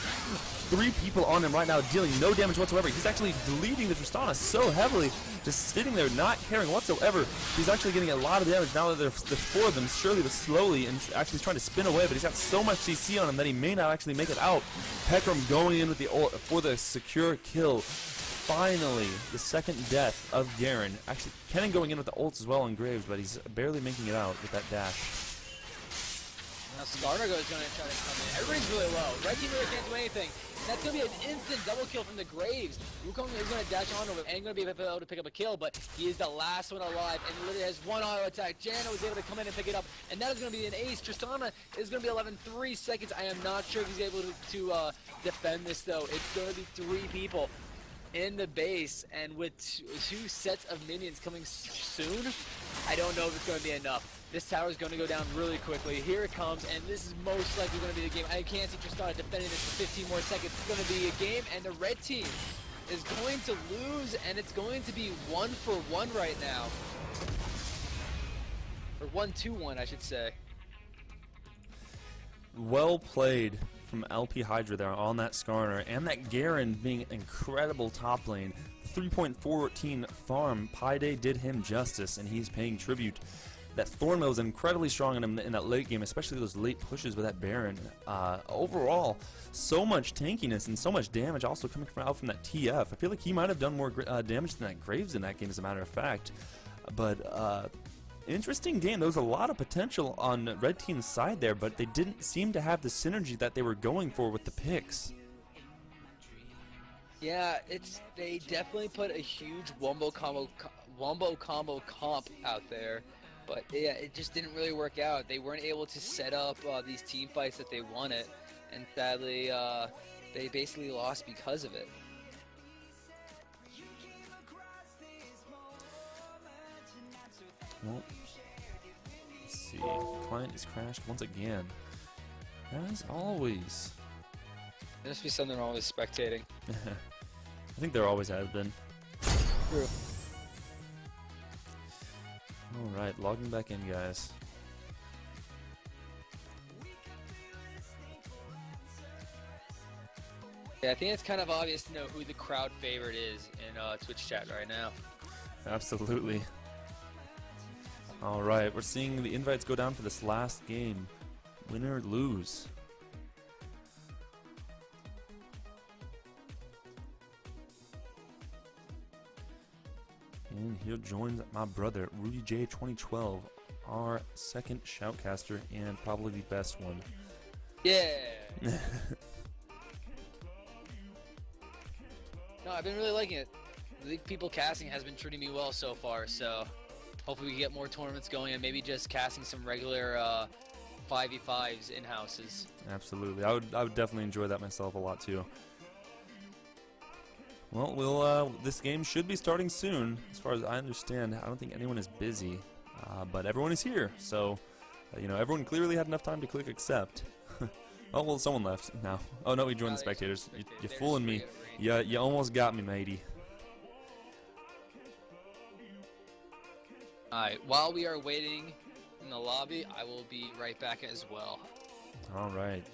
3 people on him right now, dealing no damage whatsoever. He's actually deleting the Tristana so heavily, just sitting there not caring whatsoever. He's actually getting a lot of damage now that there's 4 of them, surely but slowly, and actually trying to spin away, but he's got so much CC on him that he may not actually make it out. Heckram going in with the ult for the secure kill. finally, the second death of Garen. Actually, Kennen going in with the ults as well on Graves, but he's barely making it out with that dash. Now Skarner is going to try to come in. Everybody's really low. Red team really can't do anything. And that's going to be an instant double kill from the Graves. Wukong is going to dash on over and going to be able to pick up a kill, but he is the last one alive and literally has one auto attack. Janna was able to come in and pick it up, and that is going to be an ace. Tristana is going to be 11-3 seconds. I am not sure if he's able to defend this, though. It's going to be 3 people in the base, and with two sets of minions coming soon, I don't know if it's going to be enough. This tower is going to go down really quickly. Here it comes, and this is most likely going to be the game. I can't see Tristana defending this for 15 more seconds. It's going to be a game, and the red team is going to lose, and it's going to be 1-for-1 right now. Or 1-2-1, I should say. Well played from LP Hydra there on that Skarner, and that Garen being incredible top lane. 3.14 farm, Payday did him justice, and he's paying tribute. That Thornmail was incredibly strong in him in that late game, especially those late pushes with that Baron. Overall, so much tankiness and so much damage also coming out from that TF. I feel like he might have done more damage than that Graves in that game, as a matter of fact. But interesting game. There was a lot of potential on Red Team's side there, but they didn't seem to have the synergy that they were going for with the picks. Yeah, they definitely put a huge wombo combo comp out there. But yeah, it just didn't really work out. They weren't able to set up these team fights that they wanted, and sadly, they basically lost because of it. Well, let's see. Client is crashed once again. As always. There must be something wrong with spectating. I think there always has been. True. Alright, logging back in, guys. Yeah, I think it's kind of obvious to know who the crowd favorite is in Twitch chat right now. Absolutely. Alright, we're seeing the invites go down for this last game. Win or lose. And here joins my brother, RustyRake 2012, our second Shoutcaster and probably the best one. Yeah! No, I've been really liking it. The people casting has been treating me well so far, so hopefully we can get more tournaments going and maybe just casting some regular 5v5s in-houses. Absolutely. I would definitely enjoy that myself a lot too. Well, this game should be starting soon, as far as I understand. I don't think anyone is busy, but everyone is here, so you know, everyone clearly had enough time to click accept. Oh well, someone left now. Oh no, we joined the spectators. You're fooling me. You almost got me, matey. Alright, while we are waiting in the lobby, I will be right back as well. All right.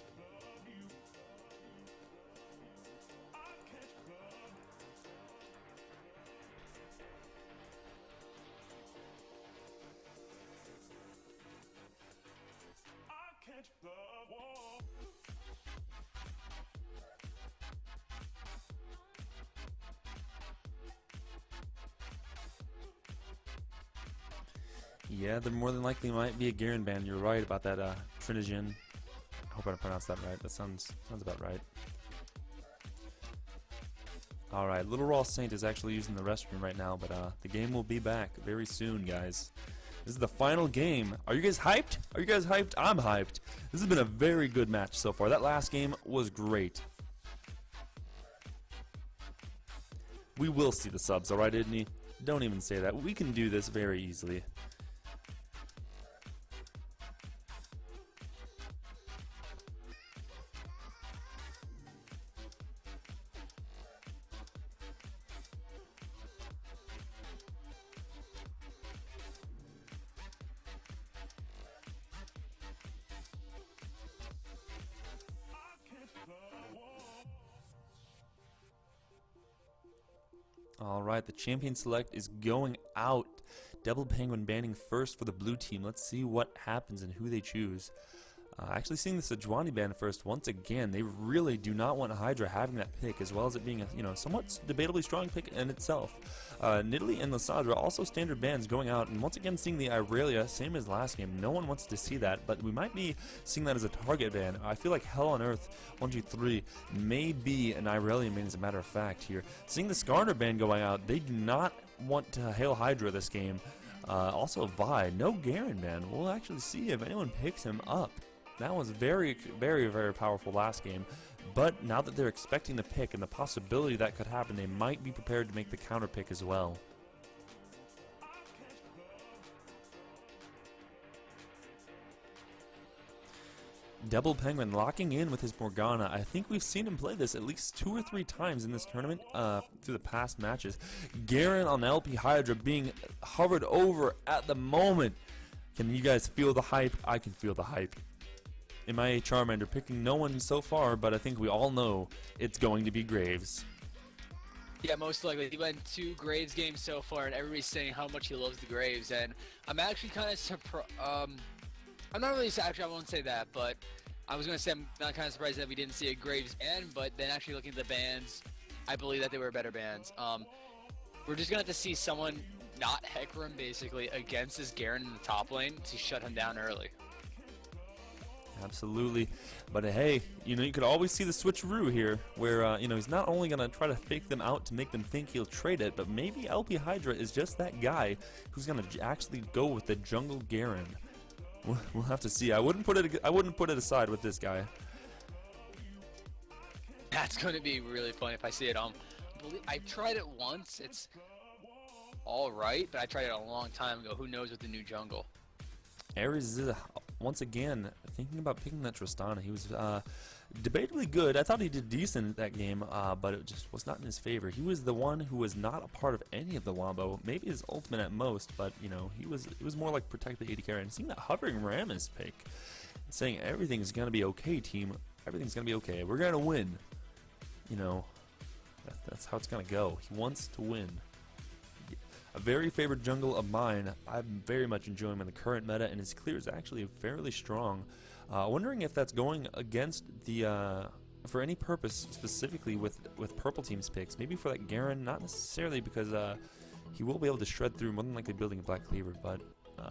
Yeah, there more than likely might be a Garen ban. You're right about that, Trinigen. I hope I pronounced that right. That sounds about right. Alright, Little Raw Saint is actually using the restroom right now, but the game will be back very soon, guys. This is the final game. Are you guys hyped? Are you guys hyped? I'm hyped. This has been a very good match so far. That last game was great. We will see the subs, alright, Idney? Don't even say that. We can do this very easily. Alright, the champion select is going out. DoublePenguin banning first for the blue team. Let's see what happens and who they choose. Actually seeing the Sejuani ban first once again. They really do not want Hydra having that pick, as well as it being a somewhat debatably strong pick in itself. Nidalee and Lissandra also standard bans going out, and once again seeing the Irelia, same as last game. No one wants to see that, but we might be seeing that as a target ban. I feel like Hell on Earth 123 may be an Irelia main, as a matter of fact here. Seeing the Skarner ban going out, they do not want to hail Hydra this game. Also Vi, no Garen ban. We'll actually see if anyone picks him up. That was very, very, very powerful last game, but now that they're expecting the pick and the possibility that could happen, they might be prepared to make the counter pick as well. DoublePenguin locking in with his Morgana. I think we've seen him play this at least 2 or 3 times in this tournament through the past matches. Garen on LP Hydra being hovered over at the moment. Can you guys feel the hype? I can feel the hype. MIA Charmander picking no one so far, but I think we all know it's going to be Graves. Yeah, most likely. He went 2 Graves games so far, and everybody's saying how much he loves the Graves, and I'm actually kind of surprised. I'm not really, actually I won't say that, but I was going to say I'm not kind of surprised that we didn't see a Graves ban, but then actually looking at the bans, I believe that they were better bans. We're just going to have to see someone not Hecarim basically against this Garen in the top lane to shut him down early. Absolutely, but hey, you could always see the switcheroo here, where he's not only gonna try to fake them out to make them think he'll trade it, but maybe LP Hydra is just that guy who's gonna actually go with the jungle Garen. We'll have to see. I wouldn't put it aside with this guy. That's gonna be really funny if I see it. I tried it once. It's all right, but I tried it a long time ago. Who knows with the new jungle? ARAeZz once again thinking about picking that Tristana. He was debatably good. I thought he did decent that game, but it just was not in his favor. He was the one who was not a part of any of the wombo. Maybe his ultimate at most, but it was more like protect the AD carry. And seeing that hovering ARAMS pick, saying everything's gonna be okay, team. Everything's gonna be okay. We're gonna win. That's how it's gonna go. He wants to win. A very favorite jungle of mine. I'm very much enjoying him in the current meta, and his clear is actually fairly strong. Wondering if that's going against the for any purpose specifically with purple team's picks. Maybe for that Garen, not necessarily, because he will be able to shred through, more than likely building a Black Cleaver. But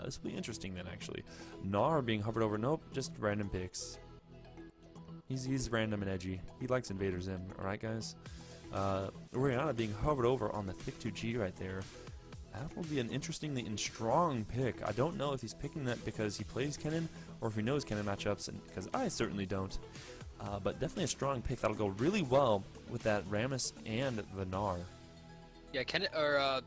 this will be interesting then, actually. Gnar being hovered over. Nope, just random picks. He's random and edgy. He likes invaders in. All right, guys. Orianna being hovered over on the C2G right there. That will be an interestingly and strong pick. I don't know if he's picking that because he plays Kennen or if he knows Kennen matchups, because I certainly don't. But definitely a strong pick that'll go really well with that Rammus and the Gnar. Yeah,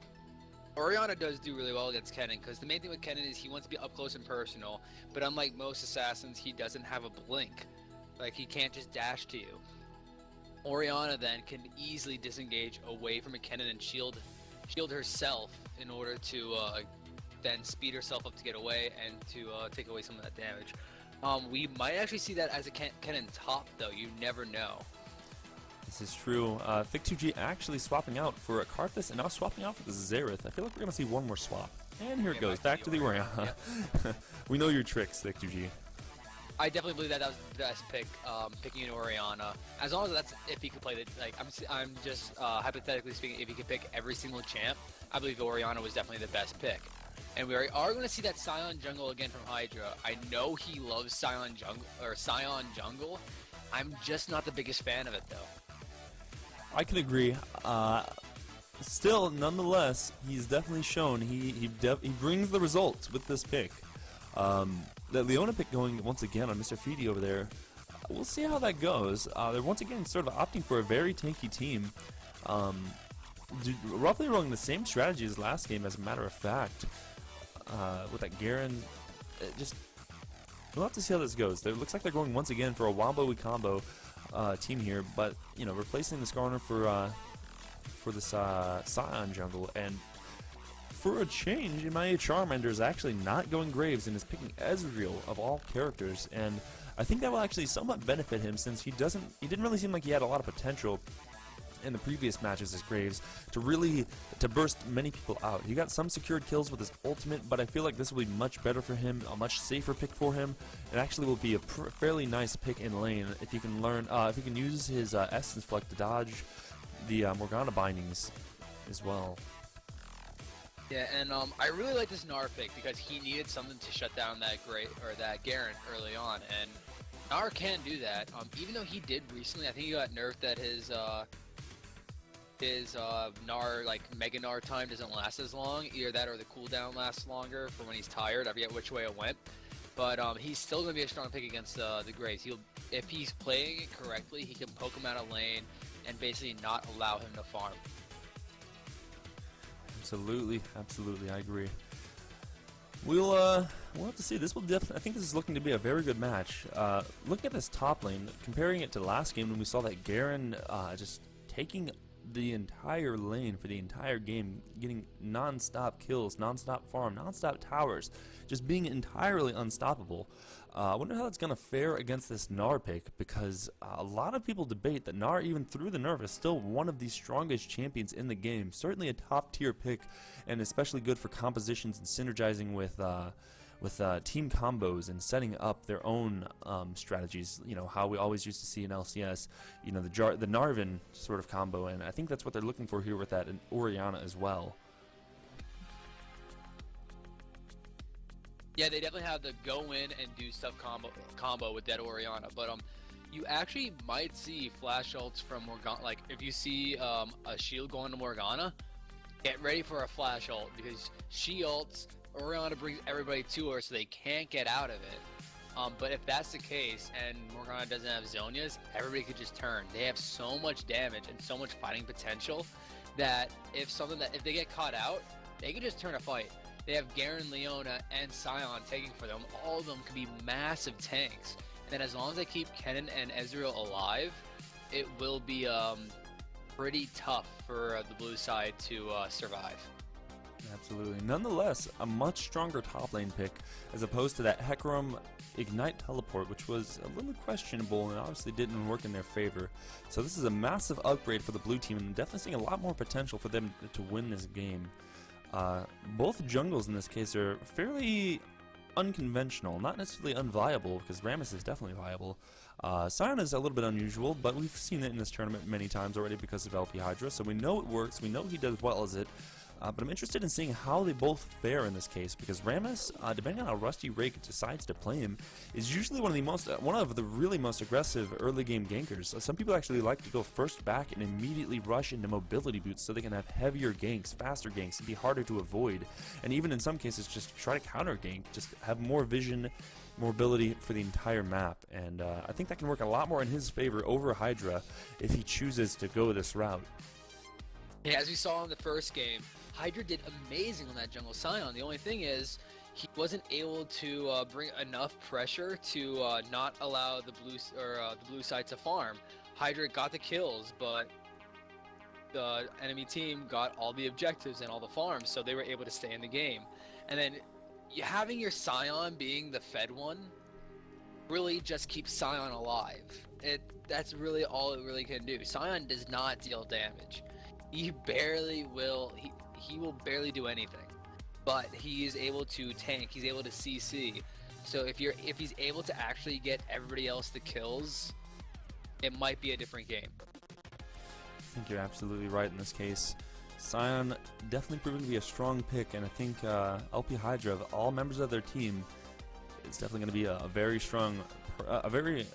Orianna does do really well against Kennen, because the main thing with Kennen is he wants to be up close and personal, but unlike most assassins, he doesn't have a blink. Like, he can't just dash to you. Orianna then can easily disengage away from a Kennen and shield herself in order to then speed herself up to get away and to take away some of that damage. We might actually see that as a Kennen top, though. You never know. This is true. C2G actually swapping out for a Karthus and now swapping out for the Xerath. I feel like we're going to see one more swap. And here it goes, back to the Orianna. Yep. We know your tricks, C2G. I definitely believe that was the best pick, picking an Orianna. As long as that's if he could play the, like, I'm just hypothetically speaking, if he could pick every single champ, I believe Orianna was definitely the best pick. And we are going to see that Scion jungle again from Hydra. I know he loves Scion jungle. I'm just not the biggest fan of it, though. I can agree. Still, nonetheless, he's definitely shown he brings the results with this pick. The Leona pick going once again on Mr. FeTe over there. We'll see how that goes. They're once again sort of opting for a very tanky team. Roughly rolling the same strategy as last game, as a matter of fact. With that Garen, we'll have to see how this goes. It looks like they're going once again for a Wombo combo team here, but replacing the Skarner for this Scion jungle, and for a change, MIA Charmander is actually not going Graves and is picking Ezreal of all characters, and I think that will actually somewhat benefit him, since he didn't really seem like he had a lot of potential in the previous matches as Graves to burst many people out. He got some secured kills with his ultimate, but I feel like this will be much better for him, a much safer pick for him. It actually will be a fairly nice pick in lane if you can learn, if you can use his Essence Fleck to dodge the Morgana bindings as well. Yeah, and I really like this Gnar pick because he needed something to shut down that Garen early on, and Gnar can do that. Even though he did recently, I think he got nerfed that his Gnar, like Mega Gnar time doesn't last as long. Either that or the cooldown lasts longer for when he's tired. I forget which way it went, but he's still gonna be a strong pick against the Graves. If he's playing it correctly, he can poke him out of lane and basically not allow him to farm. Absolutely, absolutely, I agree. We'll have to see. This will I think this is looking to be a very good match. Looking at this top lane, comparing it to last game when we saw that Garen just taking the entire lane for the entire game, getting non-stop kills, non-stop farm, non-stop towers, just being entirely unstoppable. I wonder how that's going to fare against this Gnar pick, because a lot of people debate that Gnar, even through the nerf, is still one of the strongest champions in the game. Certainly a top tier pick, and especially good for compositions and synergizing with team combos and setting up their own strategies. You know, how we always used to see in LCS, you know, the Narvin sort of combo, and I think that's what they're looking for here with that and Orianna as well. Yeah, they definitely have the go in and do stuff combo with that Orianna, but you actually might see flash ults from Morgana. Like if you see a shield going to Morgana, get ready for a flash ult, because she ults, Orianna brings everybody to her so they can't get out of it. But if that's the case and Morgana doesn't have Zhonya's, everybody could just turn. They have so much damage and so much fighting potential that if they get caught out, they can just turn a fight. They have Garen, Leona, and Sion taking for them. All of them could be massive tanks. And then as long as they keep Kennen and Ezreal alive, it will be pretty tough for the blue side to survive. Absolutely. Nonetheless, a much stronger top lane pick as opposed to that Hecarim Ignite teleport, which was a little questionable and obviously didn't work in their favor. So this is a massive upgrade for the blue team, and definitely seeing a lot more potential for them to win this game. Both jungles in this case are fairly unconventional, not necessarily unviable, because Rammus is definitely viable. Sion is a little bit unusual, but we've seen it in this tournament many times already because of LP Hydra, so we know it works, we know he does well as it. But I'm interested in seeing how they both fare in this case, because Rammus, depending on how RustyRake decides to play him, is usually one of the really most aggressive early game gankers. Some people actually like to go first back and immediately rush into mobility boots so they can have heavier ganks, faster ganks, and be harder to avoid. And even in some cases, just try to counter gank, just have more vision, mobility for the entire map. And I think that can work a lot more in his favor over Hydra if he chooses to go this route. Yeah, as we saw in the first game, Hydra did amazing on that jungle Sion. The only thing is, he wasn't able to bring enough pressure to not allow the blue side to farm. Hydra got the kills, but the enemy team got all the objectives and all the farms, so they were able to stay in the game. And then having your Sion being the fed one really just keeps Sion alive. That's really all it really can do. Sion does not deal damage. He barely will. He will barely do anything, but he is able to tank. He's able to CC. So if he's able to actually get everybody else the kills, it might be a different game. I think you're absolutely right in this case. Sion definitely proving to be a strong pick, and I think LP Hydra, of all members of their team, is definitely going to be a very strong, a very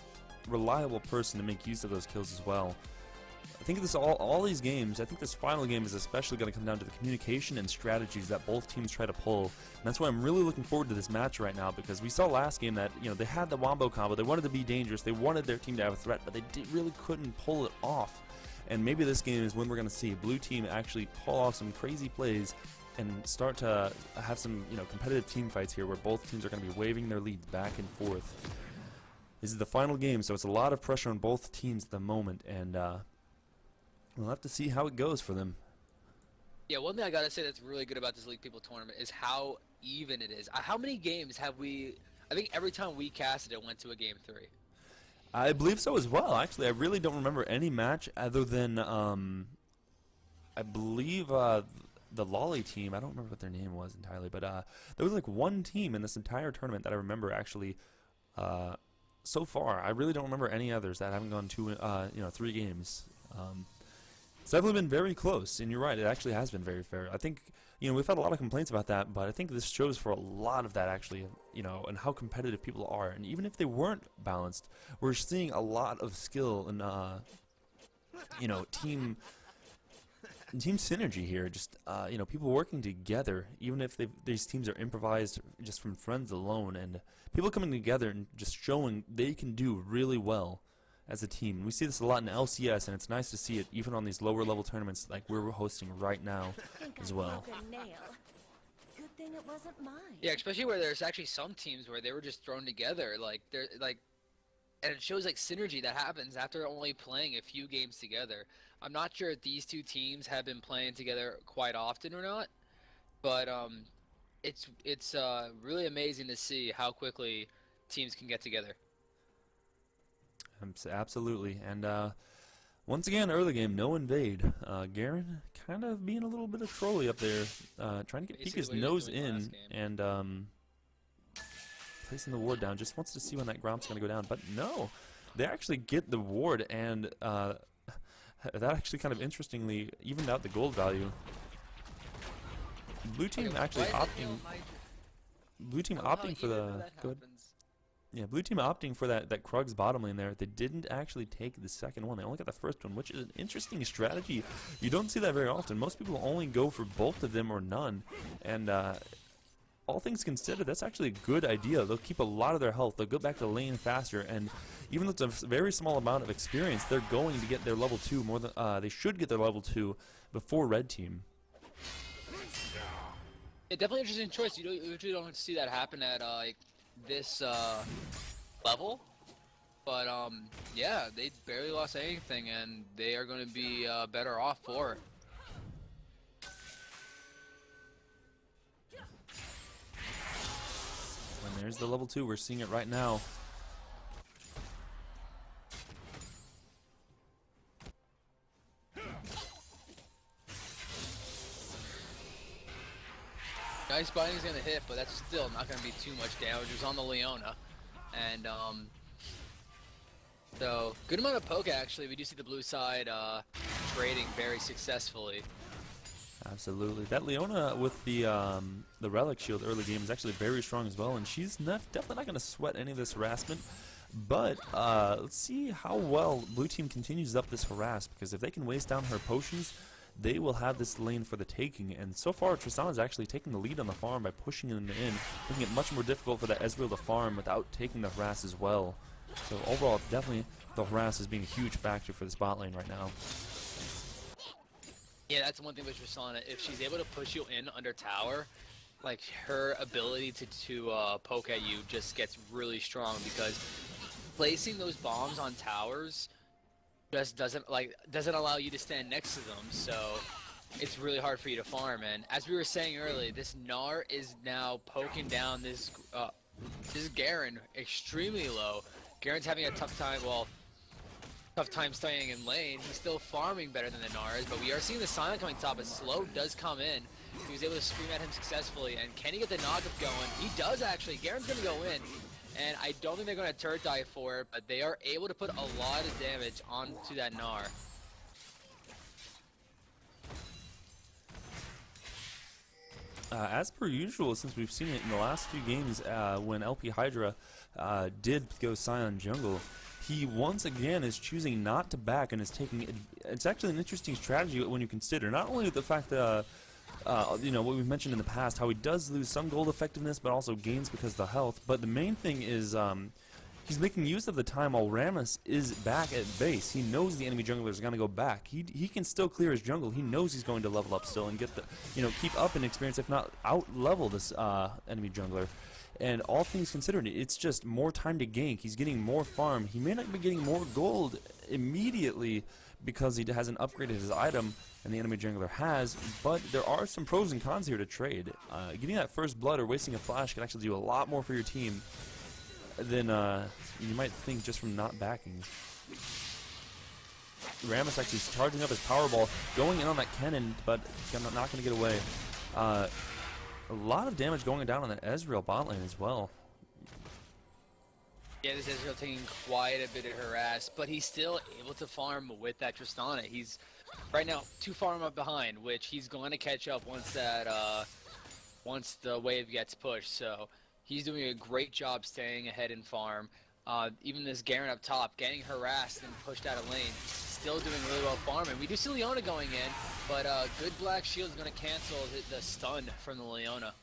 reliable person to make use of those kills as well. I think this all these games, I think this final game is especially going to come down to the communication and strategies that both teams try to pull. And that's why I'm really looking forward to this match right now, because we saw last game that, you know, they had the wombo combo, they wanted to be dangerous, they wanted their team to have a threat, but they really couldn't pull it off. And maybe this game is when we're going to see blue team actually pull off some crazy plays and start to have some, you know, competitive team fights here where both teams are going to be waving their leads back and forth. This is the final game, so it's a lot of pressure on both teams at the moment, and we'll have to see how it goes for them. Yeah, one thing I gotta say that's really good about this League People tournament is how even it is. How many games have we? I think every time we casted it went to a game 3. I believe so as well. Actually, I really don't remember any match other than I believe the Lolly team. I don't remember what their name was entirely, but there was like one team in this entire tournament that I remember actually so far. I really don't remember any others that haven't gone 3 games. It's definitely been very close, and you're right, it actually has been very fair. I think, we've had a lot of complaints about that, but I think this shows for a lot of that actually, and how competitive people are. And even if they weren't balanced, we're seeing a lot of skill and, team synergy here. Just, people working together, even if these teams are improvised just from friends alone, and people coming together and just showing they can do really well as a team. We see this a lot in LCS, and it's nice to see it even on these lower level tournaments like we're hosting right now as well. Good thing it wasn't mine. Yeah, especially where there's actually some teams where they were just thrown together, and it shows like synergy that happens after only playing a few games together. I'm not sure if these two teams have been playing together quite often or not, but it's really amazing to see how quickly teams can get together. Absolutely, and once again, early game, no invade. Garen kind of being a little bit of trolly up there, trying to peek his nose in and placing the ward down. Just wants to see when that Grom's going to go down, but no, they actually get the ward, and that actually kind of interestingly evened out the gold value. Blue team actually opting. Blue team opting for the. Go ahead. Yeah, blue team opting for that Krug's bottom lane there. They didn't actually take the second one. They only got the first one, which is an interesting strategy. You don't see that very often. Most people only go for both of them or none. And all things considered, that's actually a good idea. They'll keep a lot of their health. They'll go back to lane faster. And even though it's a very small amount of experience, they're going to get their level 2 more than they should get their level 2 before red team. Yeah, definitely interesting choice. You usually don't see that happen at this level, but yeah, they barely lost anything, and they are going to be better off for it. And there's the level 2. We're seeing it right now. Nice biting is going to hit, but that's still not going to be too much damage. It was on the Leona. And, so, good amount of poke, actually. We do see the blue side trading very successfully. Absolutely. That Leona with the Relic Shield early game is actually very strong as well, and she's definitely not going to sweat any of this harassment. But let's see how well blue team continues up this harass, because if they can waste down her potions, they will have this lane for the taking. And so far, Tristan is actually taking the lead on the farm by pushing them in, making it much more difficult for the Ezreal to farm without taking the harass as well. So overall, definitely the harass is being a huge factor for the spot lane right now. Yeah, that's one thing with Tristan. If she's able to push you in under tower, like her ability to poke at you just gets really strong, because placing those bombs on towers just doesn't allow you to stand next to them, so it's really hard for you to farm. And as we were saying earlier, this Gnar is now poking down this Garen extremely low. Garen's having a tough time staying in lane. He's still farming better than the Gnar is, but we are seeing the Silent coming top. A slow does come in. He was able to scream at him successfully, and can he get the knockup going? He does actually. Garen's gonna go in. And I don't think they're going to turret dive for it, but they are able to put a lot of damage onto that Gnar. As per usual, since we've seen it in the last few games, when LP Hydra did go Sion jungle, he once again is choosing not to back and is taking. It's actually an interesting strategy when you consider not only the fact that. What we've mentioned in the past, how he does lose some gold effectiveness, but also gains because of the health. But the main thing is he's making use of the time while Rammus is back at base. He knows the enemy jungler is going to go back. He can still clear his jungle. He knows he's going to level up still and get the, keep up in experience, if not out-level this enemy jungler. And all things considered, it's just more time to gank. He's getting more farm. He may not be getting more gold immediately because he hasn't upgraded his item, and the enemy jungler has, but there are some pros and cons here to trade. Getting that first blood or wasting a flash can actually do a lot more for your team. than you might think just from not backing. ARAMS actually charging up his Powerball, going in on that cannon, but not going to get away. A lot of damage going down on that Ezreal bot lane as well. Yeah, this Ezreal taking quite a bit of harass, but he's still able to farm with that Tristana. He's right now 2 farm up behind, which he's going to catch up once that once the wave gets pushed. So he's doing a great job staying ahead in farm. Even this Garen up top, getting harassed and pushed out of lane, still doing really well farming. We do see Leona going in, but good Black Shield is going to cancel the stun from the Leona.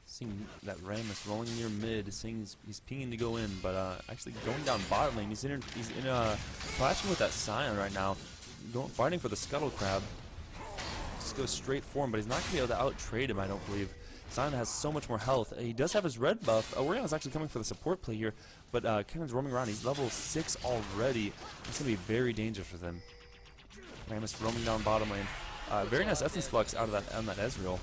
Seeing that ARAMS rolling near mid, seeing he's pinging to go in, but actually going down bottom lane. He's in clashing with that Scion right now, fighting for the Scuttle Crab. Just goes straight for him, but he's not going to be able to out-trade him, I don't believe. Scion has so much more health. He does have his red buff. Orion's actually coming for the support play here, but Cannon's roaming around. He's level 6 already. It's going to be very dangerous for them. ARAMS roaming down bottom lane. Very nice Essence Flux out of that on that Ezreal.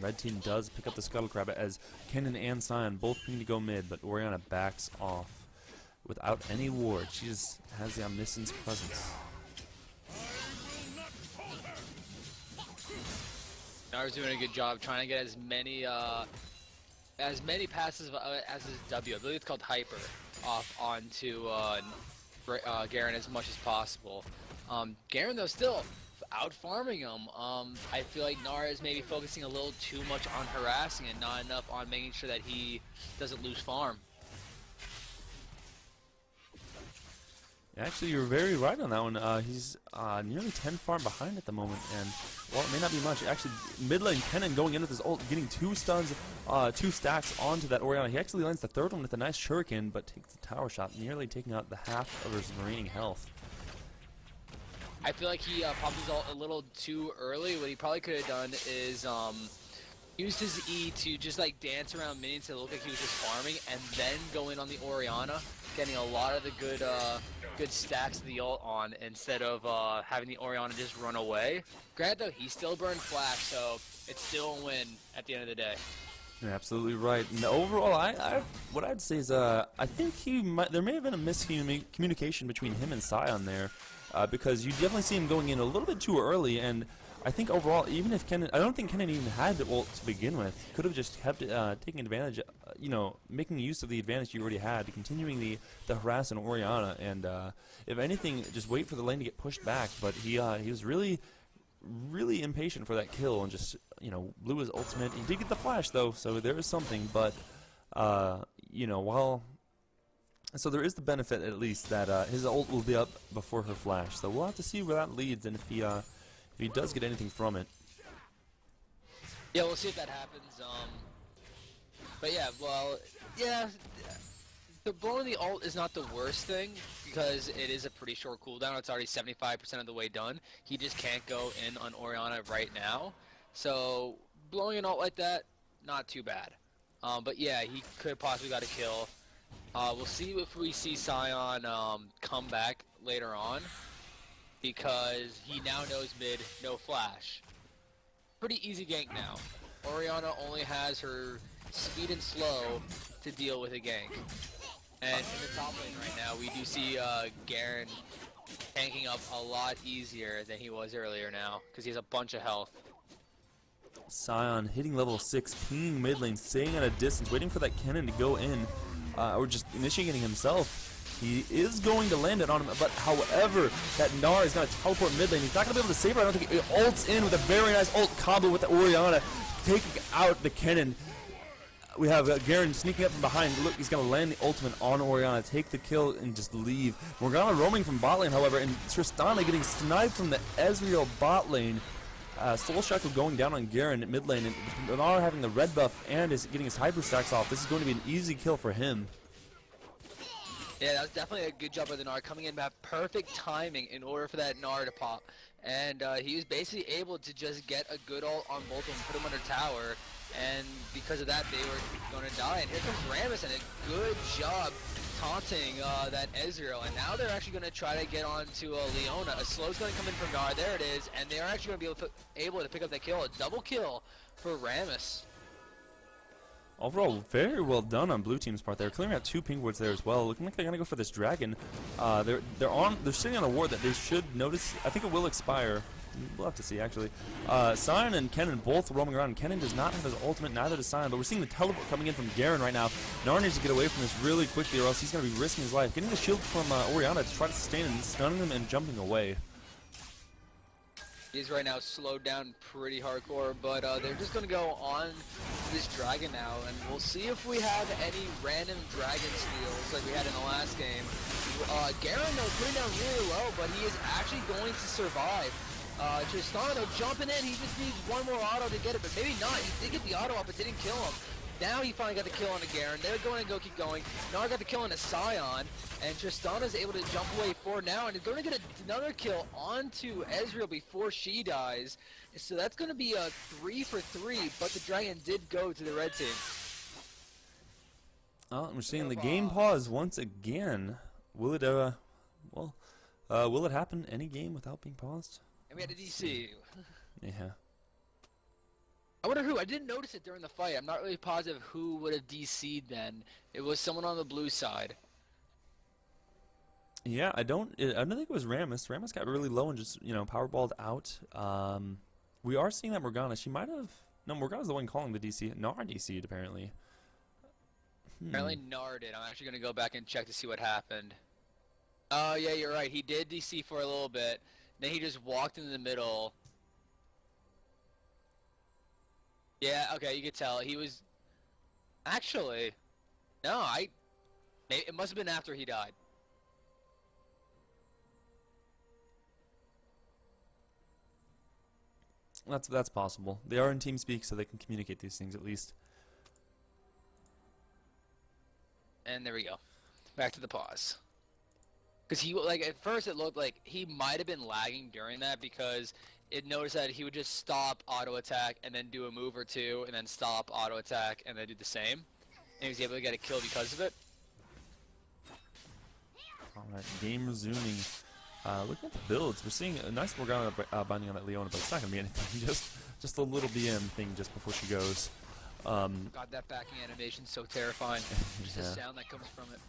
Red team does pick up the Scuttle Crab as Cannon and Scion both need to go mid, but Orianna backs off without any ward. She just has the Omniscience presence. Nara's doing a good job trying to get as many passes as his W, I believe it's called Hyper, off onto Garen as much as possible. Garen though still out farming him. I feel like Nara is maybe focusing a little too much on harassing and not enough on making sure that he doesn't lose farm. Actually, you're very right on that one. He's nearly 10 farm behind at the moment, and well, it may not be much. Actually, mid lane Kennen going in with his ult, getting 2 stuns, 2 stacks onto that Orianna. He actually lands the 3rd one with a nice shuriken, but takes the tower shot, nearly taking out the half of his remaining health. I feel like he popped his ult a little too early. What he probably could have done is used his E to just like dance around minions to look like he was just farming, and then go in on the Orianna, getting a lot of the good stacks of the ult on instead of having the Orianna just run away. Granted though, he still burned flash, so it's still a win at the end of the day. You're absolutely right. And overall, what I'd say is I think there may have been a miscommunication between him and Scion there. Because you definitely see him going in a little bit too early, and I think overall, even if Kennen, I don't think Kennen even had the ult to begin with. He could have just kept taking advantage, making use of the advantage you already had, continuing the harass on Orianna, and if anything, just wait for the lane to get pushed back. But he was really impatient for that kill and just blew his ultimate. He did get the flash though, so there is something. But so there is the benefit, at least, that his ult will be up before her flash. So we'll have to see where that leads, and if he does get anything from it. Yeah, we'll see if that happens. But yeah, the blowing the ult is not the worst thing because it is a pretty short cooldown. It's already 75% of the way done. He just can't go in on Orianna right now. So blowing an ult like that, not too bad. But yeah, he could possibly got a kill. We'll see if we see Scion come back later on, because he now knows mid, no flash. Pretty easy gank now. Orianna only has her speed and slow to deal with a gank. And in the top lane right now, we do see Garen tanking up a lot easier than he was earlier now, because he has a bunch of health. Scion hitting level 6, pinging mid lane, staying at a distance, waiting for that cannon to go in. Or just initiating himself. He is going to land it on him, but however, that Gnar is going to teleport mid lane. He's not going to be able to save her. I don't think. He ults in with a very nice ult combo with the Orianna, taking out the cannon. We have Garen sneaking up from behind. Look, he's going to land the ultimate on Orianna, take the kill, and just leave. Morgana roaming from bot lane, however, and Tristana getting sniped from the Ezreal bot lane. Soul Shackle going down on Garen at mid lane, and Gnar having the red buff and is getting his hyper stacks off. This is going to be an easy kill for him. Yeah, that was definitely a good job by the Gnar, coming in at perfect timing in order for that Gnar to pop. And he was basically able to just get a good ult on both of them, put them under tower, and because of that, they were going to die. And here comes ARAMS, and a good job taunting that Ezreal, and now they're actually going to try to get onto Leona. A slow's going to come in from Gar. There it is, and they are actually going to be able to pick up that kill. A double kill for ARAMS. Overall, very well done on blue team's part. They're clearing out 2 ping wards there as well. Looking like they're gonna go for this dragon. They're sitting on a ward that they should notice. I think it will expire. We'll have to see actually. Sion and Kennen both roaming around. Kennen does not have his ultimate, neither does Sion, but we're seeing the teleport coming in from Garen right now. Gnar needs to get away from this really quickly, or else he's gonna be risking his life. Getting the shield from Orianna to try to sustain and stunning him and jumping away. He's right now slowed down pretty hardcore, but they're just going to go on this dragon now, and we'll see if we have any random dragon steals like we had in the last game. Garen, though, putting down really low, but he is actually going to survive. Tristano jumping in, he just needs one more auto to get it, but maybe not. He did get the auto up, but didn't kill him. Now he finally got the kill on a Garen. They're going to keep going. Now got the kill on a Sion, and Tristana's able to jump away forward now, and is going to get another kill onto Ezreal before she dies. So that's going to be a 3 for 3, but the dragon did go to the red team. Oh, we're seeing the game pause once again. Will it will it happen any game without being paused? And we had a DC. Yeah. I wonder who. I didn't notice it during the fight. I'm not really positive who would have DC'd then. It was someone on the blue side. Yeah, I don't think it was Rammus. Rammus got really low and just, powerballed out. We are seeing that Morgana, she might have... No, Morgana's the one calling the DC. Gnar DC'd, apparently. Apparently Gnar did. I'm actually going to go back and check to see what happened. Oh, yeah, you're right. He did DC for a little bit. Then he just walked into the middle. Yeah, okay, you could tell. He was... Actually... No, it must have been after he died. That's possible. They are in TeamSpeak, so they can communicate these things at least. And there we go. Back to the pause. Because he, at first it looked like he might have been lagging during that because it noticed that he would just stop auto attack and then do a move or two and then stop auto attack and then do the same. And he was able to get a kill because of it. Alright, game resuming. Looking at the builds, we're seeing a nice Morgana binding on that Leona, but it's not going to be anything. Just a little BM thing just before she goes. God, that backing animation so terrifying. Just the sound that comes from it.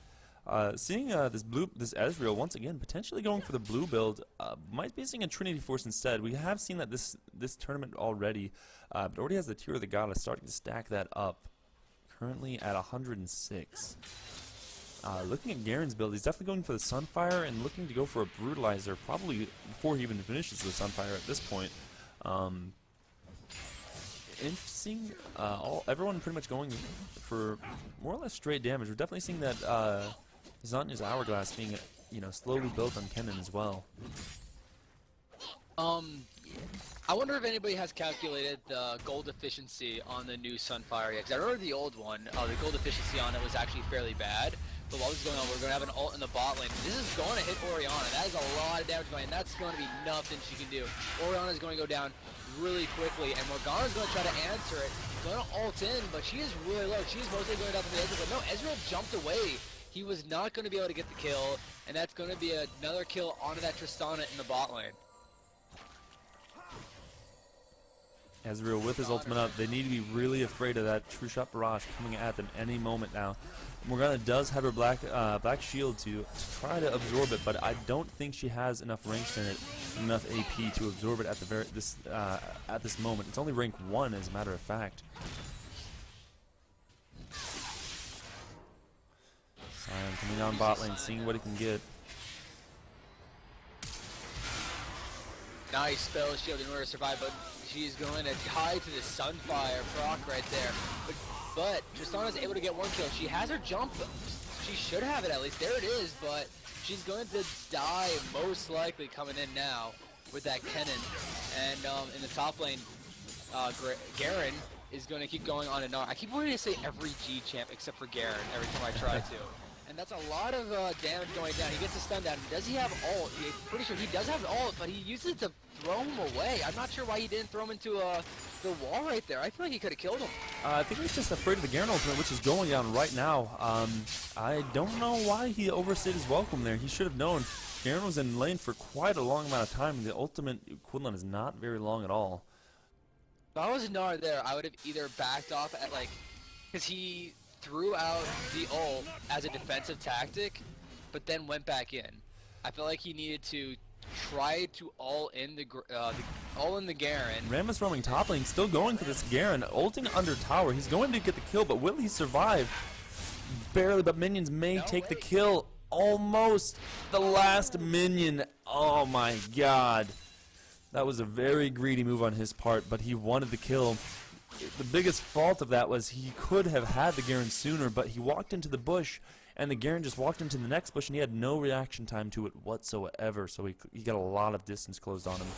Seeing this Ezreal once again potentially going for the blue build, might be seeing a Trinity Force instead. We have seen that this tournament already, but already has the Tear of the Goddess starting to stack that up. Currently at 106. Looking at Garen's build, he's definitely going for the Sunfire and looking to go for a Brutalizer probably before he even finishes the Sunfire at this point. Interesting. Everyone pretty much going for more or less straight damage. We're definitely seeing that Zanya's Hourglass being, slowly built on Kennen as well. I wonder if anybody has calculated the gold efficiency on the new Sunfire yet. Because I remember the old one, the gold efficiency on it was actually fairly bad. But while this is going on, we're going to have an ult in the bot lane. This is going to hit Orianna. That is a lot of damage going, and that's going to be nothing she can do. Orianna is going to go down really quickly, and Morgana's going to try to answer it. Going to ult in, but she is really low. She's mostly going down to the edge, but no, Ezreal jumped away. He was not going to be able to get the kill, and that's going to be another kill onto that Tristana in the bot lane. Ezreal with his ultimate up. They need to be really afraid of that True Shot Barrage coming at them any moment now. Morgana does have her black shield to try to absorb it, but I don't think she has enough ranks in it, enough AP to absorb it at this moment. It's only rank 1, as a matter of fact. Sion coming down bot lane, seeing what he can get. Nice spell shield in order to survive, but she's going to tie to the Sunfire proc right there. But Tristana's able to get one kill. She has her jump. She should have it at least. There it is, but she's going to die most likely coming in now with that Kennen. And in the top lane, Garen is going to keep going on and on. I keep wanting to say every G champ except for Garen every time I try to. And that's a lot of damage going down. He gets the stun down. Does he have ult? I'm pretty sure he does have ult, but he uses it to throw him away. I'm not sure why he didn't throw him into the wall right there. I feel like he could have killed him. I think he's just afraid of the Garen ultimate, which is going down right now. I don't know why he overstayed his welcome there. He should have known. Garen was in lane for quite a long amount of time, and the ultimate equivalent is not very long at all. If I was Gnar there, I would have either backed off at like, because he threw out the ult as a defensive tactic, but then went back in. I feel like he needed to try to all in the Garen. Ram is roaming top lane, still going for this Garen, ulting under tower. He's going to get the kill, but will he survive? Barely, but minions may take the kill. Almost the last minion. Oh my god. That was a very greedy move on his part, but he wanted the kill. The biggest fault of that was he could have had the Garen sooner, but he walked into the bush, and the Garen just walked into the next bush, and he had no reaction time to it whatsoever, so he got a lot of distance closed on him.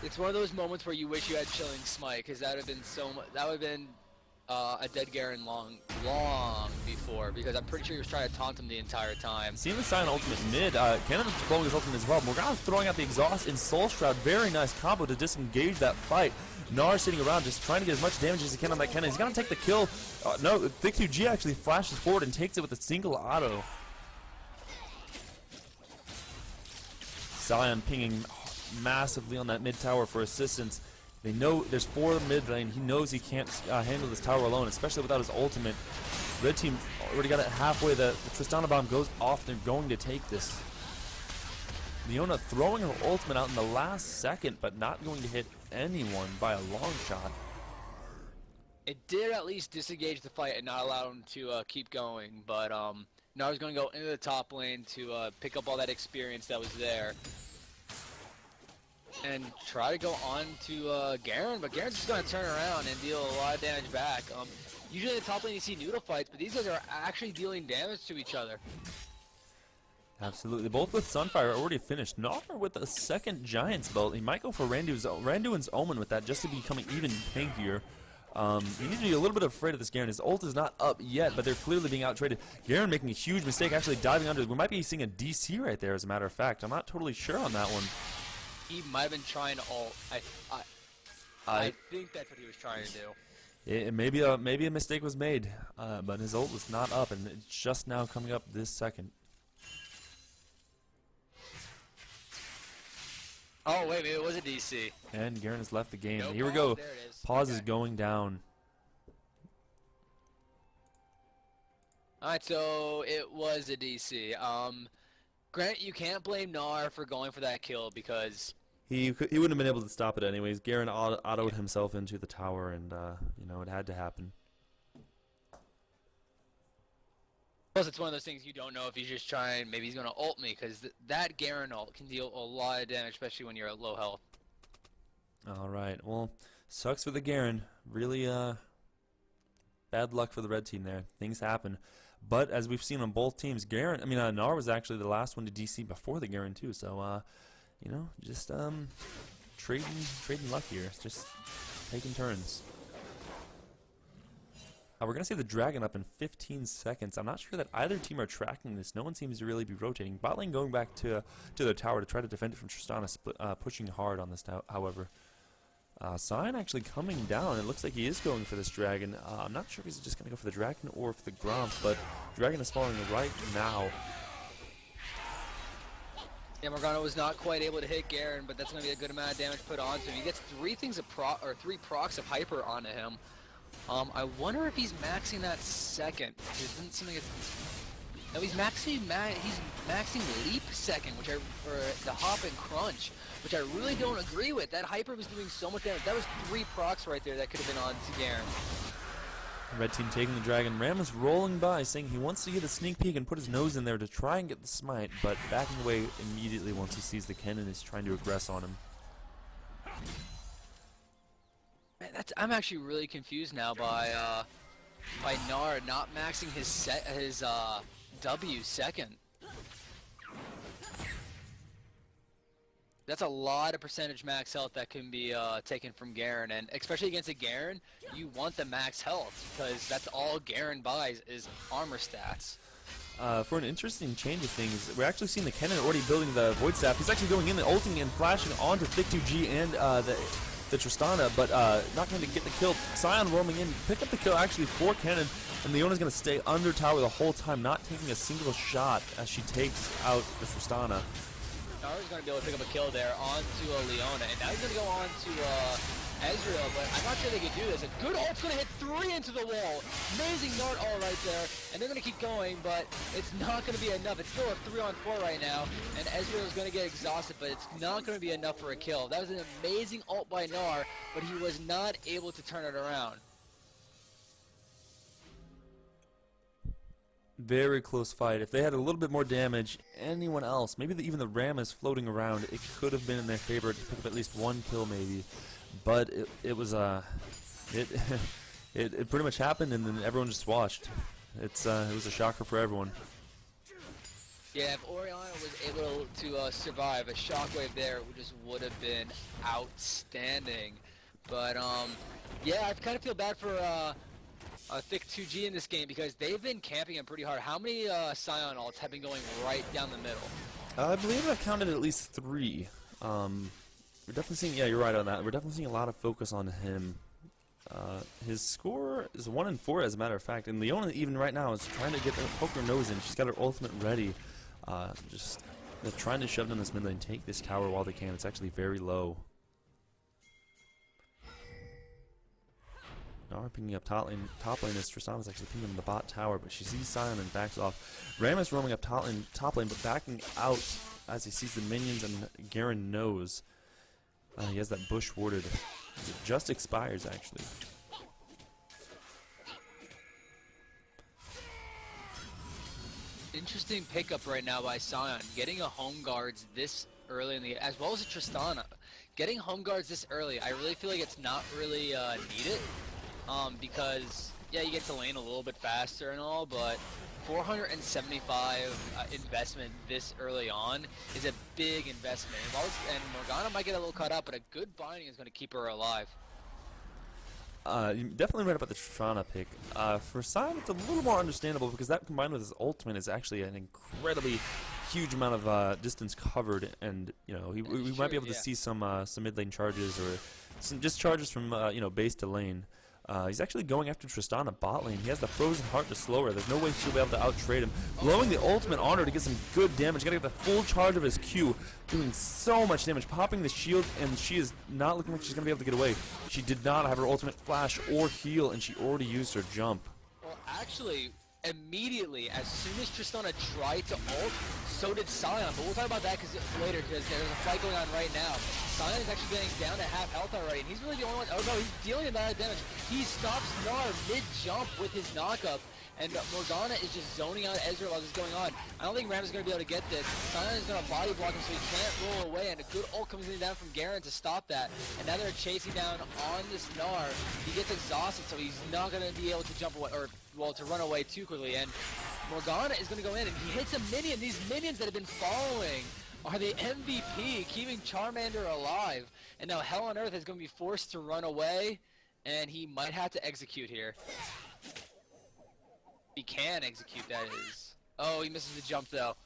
It's one of those moments where you wish you had Chilling Smite, because that would have been so much. That would have been a dead Garen long before, because I'm pretty sure he was trying to taunt him the entire time. Seeing the Sion ultimate mid, Canon's blowing his ultimate as well. Morgana's throwing out the exhaust in Soul Shroud. Very nice combo to disengage that fight. Gnar sitting around just trying to get as much damage as he can on that cannon. He's going to take the kill. No, C2G actually flashes forward and takes it with a single auto. Sion pinging massively on that mid tower for assistance. They know there's 4 mid lane. He knows he can't handle this tower alone, especially without his ultimate. Red team already got it halfway. The Tristana bomb goes off. They're going to take this. Leona throwing her ultimate out in the last second, but not going to hit anyone by a long shot. It did at least disengage the fight and not allow him to keep going, but Gnar's going to go into the top lane to pick up all that experience that was there. And try to go on to Garen, but Garen's just going to turn around and deal a lot of damage back. Usually in the top lane you see noodle fights, but these guys are actually dealing damage to each other. Absolutely. Both with Sunfire already finished. Gnar with a second Giant's belt. He might go for Randuin's Omen with that just to be becoming even tankier. You need to be a little bit afraid of this Garen. His ult is not up yet, but they're clearly being out-traded. Garen making a huge mistake, actually diving under. We might be seeing a DC right there, as a matter of fact. I'm not totally sure on that one. He might have been trying to ult. I think that's what he was trying to do. Maybe a mistake was made, but his ult was not up, and it's just now coming up this second. Oh, wait, maybe it was a DC. And Garen has left the game. Nope. Here we go. There it is. Pause is going down. Alright, so it was a DC. Grant, you can't blame Gnar for going for that kill because he wouldn't have been able to stop it anyways. Garen autoed himself into the tower, and you know, it had to happen. Plus, it's one of those things you don't know if he's just trying. Maybe he's going to ult me because that Garen ult can deal a lot of damage, especially when you're at low health. All right. Well, sucks for the Garen. Really bad luck for the red team there. Things happen. But as we've seen on both teams, Gnar was actually the last one to DC before the Garen too. So, you know, just trading luck here. Just taking turns. We're going to see the dragon up in 15 seconds. I'm not sure that either team are tracking this. No one seems to really be rotating. Bot lane going back to their tower to try to defend it from Tristana, pushing hard on this, however. Sion actually coming down. It looks like he is going for this dragon. I'm not sure if he's just going to go for the dragon or for the Gromp, but dragon is falling right now. Yeah, Morgana was not quite able to hit Garen, but that's going to be a good amount of damage put onto him. He gets 3 procs of hyper onto him. I wonder if he's maxing that second. It doesn't seem like it's... No, he's maxing leap second, or the hop and crunch, which I really don't agree with. That hyper was doing so much damage. That was 3 procs right there that could have been on to Garen. Red team taking the dragon. Ram is rolling by, saying he wants to get a sneak peek and put his nose in there to try and get the smite, but backing away immediately once he sees the cannon is trying to aggress on him. Man, I'm actually really confused now by Gnar not maxing his W second. That's a lot of percentage max health that can be taken from Garen, and especially against a Garen, you want the max health because that's all Garen buys is armor stats. for an interesting change of things, we're actually seeing the Canedyr already building the Void Staff. He's actually going in and ulting and flashing onto FeTe2g and the Tristana, but not going to get the kill. Sion roaming in, pick up the kill actually for Canedyr, and Leona's going to stay under tower the whole time, not taking a single shot as she takes out the Tristana. Nara's going to be able to pick up a kill there onto Leona, and now he's going to go on to Ezreal, but I'm not sure they can do this. A good ult's going to hit 3 into the wall. Amazing Nart all right there, and they're going to keep going, but it's not going to be enough. It's still a 3-on-4 right now, and Ezreal is going to get exhausted, but it's not going to be enough for a kill. That was an amazing ult by Nar, but he was not able to turn it around. Very close fight. If they had a little bit more damage, anyone else, maybe even the Ram is floating around, it could have been in their favor to pick up at least 1 kill maybe. But it was it pretty much happened, and then everyone just watched. It was a shocker for everyone. Yeah, if Oriana was able to survive, a shockwave there just would have been outstanding. But yeah, I kind of feel bad for FeTe2g in this game because they've been camping him pretty hard. How many Sion ults have been going right down the middle? I believe I counted at least 3. We're definitely seeing, yeah, you're right on that. We're definitely seeing a lot of focus on him. His score is 1-4 as a matter of fact, and Leona even right now is trying to get the poke her nose in. She's got her ultimate ready. They're trying to shove down this mid lane, take this tower while they can. It's actually very low. Nara picking up top lane as Tristana's actually pinging the bot tower, but she sees Sion and backs off. Ram is roaming up top lane, but backing out as he sees the minions, and Garen knows. He has that bush warded. It just expires, actually. Interesting pickup right now by Sion. Getting a home guards this early in the, as well as a Tristana. Getting home guards this early, I really feel like it's not really needed. Because, yeah, you get to lane a little bit faster and all, but 475 investment this early on is a big investment. And Morgana might get a little caught up, but a good binding is going to keep her alive. You're definitely right about the Tristana pick. For Sion, it's a little more understandable because that combined with his ultimate is actually an incredibly huge amount of distance covered, and you know we might be able to see some mid lane charges or some just charges from base to lane. He's actually going after Tristana bot lane. He has the frozen heart to slow her. There's no way she'll be able to out-trade him. Blowing the ultimate on her to get some good damage. Gotta get the full charge of his Q. Doing so much damage. Popping the shield, and she is not looking like she's gonna be able to get away. She did not have her ultimate flash or heal, and she already used her jump. Well, actually, immediately, as soon as Tristana tried to ult, so did Sion. But we'll talk about that later, because there's a fight going on right now. Sion is actually getting down to half health already, and he's really the only one. Oh no, he's dealing a lot of damage. He stops Nar mid-jump with his knockup, and Morgana is just zoning out Ezreal while this is going on. I don't think Ram is going to be able to get this. Sion is going to body block him so he can't roll away, and a good ult comes in down from Garen to stop that. And now they're chasing down on this Nar. He gets exhausted, so he's not going to be able to jump away, or well, to run away too quickly. And Morgana is going to go in, and he hits a minion. These minions that have been following are the MVP, keeping Charmander alive. And now Hell on Earth is going to be forced to run away, and he might have to execute here. He can execute, that is. Oh, he misses the jump, though.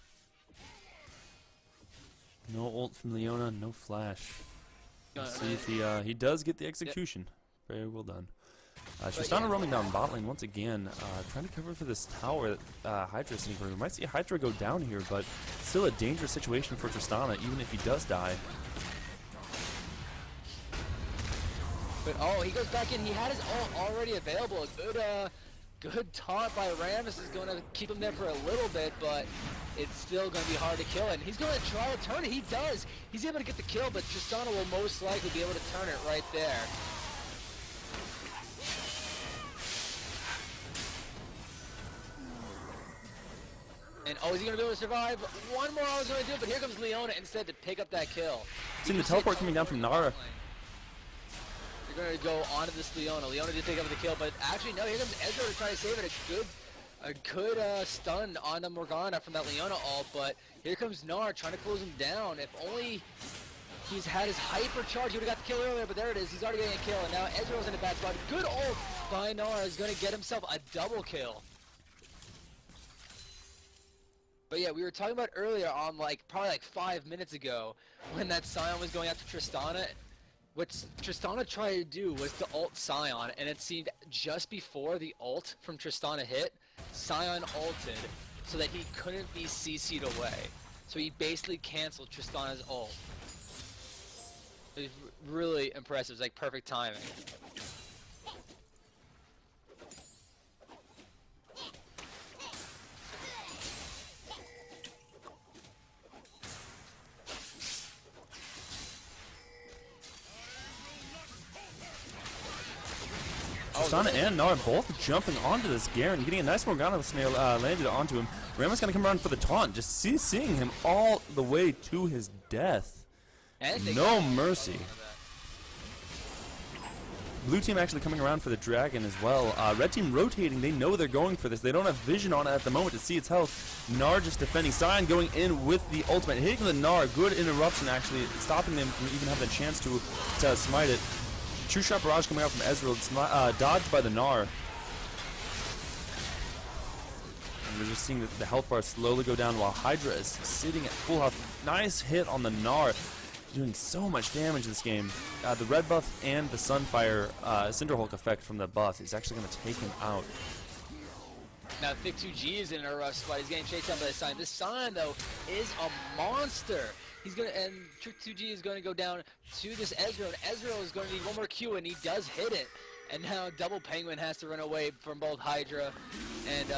No ult from Leona, no flash. Let's see if he does get the execution. Yep. Very well done. Tristana roaming down bot lane once again, trying to cover for this tower that Hydra is sitting for. We might see Hydra go down here, but still a dangerous situation for Tristana, even if he does die. But oh, he goes back in. He had his ult already available. A good taunt by ARAMS is going to keep him there for a little bit, but it's still going to be hard to kill. And he's going to try to turn it. He does. He's able to get the kill, but Tristana will most likely be able to turn it right there. And oh, is he going to be able to survive? One more I was going to do it, but here comes Leona instead to pick up that kill. Seeing the teleport coming down from Nara. They're going to go onto this Leona. Leona did pick up the kill, but actually no, here comes Ezreal to try to save it. A good stun on the Morgana from that Leona ult, but here comes Nar trying to close him down. If only he's had his hyper charge, he would have got the kill earlier, but there it is. He's already getting a kill, and now Ezreal's in a bad spot. Good ult by Nar is going to get himself a double kill. But yeah, we were talking about earlier on probably 5 minutes ago when that Scion was going after Tristana. What Tristana tried to do was to ult Scion, and it seemed just before the ult from Tristana hit, Scion ulted so that he couldn't be CC'd away. So he basically canceled Tristana's ult. It was really impressive. It was like perfect timing. Tristana and Gnar both jumping onto this Garen, getting a nice Morgana snail landed onto him. Rammus gonna come around for the taunt, just seeing him all the way to his death. No mercy. Blue team actually coming around for the dragon as well. Red team rotating, they know they're going for this. They don't have vision on it at the moment to see its health. Gnar just defending. Scion going in with the ultimate, hitting the Gnar. Good interruption actually, stopping them from even having a chance to smite it. True shot barrage coming out from Ezreal. It's dodged by the Gnar. And we're just seeing the health bar slowly go down while Hydra is sitting at full health. Nice hit on the Gnar. Doing so much damage this game. The red buff and the Sunfire Cinderhulk effect from the buff is actually going to take him out. Now FeTe2g is in a rough spot. He's getting chased down by the Scion. This Scion though is a monster. He's gonna, and FeTe2g is going to go down to this Ezreal, and Ezreal is going to need one more Q, and he does hit it. And now DoublePenguin has to run away from both Hydra and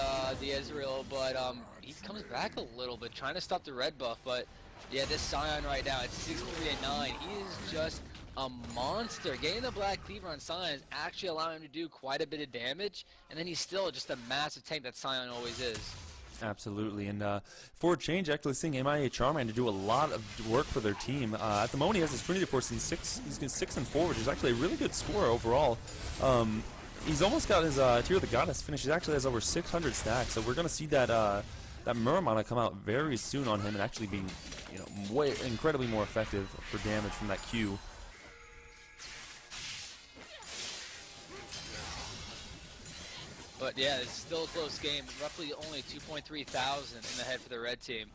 the Ezreal, but he comes back a little bit, trying to stop the red buff. But yeah, this Scion right now, it's 6-3-9. He is just a monster. Getting the Black Cleaver on Scion is actually allowing him to do quite a bit of damage, and then he's still just a massive tank that Scion always is. Absolutely, and for a change, actually seeing MIA Charmander do a lot of work for their team. At the moment, he has his Trinity Force in he's 6-4, which is actually a really good score overall. He's almost got his Tear of the Goddess finish. He actually has over 600 stacks, so we're going to see that that Muramana come out very soon on him and actually being, way incredibly more effective for damage from that Q. But yeah, it's still a close game. Roughly only 2.3 thousand in the head for the red team.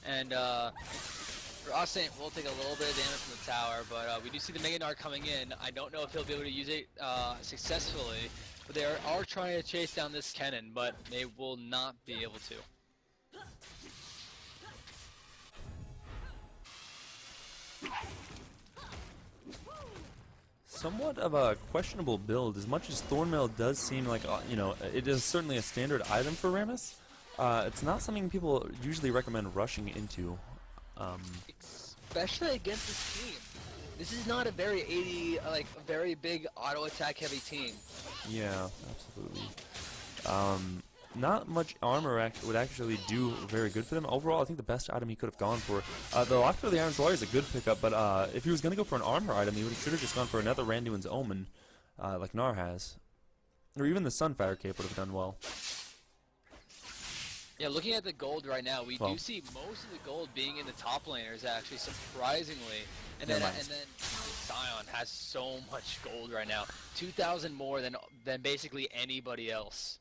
And for Austyn, we'll take a little bit of damage from the tower, but we do see the Mega Gnar coming in. I don't know if he'll be able to use it successfully, but they are trying to chase down this cannon, but they will not be able to. Somewhat of a questionable build. As much as Thornmail does seem like, it is certainly a standard item for Rammus, it's not something people usually recommend rushing into. Especially against this team. This is not a very a very big auto attack heavy team. Yeah, absolutely. Not much armor would actually do very good for them. Overall, I think the best item he could have gone for, the Lockpick of the Iron Solar is a good pickup, but if he was going to go for an armor item, he should have just gone for another Randuin's Omen, like Gnar has. Or even the Sunfire Cape would have done well. Yeah, looking at the gold right now, we do see most of the gold being in the top laners, actually, surprisingly. And then Scion has so much gold right now. 2,000 more than basically anybody else.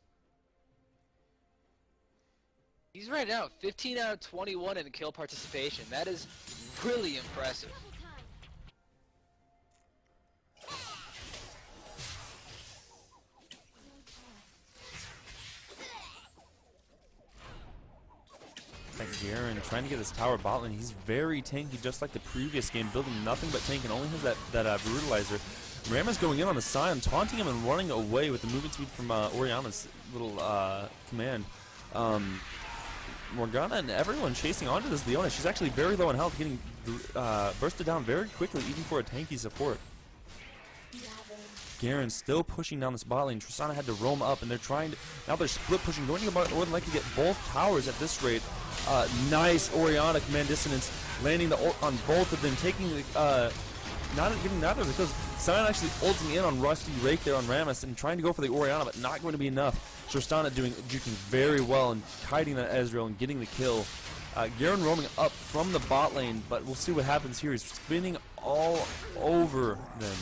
He's right now 15 out of 21 in kill participation. That is really impressive. Garen trying to get his tower bot lane. He's very tanky, just like the previous game, building nothing but tank and only has that brutalizer. Rammus going in on the Scion, taunting him and running away with the movement speed from Orianna's little command. Morgana and everyone chasing onto this Leona. She's actually very low in health, getting bursted down very quickly, even for a tanky support. Garen still pushing down this bot lane. Tristana had to roam up, and they're trying to. Now they're split pushing, going to more than likely get both towers at this rate. Nice Orianna command dissonance, landing the ult on both of them, taking the. Not getting neither because Scion actually ulting in on RustyRake there on Rammus and trying to go for the Orianna, but not going to be enough. Tristana juking very well and kiting that Ezreal and getting the kill. Garen roaming up from the bot lane, but we'll see what happens here. He's spinning all over them.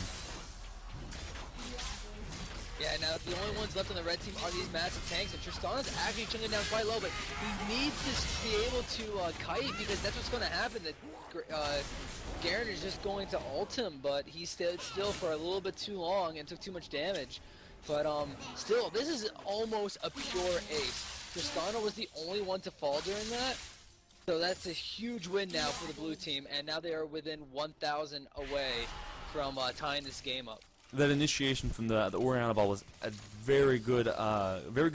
Yeah, now the only ones left on the red team are these massive tanks, and Tristana's actually chunking down quite low, but he needs to be able to kite, because that's what's going to happen. That Garen is just going to ult him, but he stayed still for a little bit too long and took too much damage. But still, this is almost a pure ace. Tristana was the only one to fall during that, so that's a huge win now for the blue team, and now they are within 1,000 away from tying this game up. That initiation from the Orianna ball was a very good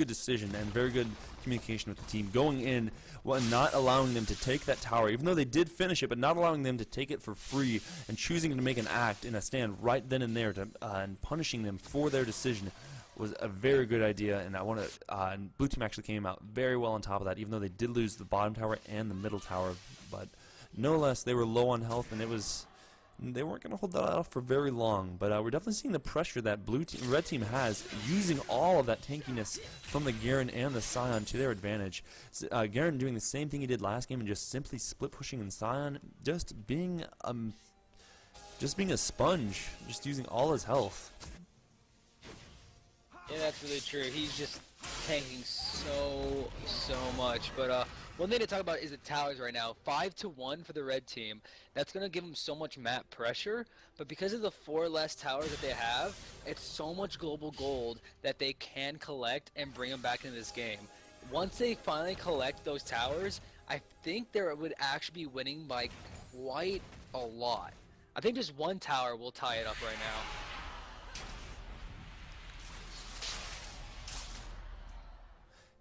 decision and very good communication with the team. Going in, well, not allowing them to take that tower, even though they did finish it, but not allowing them to take it for free and choosing to make an act in a stand right then and there to, and punishing them for their decision was a very good idea. And and blue team actually came out very well on top of that, even though they did lose the bottom tower and the middle tower. But no less, they were low on health, and they weren't going to hold that off for very long, but we're definitely seeing the pressure that red team has, using all of that tankiness from the Garen and the Sion to their advantage. Garen doing the same thing he did last game and just simply split pushing, and Sion just being a sponge, just using all his health. Yeah, that's really true. He's just tanking so much. But one thing to talk about is the towers right now. 5-1 for the red team. That's going to give them so much map pressure. But because of the 4 less towers that they have, it's so much global gold that they can collect and bring them back into this game. Once they finally collect those towers, I think they would actually be winning by quite a lot. I think just 1 tower will tie it up right now.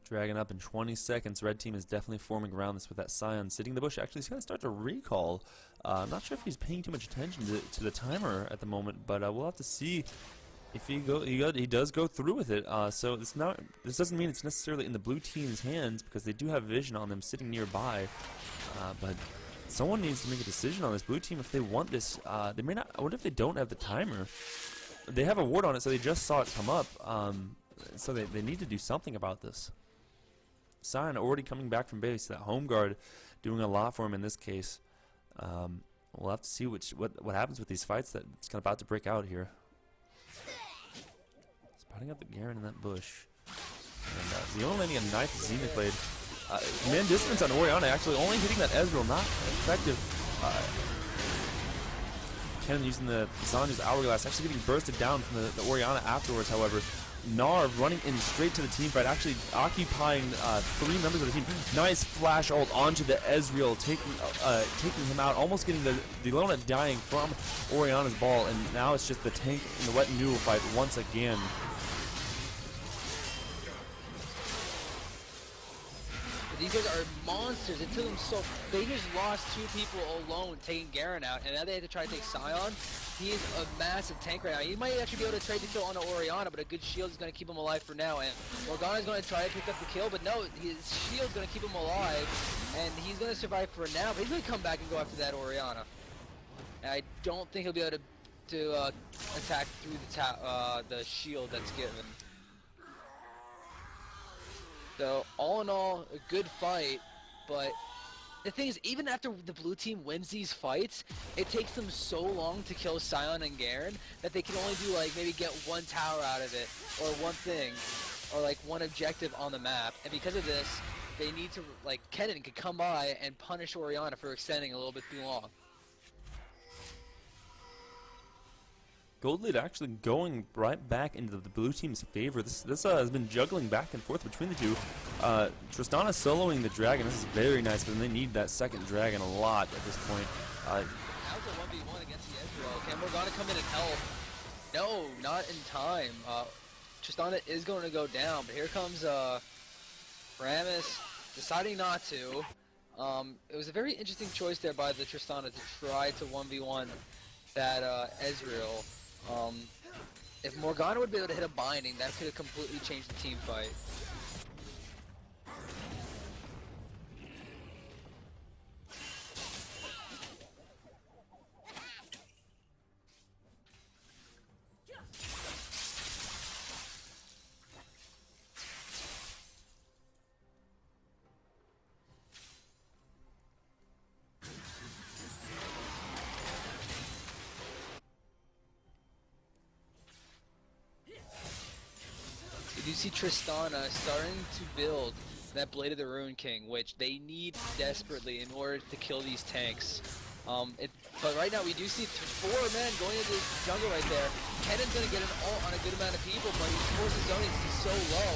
Dragon up in 20 seconds. Red team is definitely forming around this with that Sion sitting in the bush. Actually, he's going to start to recall. I'm not sure if he's paying too much attention to the timer at the moment, but we'll have to see if he does go through with it. So this doesn't mean it's necessarily in the blue team's hands, because they do have vision on them sitting nearby. But someone needs to make a decision on this blue team if they want this. They may not. I wonder if they don't have the timer. They have a ward on it, so they just saw it come up. So they need to do something about this. Sion already coming back from base. That home guard doing a lot for him in this case. We'll have to see what happens with these fights that's kind of about to break out here. Spotting up the Garen in that bush. And the only landing a nice Zenith blade. Command distance on Orianna, actually only hitting that Ezreal, not effective. Ken using the Sandra's Hourglass, actually getting bursted down from the Orianna afterwards, however. Gnar running in straight to the team fight, actually occupying 3 members of the team. Nice flash ult onto the Ezreal, taking him out, almost getting the Lona dying from Orianna's ball, and now it's just the tank in the Wet Noodle fight once again. These guys are monsters. It took them they just lost 2 people alone taking Garen out, and now they have to try to take Sion. He is a massive tank right now. He might actually be able to trade the kill on Orianna, but a good shield is going to keep him alive for now. And Morgana's going to try to pick up the kill, but no, his shield's going to keep him alive, and he's going to survive for now. But he's going to come back and go after that Orianna. And I don't think he'll be able to attack through the shield that's given. So all in all, a good fight, but the thing is, even after the blue team wins these fights, it takes them so long to kill Sion and Garen that they can only do like maybe get 1 tower out of it, or 1 thing, or like 1 objective on the map. And because of this, they need to, like, Kennen could come by and punish Orianna for extending a little bit too long. Gold lead actually going right back into the blue team's favor. This has been juggling back and forth between the two. Tristana soloing the dragon. This is very nice, but they need that second dragon a lot at this point. Now it's a 1v1 against the Ezreal. Can Morgana come in and help? No, not in time. Tristana is going to go down, but here comes Rammus deciding not to. It was a very interesting choice there by the Tristana to try to 1v1 that Ezreal. If Morgana would be able to hit a binding, that could have completely changed the team fight. see Tristana starting to build that Blade of the Rune King, which they need desperately in order to kill these tanks. But right now we do see 4 men going into the jungle right there. Kenan's going to get an ult on a good amount of people, but he's forced his zoning to be so low.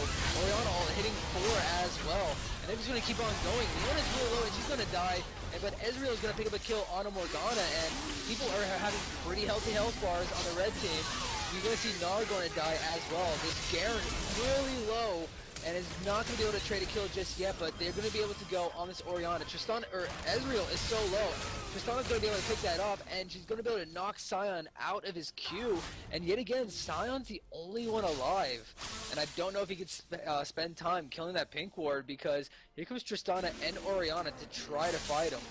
Orianna ult hitting 4 as well. And they're just going to keep on going. Leona's really low and she's going to die. But Ezreal is going to pick up a kill on a Morgana, and people are having pretty healthy health bars on the red team. You're going to see Gnar going to die as well. This Garen really low and is not going to be able to trade a kill just yet, but they're going to be able to go on this Orianna. Ezreal is so low. Tristana's going to be able to pick that up, and she's going to be able to knock Sion out of his Q. And yet again, Sion's the only one alive. And I don't know if he could spend time killing that pink ward, because here comes Tristana and Orianna to try to fight him.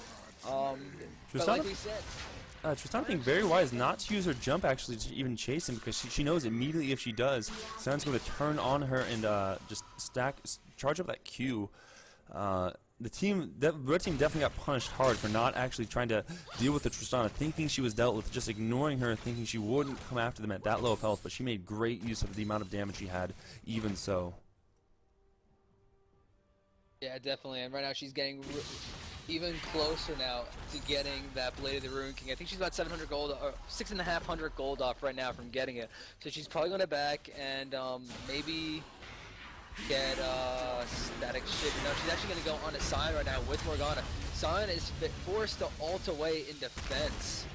But like we said, Tristana being very wise not to use her jump actually to even chase him, because she knows immediately if she does, Sion's going to turn on her and just charge up that Q. The red team definitely got punished hard for not actually trying to deal with the Tristana, thinking she was dealt with, just ignoring her, thinking she wouldn't come after them at that low of health, but she made great use of the amount of damage she had, even so. Yeah, definitely, and right now she's getting even closer now to getting that Blade of the Rune King. I think she's about 700 gold, or 6,500 gold off right now from getting it. So she's probably going to back and maybe get static shit. No, she's actually going to go on a Sion right now with Morgana. Sion is forced to ult away in defense.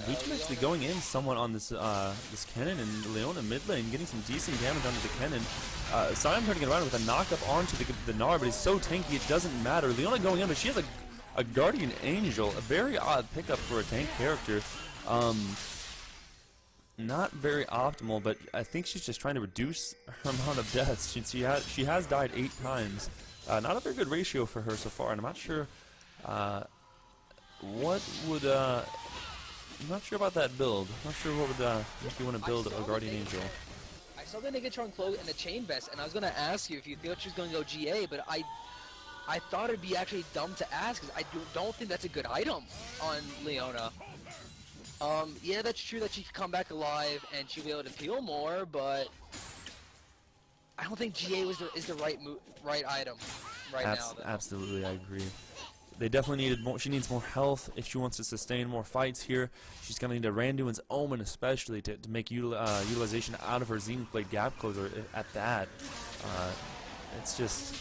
Blue team actually going in somewhat on this this Kennen, and Leona mid lane getting some decent damage onto the Kennen. Sion turning it around with a knock-up onto the Gnar, but he's so tanky it doesn't matter. Leona going in, but she has a Guardian Angel, a very odd pickup for a tank character. Not very optimal, but I think she's just trying to reduce her amount of deaths. She has died 8 times. Not a very good ratio for her so far, and I'm not sure what would... I'm not sure about that build. I'm not sure what would make you want to build a Guardian Angel. I saw the Negatron cloak and the chain vest, and I was going to ask you if you thought she was going to go GA, but I thought it'd be actually dumb to ask, because I don't think that's a good item on Leona. Yeah, that's true that she could come back alive and she'll be able to peel more, but I don't think GA is the right item now. Though. Absolutely, I agree. They definitely needed more. She needs more health if she wants to sustain more fights here. She's going to need a Randuin's Omen especially to make utilization out of her Zenith Blade Gap Closer at that. It's just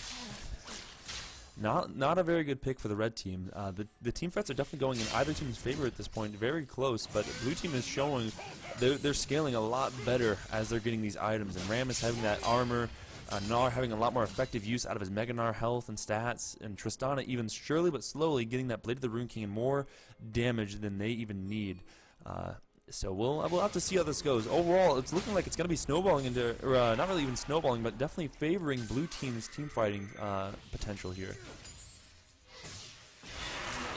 not a very good pick for the red team. The team fights are definitely going in either team's favor at this point, very close, but blue team is showing they're scaling a lot better as they're getting these items, and Ram is having that armor. Gnar having a lot more effective use out of his Mega Gnar health and stats, and Tristana even surely but slowly getting that Blade of the Rune King and more damage than they even need. So we'll have to see how this goes. Overall, it's looking like it's going to be snowballing into, or not really even snowballing, but definitely favoring blue team's team fighting potential here.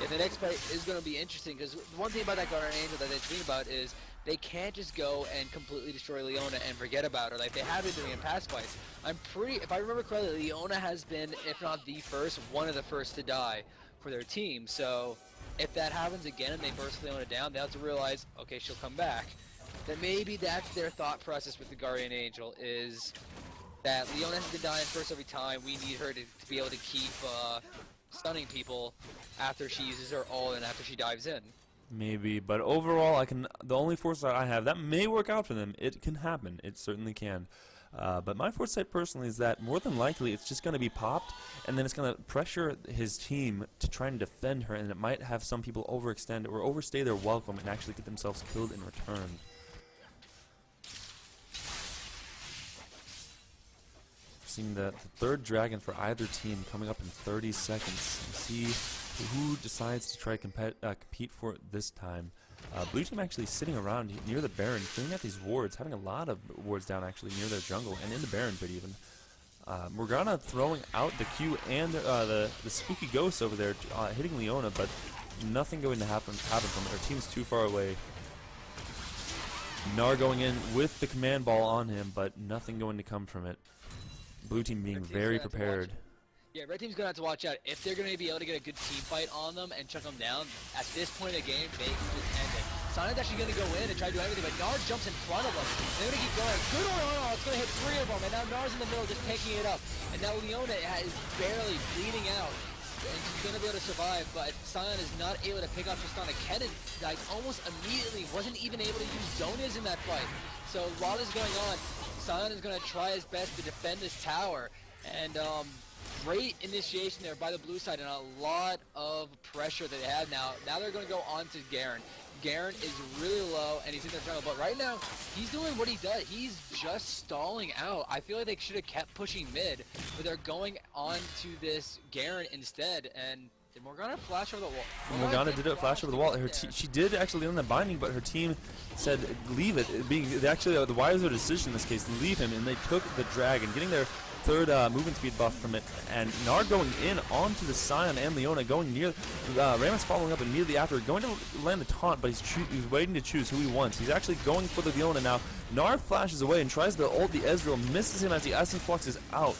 Yeah, the next fight is going to be interesting, because one thing about that Guardian Angel that they think about is they can't just go and completely destroy Leona and forget about her like they have been doing in past fights. If I remember correctly, Leona has been, if not the first, one of the first to die for their team. So if that happens again and they burst Leona down, they have to realize, okay, she'll come back. That maybe that's their thought process with the Guardian Angel, is that Leona has been dying first every time. We need her to be able to keep stunning people after she uses her ult and after she dives in. Maybe, but overall, the only foresight I have, that may work out for them. It can happen. It certainly can. But my foresight personally is that more than likely it's just going to be popped, and then it's going to pressure his team to try and defend her, and it might have some people overextend or overstay their welcome and actually get themselves killed in return. Seeing the third dragon for either team coming up in 30 seconds. And see who decides to try to compete for it this time. Blue team actually sitting around near the Baron, filling out these wards, having a lot of wards down actually near their jungle and in the Baron pit even. Morgana throwing out the Q and the spooky ghosts over there, hitting Leona, but nothing going to happen from it. Our team's too far away. Gnar going in with the command ball on him, but nothing going to come from it. Blue team being very prepared. Yeah, red team's gonna have to watch out. If they're gonna be able to get a good team fight on them and chuck them down, at this point in the game, they can just end it. Sion's actually gonna go in and try to do everything, but Nard jumps in front of them. They're gonna keep going. Good on, it's gonna hit 3 of them, and now Nard's in the middle just taking it up. And now Leona is barely bleeding out. And she's gonna be able to survive, but Sion is not able to pick up Tristana. Kenan, like, almost immediately wasn't even able to use Zonias in that fight. So while this is going on, Sion is gonna try his best to defend this tower. And great initiation there by the blue side, and a lot of pressure that they have now. Now they're going to go on to Garen. Garen is really low, and he's in the jungle, but right now, he's doing what he does. He's just stalling out. I feel like they should have kept pushing mid, but they're going on to this Garen instead, and did Morgana flash over the wall? Morgana did flash over the wall. She did actually on the binding, but her team said leave it. Actually, the wiser decision in this case, leave him, and they took the dragon, getting their third movement speed buff from it, and Nard going in onto the Sion and Leona, going near, Ramus following up immediately after, going to land the taunt, but he's waiting to choose who he wants. He's actually going for the Leona now. Nard flashes away and tries to ult the Ezreal, misses him as the Essence Flux is out.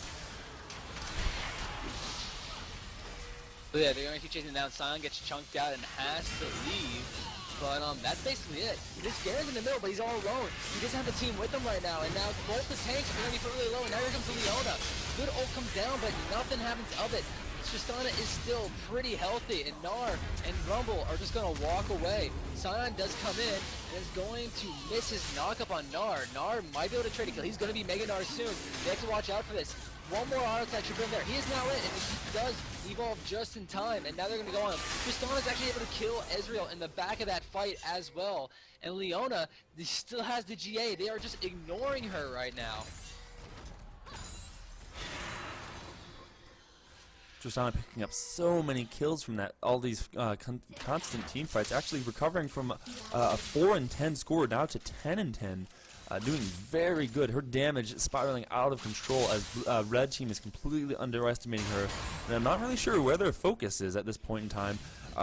Yeah, they're going to keep chasing down. Sion gets chunked out and has to leave. But that's basically it. This Garen's in the middle, but he's all alone. He doesn't have the team with him right now. And now both the tanks are going to be put really low. And now here comes Leona. Good ult comes down, but nothing happens of it. Tristana is still pretty healthy. And Gnar and Rumble are just going to walk away. Sion does come in and is going to miss his knockup on Gnar. Gnar might be able to trade a kill. He's going to be Mega Gnar soon. They have to watch out for this. One more auto attack should be in there. He is now in, and he does evolve just in time, and now they're going to go on him. Tristana's actually able to kill Ezreal in the back of that fight as well. And Leona still has the GA. They are just ignoring her right now. Tristana picking up so many kills from that, all these constant team fights, actually recovering from a 4-10 score now to 10-10. Doing very good. Her damage spiraling out of control as red team is completely underestimating her. And I'm not really sure where their focus is at this point in time.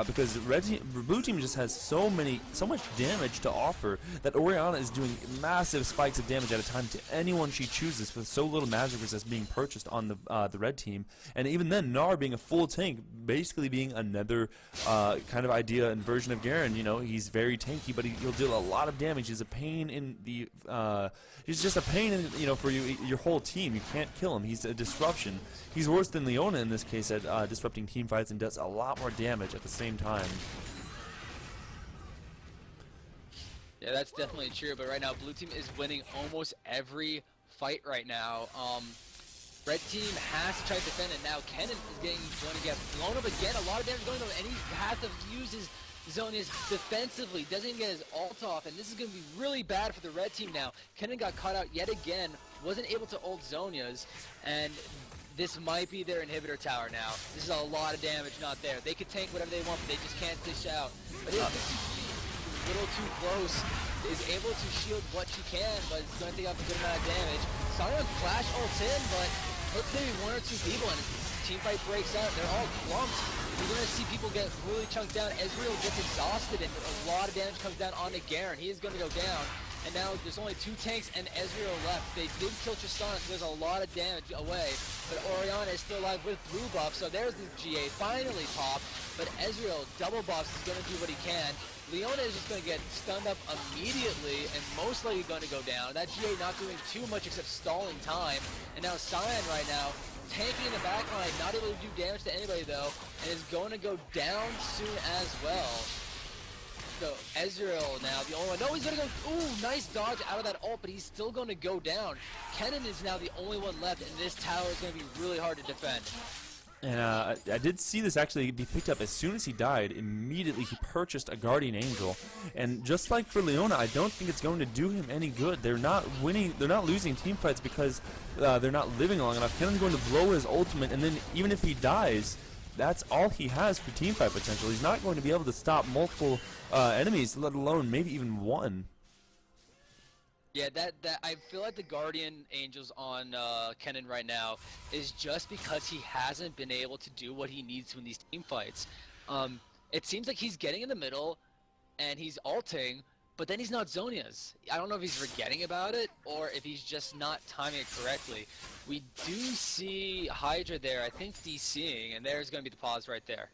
Because blue team just has so much damage to offer that Orianna is doing massive spikes of damage at a time to anyone she chooses, with so little magic resist being purchased on the red team. And even then, Gnar being a full tank, basically being another kind of idea and version of Garen. You know, he's very tanky, but he'll deal a lot of damage. He's a pain in the he's just a pain in, you know, for your whole team. You can't kill him. He's a disruption. He's worse than Leona in this case at disrupting team fights, and does a lot more damage at the same time. Yeah, that's definitely true, but right now blue team is winning almost every fight right now. Red team has to try to defend it now. Kenan is going to get blown up again. A lot of damage going on, and he has to use his Zonias defensively. Doesn't even get his ult off, and this is going to be really bad for the red team now. Kenan got caught out yet again, wasn't able to ult Zonias, and this might be their inhibitor tower now. This is a lot of damage not there. They could tank whatever they want, but they just can't dish out. But it's a little too close. Is able to shield what she can, but it's going to take up a good amount of damage. Sion flash ults in, but hits maybe 1 or 2 people, and the team fight breaks out. They're all clumped. You're going to see people get really chunked down. Ezreal gets exhausted, and a lot of damage comes down onto Garen. He is going to go down. And now there's only 2 tanks and Ezreal left. They did kill Tristana, so there's a lot of damage away. But Orianna is still alive with blue buff, so there's the GA finally popped. But Ezreal, double buffs, is going to do what he can. Leona is just going to get stunned up immediately and most likely going to go down. That GA not doing too much except stalling time. And now Sion right now, tanking in the back line, not able to do damage to anybody though, and is going to go down soon as well. So Ezreal now, the only one. No, he's gonna go. Ooh, nice dodge out of that ult, but he's still gonna go down. Kenan is now the only one left, and this tower is gonna be really hard to defend. And I did see this actually be picked up as soon as he died. Immediately he purchased a Guardian Angel, and just like for Leona, I don't think it's going to do him any good. They're not winning. They're not losing team fights because they're not living long enough. Kenan's going to blow his ultimate, and then even if he dies, that's all he has for teamfight potential. He's not going to be able to stop multiple enemies, let alone maybe even one. Yeah, that I feel like the Guardian Angels on Kenan right now is just because he hasn't been able to do what he needs to in these team fights. It seems like he's getting in the middle and he's ulting, but then he's not Zhonya's. I don't know if he's forgetting about it or if he's just not timing it correctly. We do see Hydra there, I think DCing, and there's going to be the pause right there.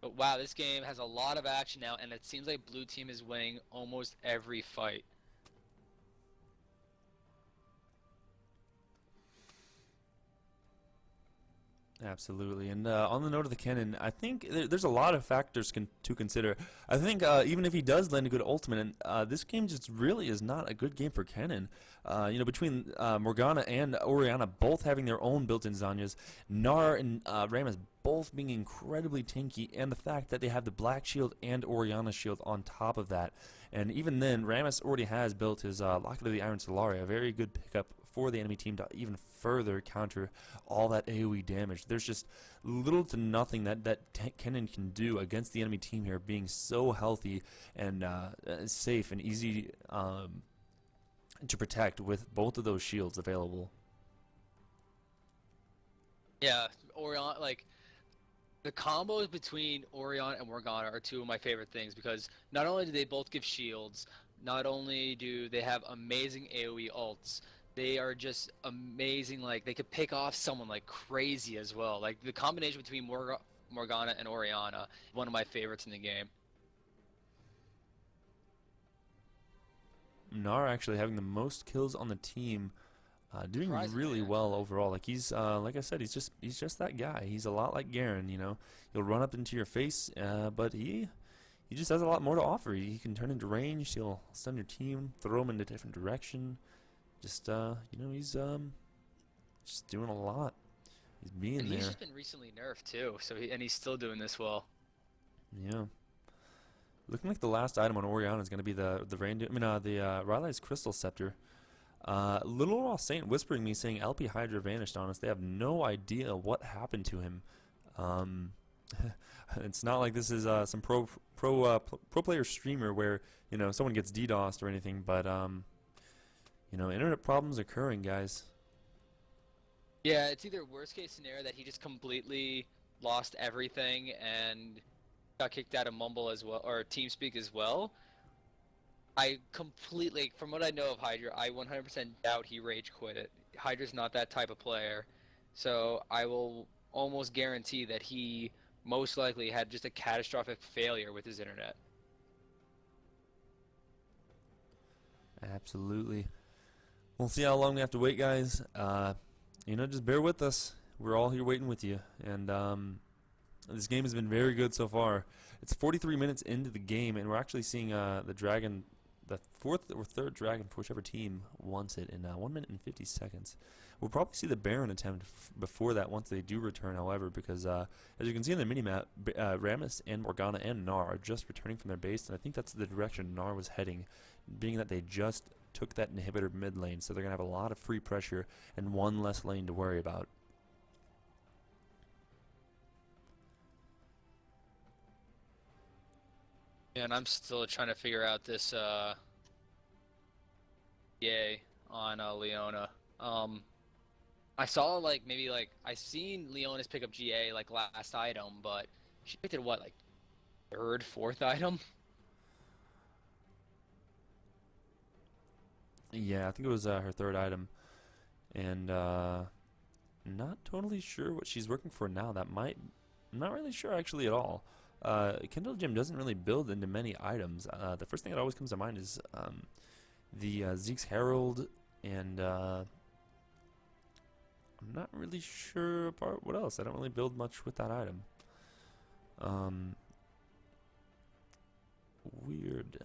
But wow, this game has a lot of action now, and it seems like blue team is winning almost every fight. Absolutely, and on the note of the cannon, I think there's a lot of factors to consider. I think even if he does land a good ultimate, this game just really is not a good game for Cannon. You know, between Morgana and Orianna both having their own built-in Zhonyas, Gnar and ARAMS both being incredibly tanky, and the fact that they have the Black Shield and Orianna Shield on top of that. And even then, ARAMS already has built his Locket of the Iron Solari, a very good pickup for the enemy team to even further counter all that AoE damage. There's just little to nothing that Cannon can do against the enemy team here, being so healthy and safe and easy to protect with both of those shields available. Yeah, Orianna, like, the combos between Orianna and Morgana are two of my favorite things, because not only do they both give shields, not only do they have amazing AoE ults, they are just amazing. Like, they could pick off someone like crazy as well. Like, the combination between Morgana and Orianna, one of my favorites in the game. Gnar actually having the most kills on the team, doing really well overall. Like, he's like I said, he's just that guy. He's a lot like Garen, you know. He'll run up into your face, but he just has a lot more to offer. He can turn into range. He'll stun your team, throw them in a different direction. Just you know, he's just doing a lot. He's being and there. He's just been recently nerfed too, so he's still doing this well. Yeah. Looking like the last item on Orianna is going to be the Rylai's Crystal Scepter. Little Raw Saint whispering me saying LP Hydra vanished on us. They have no idea what happened to him. It's not like this is some pro player streamer where, you know, someone gets DDoSed or anything, but you know, internet problems occurring, guys. Yeah, it's either worst case scenario that he just completely lost everything and got kicked out of Mumble as well, or TeamSpeak as well. I completely, from what I know of Hydra, I 100% doubt he rage quit it. Hydra's not that type of player, so I will almost guarantee that he most likely had just a catastrophic failure with his internet. Absolutely. We'll see how long we have to wait, guys. You know, just bear with us. We're all here waiting with you, and this game has been very good so far. It's 43 minutes into the game, and we're actually seeing the dragon, the fourth or third dragon for whichever team wants it, in 1 minute and 50 seconds. We'll probably see the Baron attempt before that once they do return, however, because as you can see in the minimap, ARAMS and Morgana and Gnar are just returning from their base, and I think that's the direction Gnar was heading, being that they just took that inhibitor mid lane, so they're going to have a lot of free pressure and one less lane to worry about. Yeah, and I'm still trying to figure out this GA on Leona. I saw I seen Leona's pick up GA like last item, but she picked it what, like third, fourth item? Yeah, I think it was her third item, and not totally sure what she's working for now. I'm not really sure actually at all. Kendall Gym doesn't really build into many items. The first thing that always comes to mind is the Zeke's Herald, and I'm not really sure about what else. I don't really build much with that item. Weird.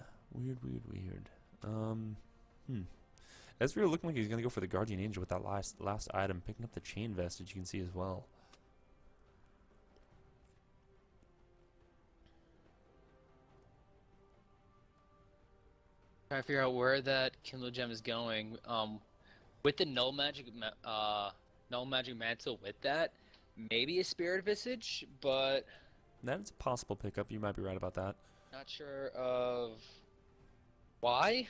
Ezreal looking like he's gonna go for the Guardian Angel with that last item, picking up the chain vest, as you can see as well. Trying to figure out where that Kindle Gem is going. With the Null Magic Mantle with that, maybe a Spirit Visage, but that is a possible pickup. You might be right about that. Not sure of why.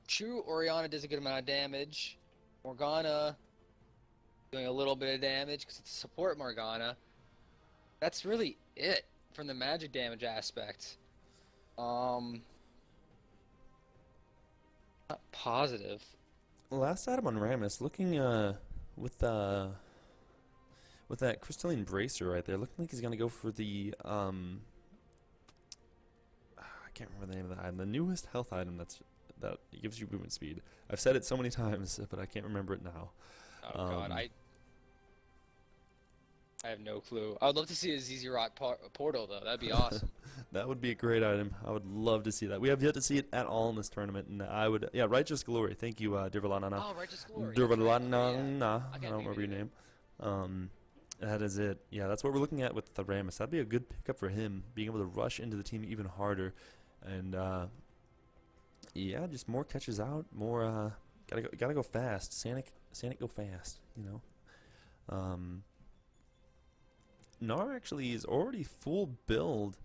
True, Orianna does a good amount of damage. Morgana doing a little bit of damage because it's a support Morgana. That's really it from the magic damage aspect. Not positive. Last item on Rammus, looking with that crystalline bracer right there, looking like he's gonna go for the I can't remember the name of the item, the newest health item that gives you movement speed. I've said it so many times, but I can't remember it now. Oh god, I have no clue. I would love to see a ZZ Rock portal though. That'd be awesome. That would be a great item. I would love to see that. We have yet to see it at all in this tournament, and I would, yeah, Righteous Glory. Thank you, Dirvalanana. Oh, Righteous Glory. Dirvalanana. I I can't don't remember your name. That is it. Yeah, that's what we're looking at with the Rammus. That'd be a good pickup for him, being able to rush into the team even harder, and yeah, just more catches out, more gotta go fast. Sanic go fast, you know. Gnar actually is already full build.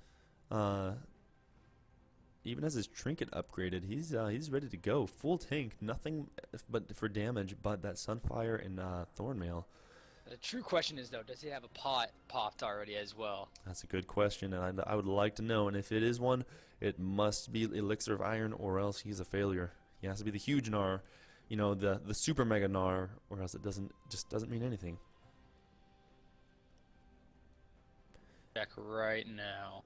Even as his trinket upgraded, he's ready to go. Full tank, nothing but for damage, but that Sunfire and Thornmail. The true question is though, does he have a pot popped already as well? That's a good question, and I would like to know. And if it is one, it must be Elixir of Iron, or else he's a failure. He has to be the huge Gnar, you know, the super mega Gnar, or else it just doesn't mean anything. Check right now.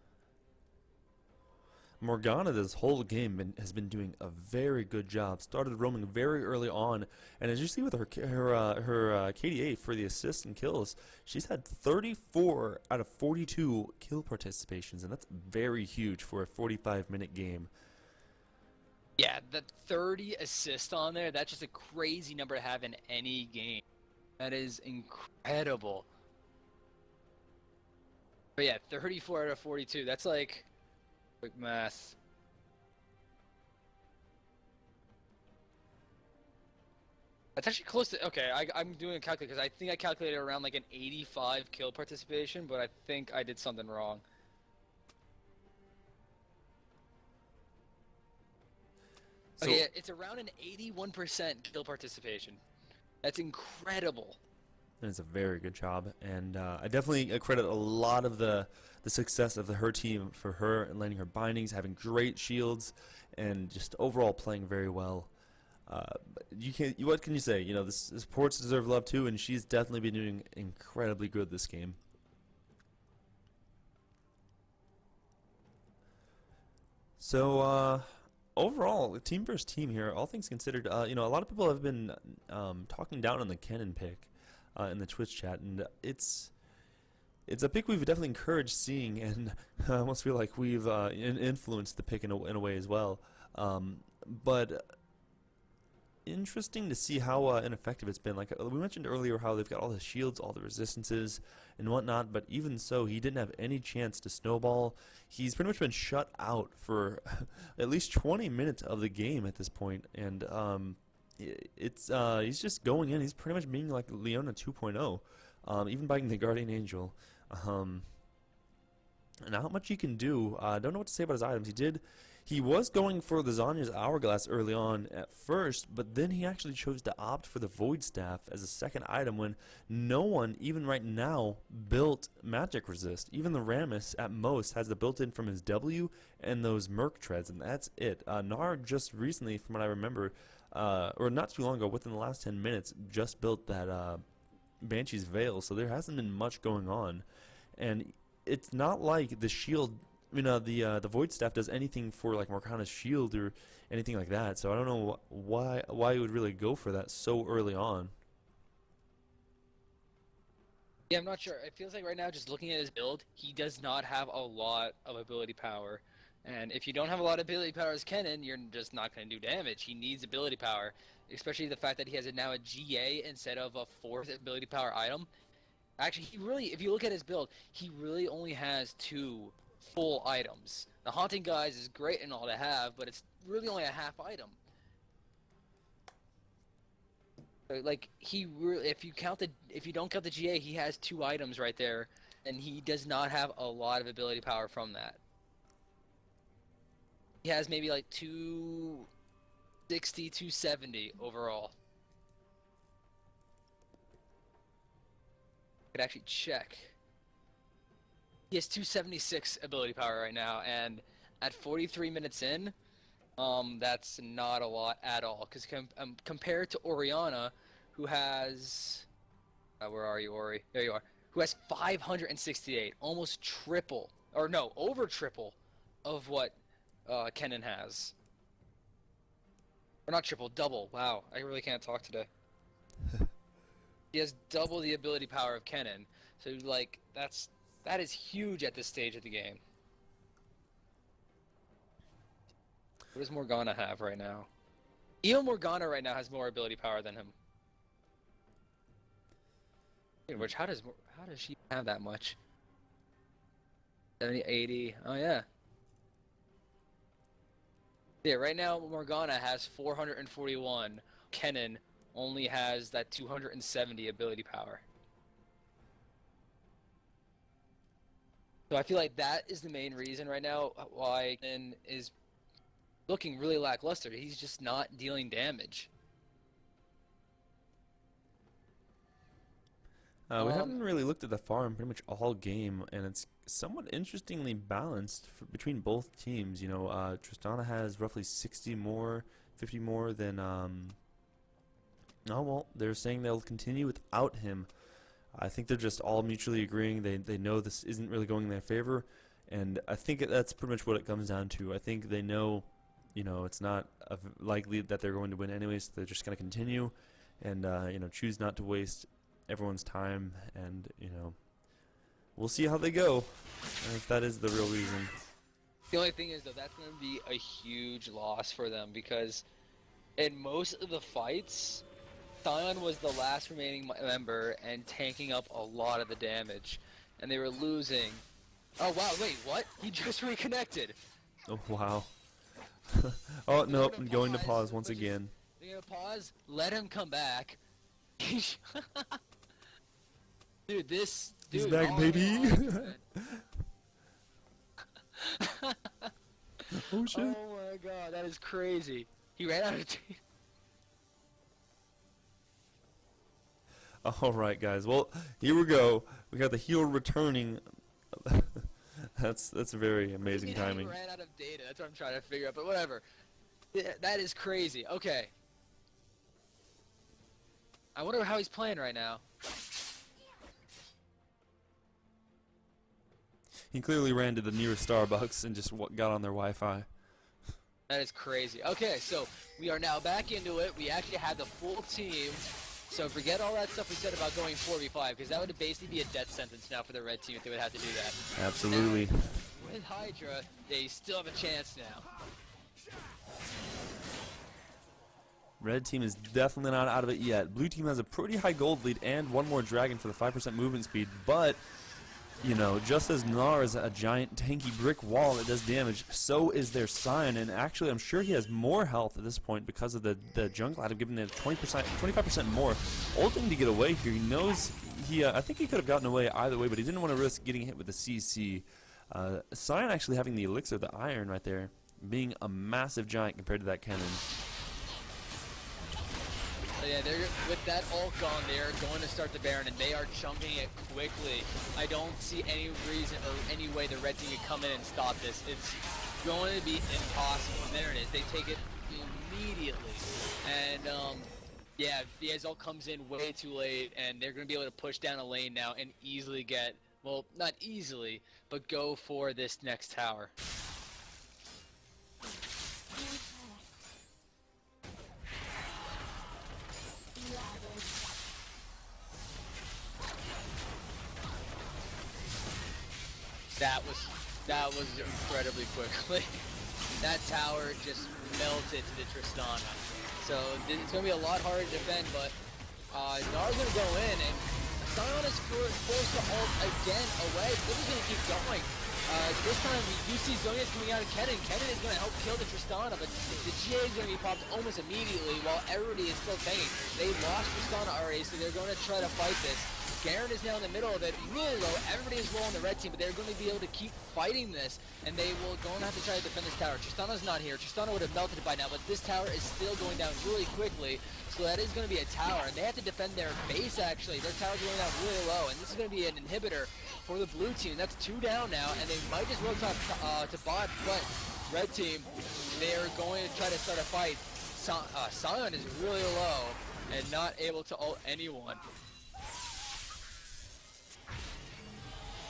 Morgana this whole game has been doing a very good job. Started roaming very early on, and as you see with her KDA for the assists and kills, she's had 34 out of 42 kill participations, and that's very huge for a 45-minute game. Yeah, the 30 assists on there, that's just a crazy number to have in any game. That is incredible. But yeah, 34 out of 42, that's like... quick math. That's actually close to... okay, I'm doing a calculator because I think I calculated around like an 85 kill participation, but I think I did something wrong. So, okay, it's around an 81% kill participation. That's incredible. And it's a very good job, and I definitely credit a lot of the success of her team for her and landing her bindings, having great shields, and just overall playing very well. What can you say? You know, the supports deserve love too, and she's definitely been doing incredibly good this game. So overall, team versus team here, all things considered, you know, a lot of people have been talking down on the Kennen pick in the Twitch chat, and it's a pick we've definitely encouraged seeing, and I almost feel like we've influenced the pick in a way as well. But interesting to see how ineffective it's been. Like we mentioned earlier, how they've got all the shields, all the resistances, and whatnot. But even so, he didn't have any chance to snowball. He's pretty much been shut out for at least 20 minutes of the game at this point, and he's just going in. He's pretty much being like Leona 2.0, even biting the Guardian Angel. Not much he can do. I don't know what to say about his items. He was going for the Zanya's Hourglass early on at first, but then he actually chose to opt for the Void Staff as a second item when no one, even right now, built Magic Resist. Even the Rammus, at most, has the built-in from his W and those Merc Treads, and that's it. Gnar just recently, from what I remember, or not too long ago, within the last 10 minutes, just built that Banshee's Veil, so there hasn't been much going on. And it's not like the shield... I mean, the Void Staff does anything for like Morgana's shield or anything like that. So I don't know why you would really go for that so early on. Yeah, I'm not sure. It feels like right now, just looking at his build, he does not have a lot of ability power. And if you don't have a lot of ability power as Kennen, you're just not going to do damage. He needs ability power, especially the fact that he has now a GA instead of a fourth ability power item. Actually, he really, if you look at his build, he really only has 2 full items. The Haunting Guise is great and all to have, but it's really only a half item. Like he really, if you don't count the GA, he has 2 items right there, and he does not have a lot of ability power from that. He has maybe like 260, 270 overall. could actually check. He has 276 ability power right now, and at 43 minutes in, that's not a lot at all. Because compared to Oriana, who has, where are you, Ori? There you are. Who has 568, almost triple, or no, over triple, of what Kennen has. Or not triple, double. Wow, I really can't talk today. He has double the ability power of Kennen. So like that is huge at this stage of the game. What does Morgana have right now? Even Morgana right now has more ability power than him. Which how does she have that much? 70, 80. Oh yeah. Yeah, right now Morgana has 441. Kennen only has that 270 ability power. So I feel like that is the main reason right now why Kennen is looking really lackluster. He's just not dealing damage. We haven't really looked at the farm pretty much all game, and it's somewhat interestingly balanced between both teams. You know, Tristana has roughly 60 more, 50 more than. Oh well, they're saying they'll continue without him. I think they're just all mutually agreeing. They know this isn't really going in their favor, and I think that's pretty much what it comes down to. I think they know, you know, it's not likely that they're going to win anyways. So they're just going to continue, and you know, choose not to waste everyone's time, and you know, we'll see how they go, if that is the real reason. The only thing is though, that's going to be a huge loss for them, because in most of the fights, Sion was the last remaining member and tanking up a lot of the damage, and they were losing. Oh wow, wait, what? He just reconnected. Oh wow. Oh no, I'm going to pause once again. They're going to pause, let him come back. Dude, this dude. He's back, baby. Oh shit. Oh my god, that is crazy. He ran out of team. Alright guys, well, here we go. We got the heal returning. That's very amazing timing. He ran out of data, that's what I'm trying to figure out, but whatever. Yeah, that is crazy. Okay. I wonder how he's playing right now. He clearly ran to the nearest Starbucks and just got on their Wi-Fi. That is crazy. Okay, so we are now back into it. We actually had the full team. So forget all that stuff we said about going 4v5, because that would basically be a death sentence now for the red team if they would have to do that. Absolutely. Now, with Hydra, they still have a chance now. Red team is definitely not out of it yet. Blue team has a pretty high gold lead and one more dragon for the 5% movement speed, but you know, just as Gnar is a giant tanky brick wall that does damage, so is their Sion, and actually I'm sure he has more health at this point because of the jungle item giving it 25% more. Ulting to get away here, he knows I think he could have gotten away either way, but he didn't want to risk getting hit with the CC. Sion actually having the elixir, the iron right there, being a massive giant compared to that cannon. So yeah, with that all gone, they're going to start the Baron, and they are jumping it quickly. I don't see any reason or any way the red team can come in and stop this. It's going to be impossible. And there it is. They take it immediately. And yeah, Viezol comes in way too late, and they're going to be able to push down a lane now and easily get, well, not easily, but go for this next tower. That was incredibly quickly. That tower just melted to the Tristana. So it's going to be a lot harder to defend, but Gnar's going to go in, and Sion is forced to ult again away. This is going to keep going. This time you see Zonia's coming out of Kennen. Kennen is going to help kill the Tristana, but the GA is going to be popped almost immediately while everybody is still tanking. They lost Tristana already, so they're going to try to fight this. Garen is now in the middle of it, really low. Everybody is low on the red team, but they're going to be able to keep fighting this, and they will going to have to try to defend this tower. Tristana's not here. Tristana would have melted it by now, but this tower is still going down really quickly, so that is going to be a tower, and they have to defend their base, actually. Their tower's going down really low, and this is going to be an inhibitor for the blue team. That's 2 down now, and they might just roll to bot, but red team, they're going to try to start a fight. Sion is really low and not able to ult anyone.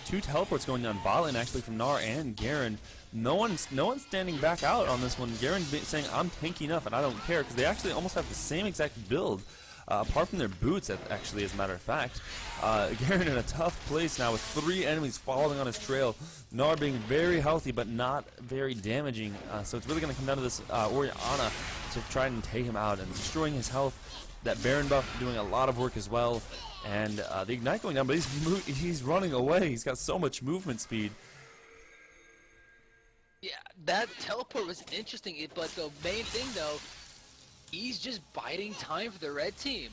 2 teleports going down bot lane actually from Gnar and Garen. No one's standing back out on this one. Garen saying I'm tanky enough and I don't care, because they actually almost have the same exact build, apart from their boots actually, as a matter of fact. Garen in a tough place now with 3 enemies following on his trail. Gnar being very healthy but not very damaging, so it's really going to come down to this Orianna to try and take him out and destroying his health. That Baron buff doing a lot of work as well, and the Ignite going down, but he's running away. He's got so much movement speed. Yeah, that teleport was interesting, but the main thing though, he's just biding time for the red team.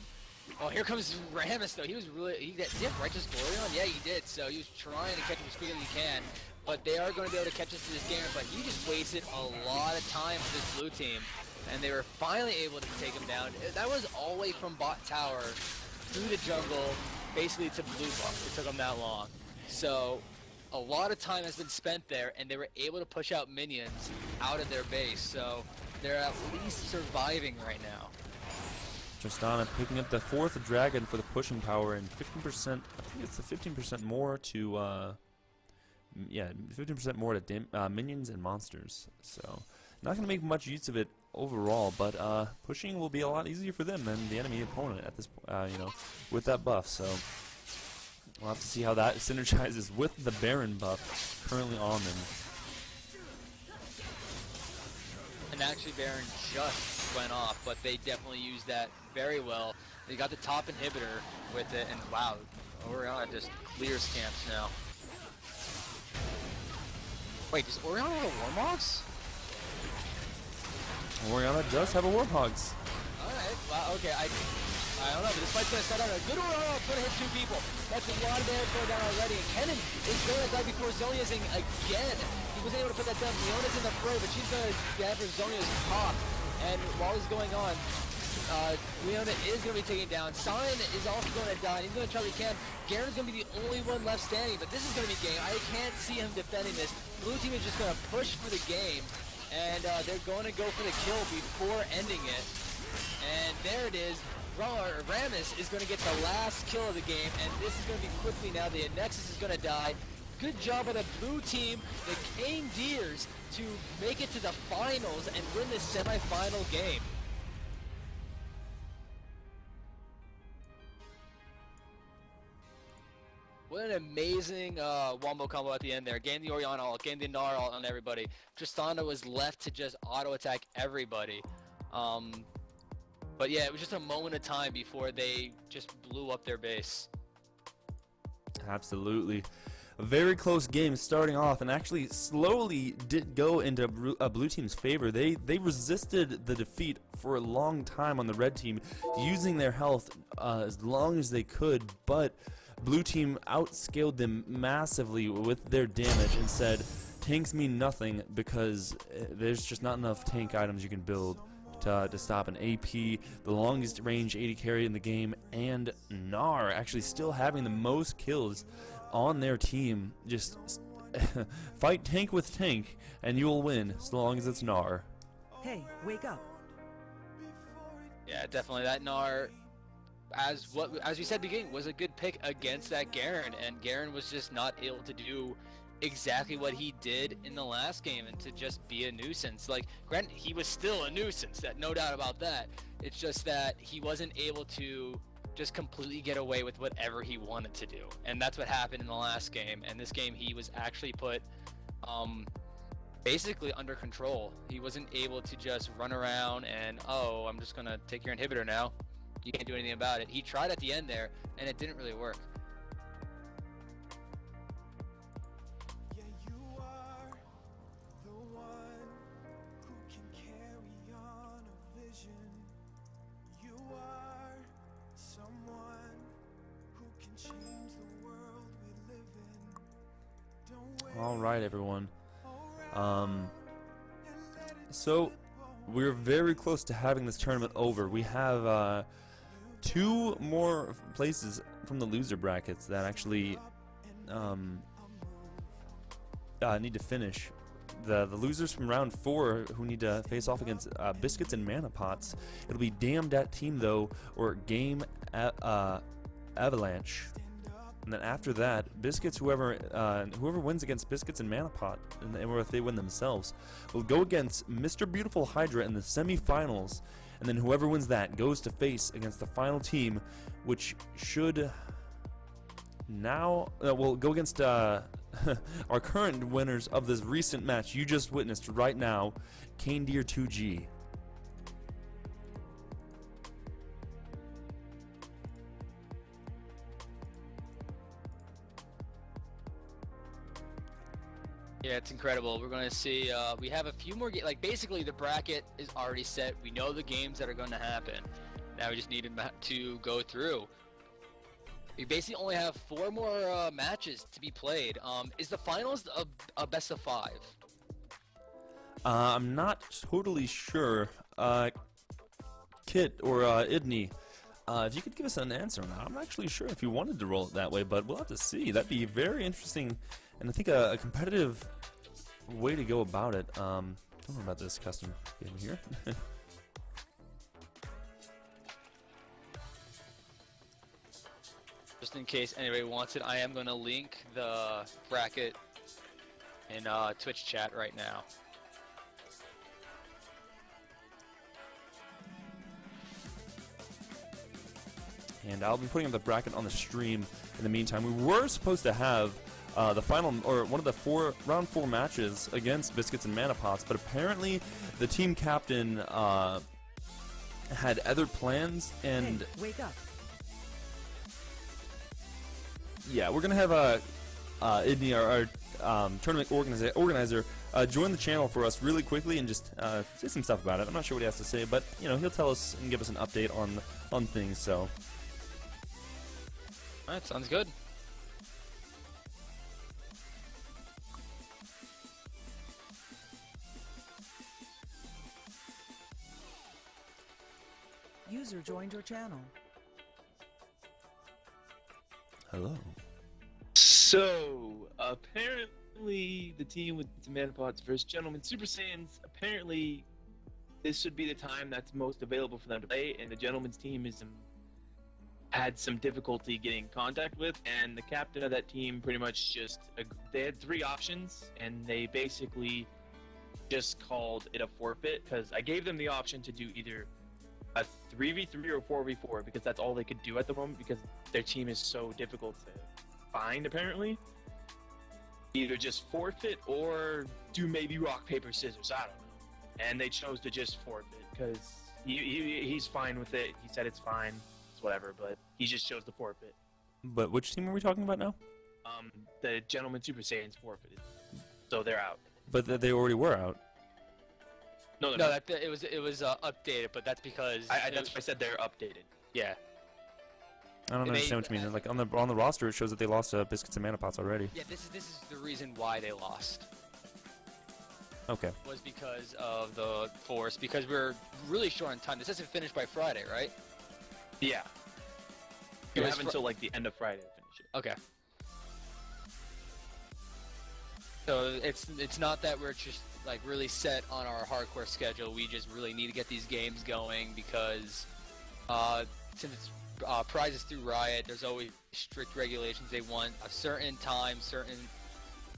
Oh, here comes Rammus though. He did righteous Glorion? Yeah, he did. So he was trying to catch him as quickly as he can, but they are going to be able to catch us to this game. But he just wasted a lot of time for this blue team, and they were finally able to take him down. That was all the way from bot tower through the jungle, basically to blue buff. It took them that long. So a lot of time has been spent there, and they were able to push out minions out of their base. So they're at least surviving right now. Tristana picking up the 4th dragon for the pushing power, and 15%, I think it's the 15% more to, yeah, 15% more to minions and monsters. So not going to make much use of it overall, but pushing will be a lot easier for them than the enemy opponent at this, you know, with that buff. So we'll have to see how that synergizes with the Baron buff currently on them. And actually Baron just went off, but they definitely used that very well. They got the top inhibitor with it, and wow, Orianna just clears camps now. Wait, does Orianna have a Warmogs? Orianna does have a Warhogs. Alright, wow, okay, I don't know, but this fight's gonna start out. A good Orianna is gonna hit 2 people. That's a lot of damage going down already, and Kennen is going to die before Zonia's again. He was able to put that down. Leona's in the fray, but she's gonna grab for Zonia's pop. And while this is going on, Leona is going to be taken down. Sion is also going to die. He's going to try what he can. Garen's going to be the only one left standing, but this is going to be game. I can't see him defending this. Blue team is just going to push for the game, and they're going to go for the kill before ending it. And there it is. Rammus is going to get the last kill of the game, and this is going to be quickly now. The Nexus is going to die. Good job by the blue team, the Canedyr2g, to make it to the finals and win this semi-final game. What an amazing wombo combo at the end there. Gained the Orianna ult, gained the Gnar ult on everybody. Tristana was left to just auto-attack everybody. But yeah, it was just a moment of time before they just blew up their base. Absolutely. A very close game starting off, and actually slowly did go into blue team's favor. They resisted the defeat for a long time on the red team, using their health as long as they could, but blue team outscaled them massively with their damage and said, tanks mean nothing because there's just not enough tank items you can build to stop an AP, the longest range AD carry in the game, and Gnar actually still having the most kills on their team. Just fight tank with tank and you will win as long as it's Gnar. Hey, wake up. Yeah, definitely that Gnar, as we said at the beginning, was a good pick against that Garen, and Garen was just not able to do exactly what he did in the last game, and to just be a nuisance. Like, granted, he was still a nuisance, that no doubt about that. It's just that he wasn't able to just completely get away with whatever he wanted to do, and that's what happened in the last game. And this game, he was actually put basically under control. He wasn't able to just run around and, oh, I'm just gonna take your inhibitor now, you can't do anything about it. He tried at the end there, and it didn't really work. Someone who can change All right, everyone. So we're very close to having this tournament over. We have 2 more places from the loser brackets that actually need to finish. The losers from round 4 who need to face off against Biscuits and Mana Pots. It'll be Damned at Team though, or Game Avalanche. And then after that, Biscuits, whoever wins against Biscuits and Mana Pot, or if they win themselves, will go against Mr. Beautiful Hydra in the semifinals. And then whoever wins that goes to face against the final team, which should now will go against our current winners of this recent match you just witnessed right now, Canedyr2g. Yeah, it's incredible. We're going to see, we have a few more games. Like, basically, the bracket is already set. We know the games that are going to happen. Now we just need to go through. We basically only have 4 more matches to be played. Is the finals a best of 5? I'm not totally sure. Kit or Idney, if you could give us an answer on that. I'm not actually sure if you wanted to roll it that way, but we'll have to see. That'd be very interesting, and I think a competitive way to go about it. Don't know about this custom game here. Just in case anybody wants it, I am going to link the bracket in Twitch chat right now. And I'll be putting up the bracket on the stream in the meantime. We were supposed to have the final, or one of the round 4 matches against Biscuits and Mana Pots, but apparently the team captain had other plans, and hey, wake up. Yeah, we're gonna have Idney, our tournament organizer, join the channel for us really quickly and just say some stuff about it. I'm not sure what he has to say, but you know, he'll tell us and give us an update on things. So, all right, sounds good. User joined your channel. Hello. So, apparently the team with the Manapods versus Gentlemen Super Saiyans, apparently this should be the time that's most available for them to play, and the Gentlemen's team is had some difficulty getting contact with, and the captain of that team pretty much just, they had 3 options, and they basically just called it a forfeit, because I gave them the option to do either a 3v3 or 4v4, because that's all they could do at the moment, because their team is so difficult to find, apparently. Either just forfeit or do maybe rock, paper, scissors, I don't know. And they chose to just forfeit, because he's fine with it. He said it's fine, it's whatever, but he just chose to forfeit. But which team are we talking about now? The Gentlemen Super Saiyans forfeited, so they're out. But they already were out. No, it was updated, but that's because that's why I said they're updated. Yeah. I don't understand what you mean. Like on the roster, it shows that they lost Biscuits and Mana Pots already. Yeah, this is the reason why they lost. Okay. Was because of the force, because we're really short on time. This isn't finished by Friday, right? Yeah. You have until like the end of Friday to finish it. Okay. So it's not that we're just like really set on our hardcore schedule. We just really need to get these games going because since it's prizes through Riot, there's always strict regulations. They want a certain time, certain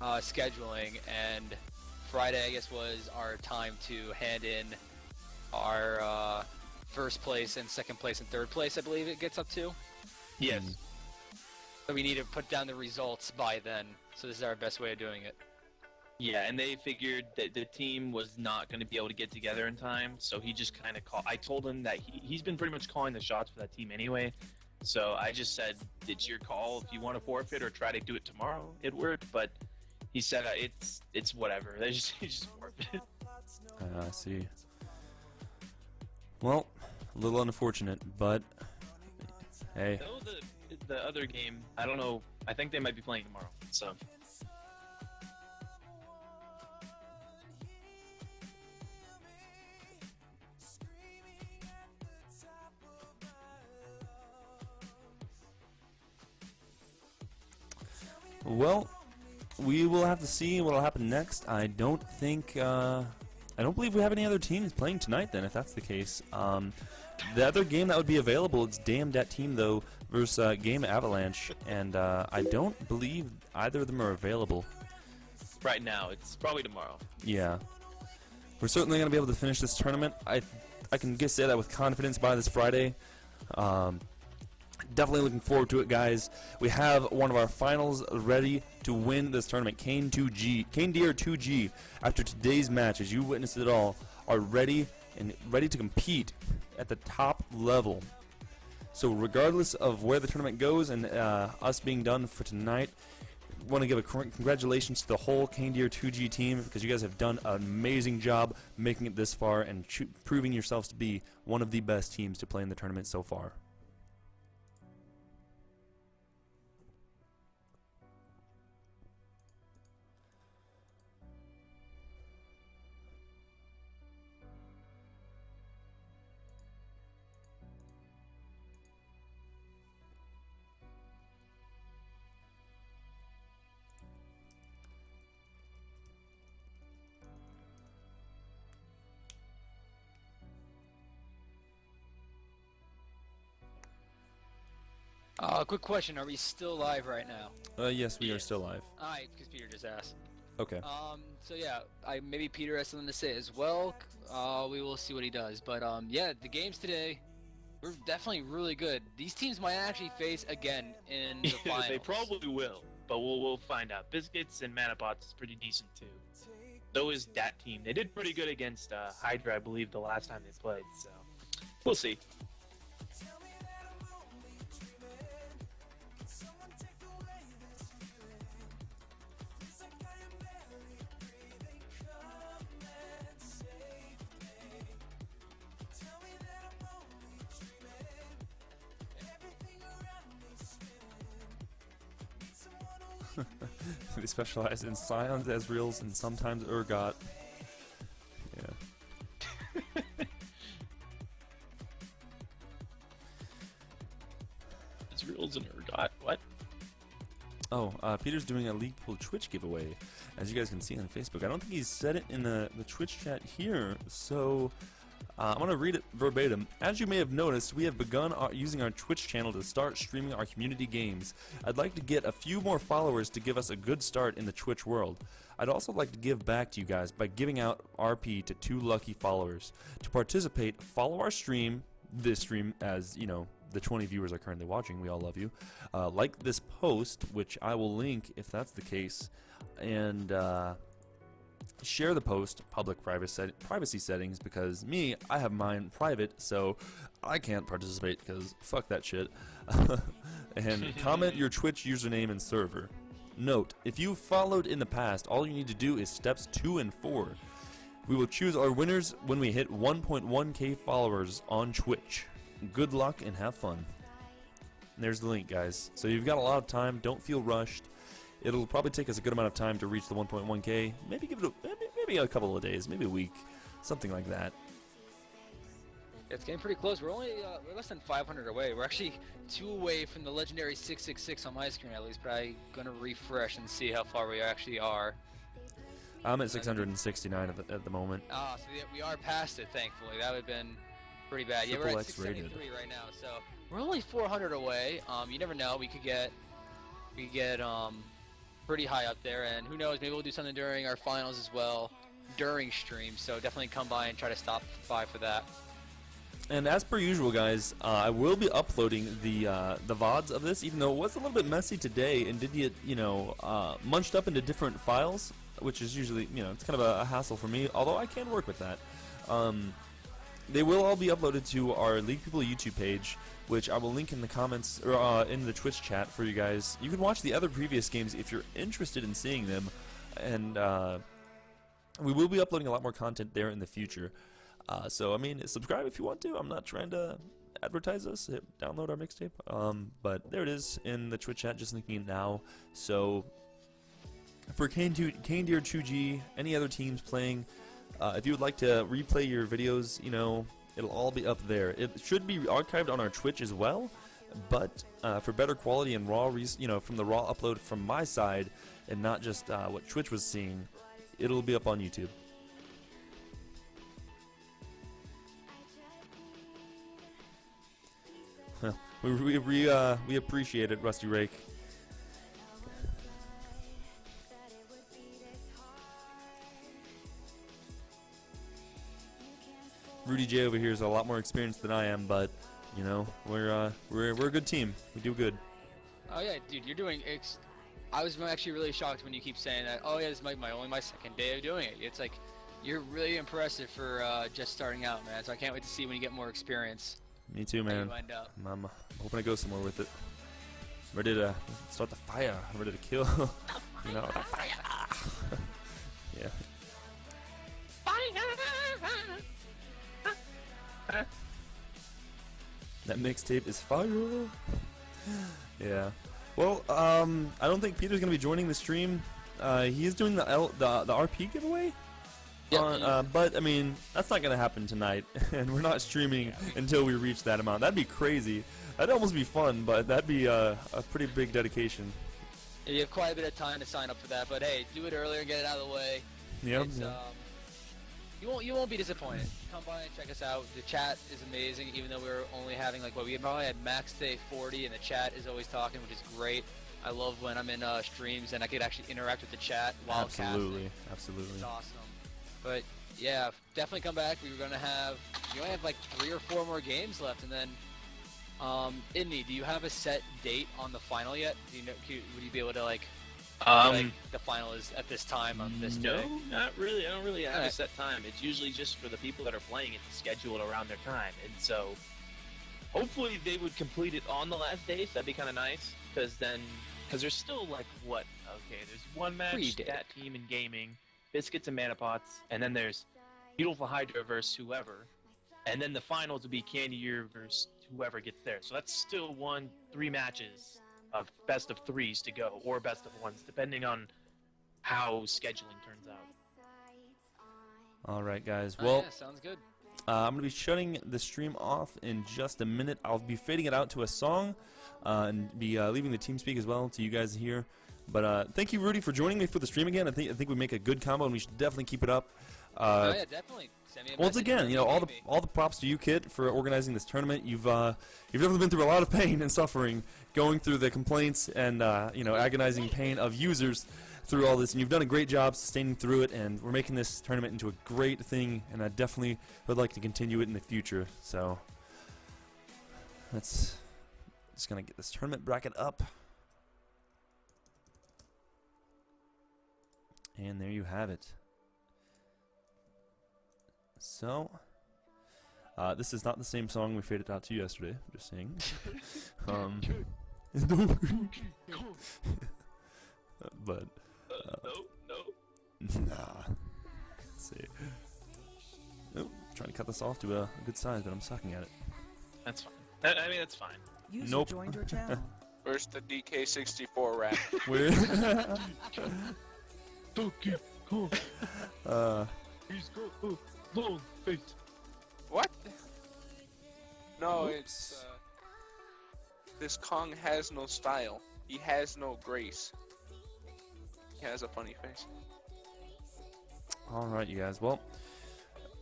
scheduling, and Friday, I guess, was our time to hand in our first place and second place and third place, I believe it gets up to. Yes. So we need to put down the results by then. So this is our best way of doing it. Yeah, and they figured that the team was not going to be able to get together in time, so he just kind of called. I told him that he's been pretty much calling the shots for that team anyway, so I just said, it's your call if you want to forfeit or try to do it tomorrow. It worked, but he said it's whatever. They just forfeited. I see. Well, a little unfortunate, but hey. No, the other game, I don't know. I think they might be playing tomorrow, so. Well, we will have to see what will happen next. I don't believe we have any other teams playing tonight then, if that's the case. The other game that would be available, it's Damn Dat Team though versus Game Avalanche, and I don't believe either of them are available. Right now, it's probably tomorrow. Yeah. We're certainly going to be able to finish this tournament. I can say that with confidence by this Friday. Definitely looking forward to it, guys. We have one of our finals ready to win this tournament. Canedyr2g, after today's match, as you witnessed it all, are ready to compete at the top level. So regardless of where the tournament goes and us being done for tonight, want to give a congratulations to the whole Canedyr2g team, because you guys have done an amazing job making it this far and proving yourselves to be one of the best teams to play in the tournament so far. Quick question: are we still live right now? Yes, we are still live. Alright, because Peter just asked. Okay. So yeah, maybe Peter has something to say as well. We will see what he does. But yeah, the games today were definitely really good. These teams might actually face again in the finals. They probably will, but we'll find out. Biscuits and Manapots is pretty decent too. So is that team. They did pretty good against Hydra, I believe, the last time they played. So we'll see. They specialize in Scions, Ezreals, and sometimes Urgot. Yeah. Ezreals and Urgot, what? Oh, Peter's doing a League Pool Twitch giveaway, as you guys can see on Facebook. I don't think he's said it in the Twitch chat here, so I'm going to read it verbatim. As you may have noticed, we have begun using our Twitch channel to start streaming our community games. I'd like to get a few more followers to give us a good start in the Twitch world. I'd also like to give back to you guys by giving out RP to 2 lucky followers. To participate, follow our stream, this stream, as you know, the 20 viewers are currently watching. We all love you. Like this post, which I will link if that's the case, and share the post, public privacy settings, because me, I have mine private, so I can't participate because fuck that shit. And comment your Twitch username and server. Note, if you followed in the past, all you need to do is steps 2 and 4. We will choose our winners when we hit 1.1k followers on Twitch. Good luck and have fun. And there's the link, guys. So you've got a lot of time. Don't feel rushed. It'll probably take us a good amount of time to reach the 1.1k. Maybe give it maybe a couple of days, maybe a week, something like that. It's getting pretty close. We're only we're less than 500 away. We're actually 2 away from the legendary 666 on my screen at least. But I'm gonna refresh and see how far we actually are. I'm at 669 at the moment. Ah, so we are past it, thankfully. That would have been pretty bad. Yeah, we're at 673 right now, so we're only 400 away. You never know. We could get pretty high up there, and who knows? Maybe we'll do something during our finals as well, during stream. So definitely come by and try to stop by for that. And as per usual, guys, I will be uploading the VODs of this, even though it was a little bit messy today and did get, you know, munched up into different files, which is usually, you know, it's kind of a hassle for me, although I can work with that. They will all be uploaded to our League People YouTube page, which I will link in the comments, or in the Twitch chat for you guys. You can watch the other previous games if you're interested in seeing them, and we will be uploading a lot more content there in the future. So, I mean, subscribe if you want to. I'm not trying to advertise us. Download our mixtape. But there it is in the Twitch chat, just linking it now. So, for Canedyr2g, any other teams playing, if you would like to replay your videos, you know, it'll all be up there. It should be archived on our Twitch as well, but for better quality and raw, from the raw upload from my side, and not just what Twitch was seeing, it'll be up on YouTube. We appreciate it, RustyRake. Rudy J over here is a lot more experienced than I am, but you know we're a good team. We do good. Oh yeah, dude, you're doing. I was actually really shocked when you keep saying that. Oh yeah, this is only my second day of doing it. It's like you're really impressive for just starting out, man. So I can't wait to see when you get more experience. Me too, man. I'm hoping I go somewhere with it. Ready to start the fire. Ready to kill. You know, the fire. Yeah. That mixtape is fire. Yeah. Well, I don't think Peter's gonna be joining the stream. He is doing the RP giveaway. Yep. But I mean, that's not gonna happen tonight, and we're not streaming until we reach that amount. That'd be crazy. That'd almost be fun, but that'd be a pretty big dedication. Yeah, you have quite a bit of time to sign up for that, but hey, do it earlier, get it out of the way. Yep. You won't be disappointed. Come by and check us out. The chat is amazing, even though we're only having we probably had max day 40, and the chat is always talking, which is great. I love when I'm in streams and I could actually interact with the chat while casting. Absolutely. It's awesome. But yeah, definitely come back. We only have 3 or 4 more games left, and then Idney, do you have a set date on the final yet? Do you know? Would you be able to the final is at this time on this day? No, not really. I don't really have a set time. It's usually just for the people that are playing it to schedule it around their time, and so hopefully they would complete it on the last day. So that'd be kind of nice, because there's still there's one match, that team in gaming, Biscuits and Mana Pots, and then there's Beautiful Hydra versus whoever, and then the finals will be Canedyr versus whoever gets there. So that's still 3 matches of best of 3s to go, or best of 1s, depending on how scheduling turns out. All right, guys. Well, yeah, sounds good. I'm going to be shutting the stream off in just a minute. I'll be fading it out to a song and be leaving the team speak as well to you guys here. But thank you, Rudy, for joining me for the stream again. I think we make a good combo, and we should definitely keep it up. Oh yeah, definitely. Once again, all the props to you, Kit, for organizing this tournament. You've definitely been through a lot of pain and suffering, going through the complaints and agonizing pain of users through all this, and you've done a great job sustaining through it. And we're making this tournament into a great thing, and I definitely would like to continue it in the future. So let's just gonna get this tournament bracket up, and there you have it. So, this is not the same song we faded out to yesterday, I'm just saying. But, nah. Let's see. Oh, trying to cut this off to a good size, but I'm sucking at it. That's fine. I mean, that's fine. User joined your channel. Where's the DK64 rap? Where? He's got long feet. What? No, it's this Kong has no style. He has no grace. He has a funny face. All right, you guys. Well,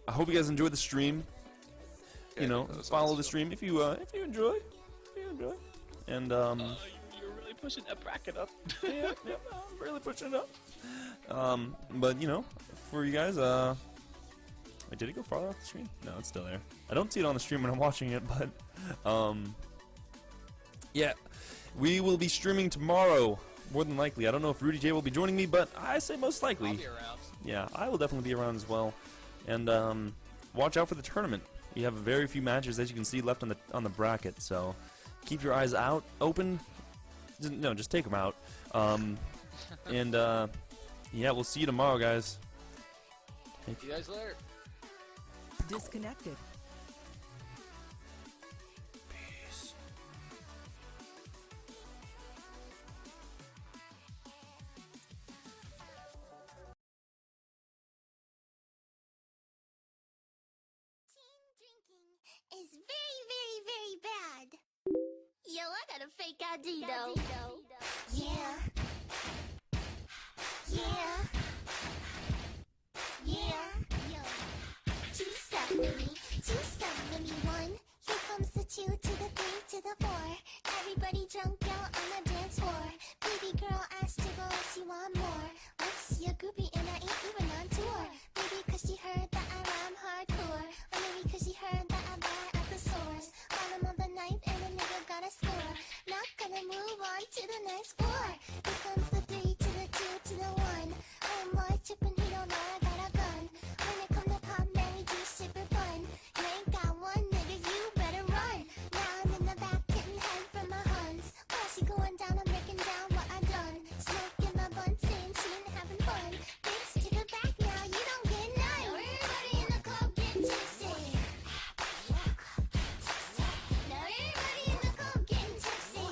I hope you guys enjoyed the stream. Yeah, Follow the stream if you enjoy. And you're really pushing that bracket up. yeah, I'm really pushing it up. But for you guys, wait, did it go farther off the screen? No, it's still there. I don't see it on the stream when I'm watching it, but yeah, we will be streaming tomorrow, more than likely. I don't know if Rudy J will be joining me, but I say most likely. I'll be around. Yeah, I will definitely be around as well. And watch out for the tournament. We have very few matches, as you can see, left on the bracket. So keep your eyes open. No, just take them out. And yeah, we'll see you tomorrow, guys. See you guys later. Disconnected. Peace. Drinking is very, very, very bad. You'll got a fake ID though. Yeah. Yeah. Yeah. Yo. Two-step with me. Two-step with me. One. Here comes the 2 to the 3 to the 4. Everybody drunk out on the dance floor. Baby girl asked to go, she want more. What's your groupie and I ain't even on tour? Maybe cause she heard that I rhyme hardcore. Or maybe cause she heard that I buy at the source. Bottom of the ninth and a nigga got a score. Not gonna move on to the next floor. Here comes the 3 to the 2 to the 1. Homeboy trippin', he don't know I got a gun. When it come to pop, man, we do shit for fun. You ain't got one, nigga, you better run. Now I'm in the back getting head from my huns. While she going down, I'm breaking down what I done. Smoking my blunt, saying she ain't having fun. Bitch, take it back now, you don't get none. Now everybody in the club get tipsy. Now everybody in the club getting tipsy.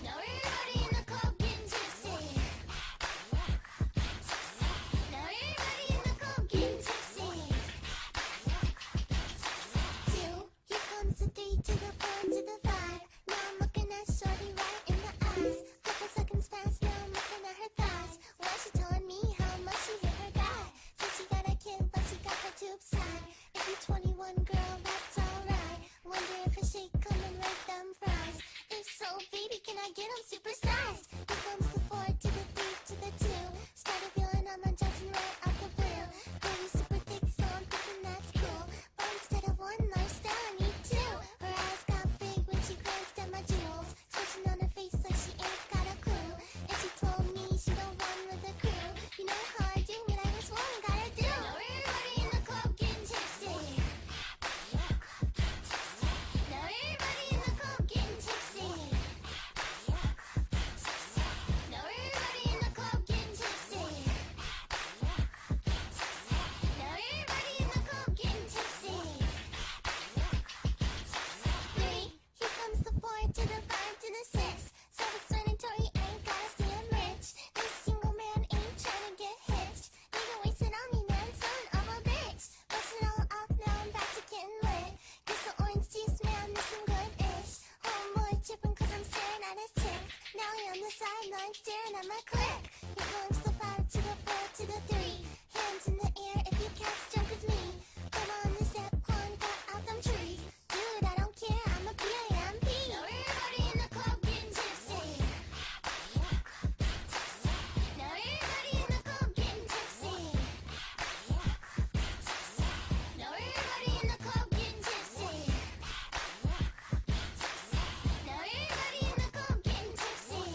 Now everybody in the club getting tipsy. Now everybody in the club getting tipsy. 2, here comes the 3 to the 4 to the 5. Now I'm looking at shorty right in the eyes. Couple seconds past, now I'm looking at her thighs. Why she telling me how much she hit her guy? Said she got a kid, but she got her tubes tied. If you're 21, girl, that's alright. Wonder if a shake coming with them fries. If so, baby, can I get them supersized? Here comes the 4 to the 3 to the 2. Started feeling I'm adjusting right out the blue. Girl, you super thick, so I'm thinking that's cool. But instead of one lifestyle, I need 2. Her eyes got big when she glanced at my jewels. Switching on her face like she ain't got a clue. And she told me she don't run with the crew. You know how I do when I just want gotta do. Now everybody in the club getting tipsy. Now everybody in the club getting tipsy. Now everybody in the club getting tipsy. Now everybody in the club getting tipsy. 3, here comes the 4 to the 5 to the 6. Self-explanatory, ain't gotta say I'm rich. This single man ain't trying to get hitched. Nigga wasted on me, man, son of a bitch. Bust it all off, now I'm back to getting lit. Get the orange juice, man, this some good-ish. Homeboy trippin' cause I'm staring at his chick. Now he on the sideline staring at my click. Here comes the 5 to the 4 to the 3. Hands in the air if you can't jump with me. Come on this zip line, cut out them trees. Dude, I don't care, I'm a PAMP. Now everybody in the club getting tipsy. Now everybody in the club getting tipsy. Now everybody in the club getting tipsy. Now everybody in the club getting tipsy.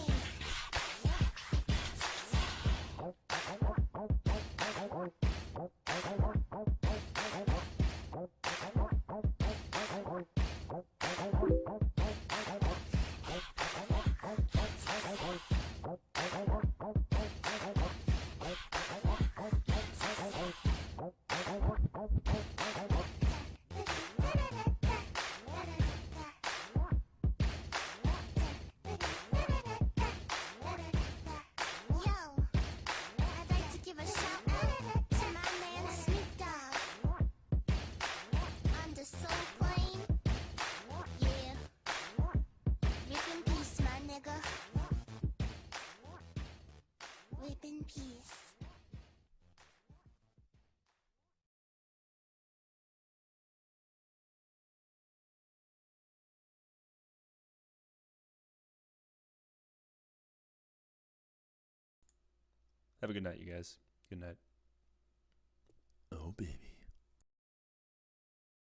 Yo, I'd like to give a shout out to my man Snoop Dogg. Under Soul Plane. Yeah. Rip in peace, my nigga. Rip in peace. Have a good night, you guys. Good night. Oh, baby.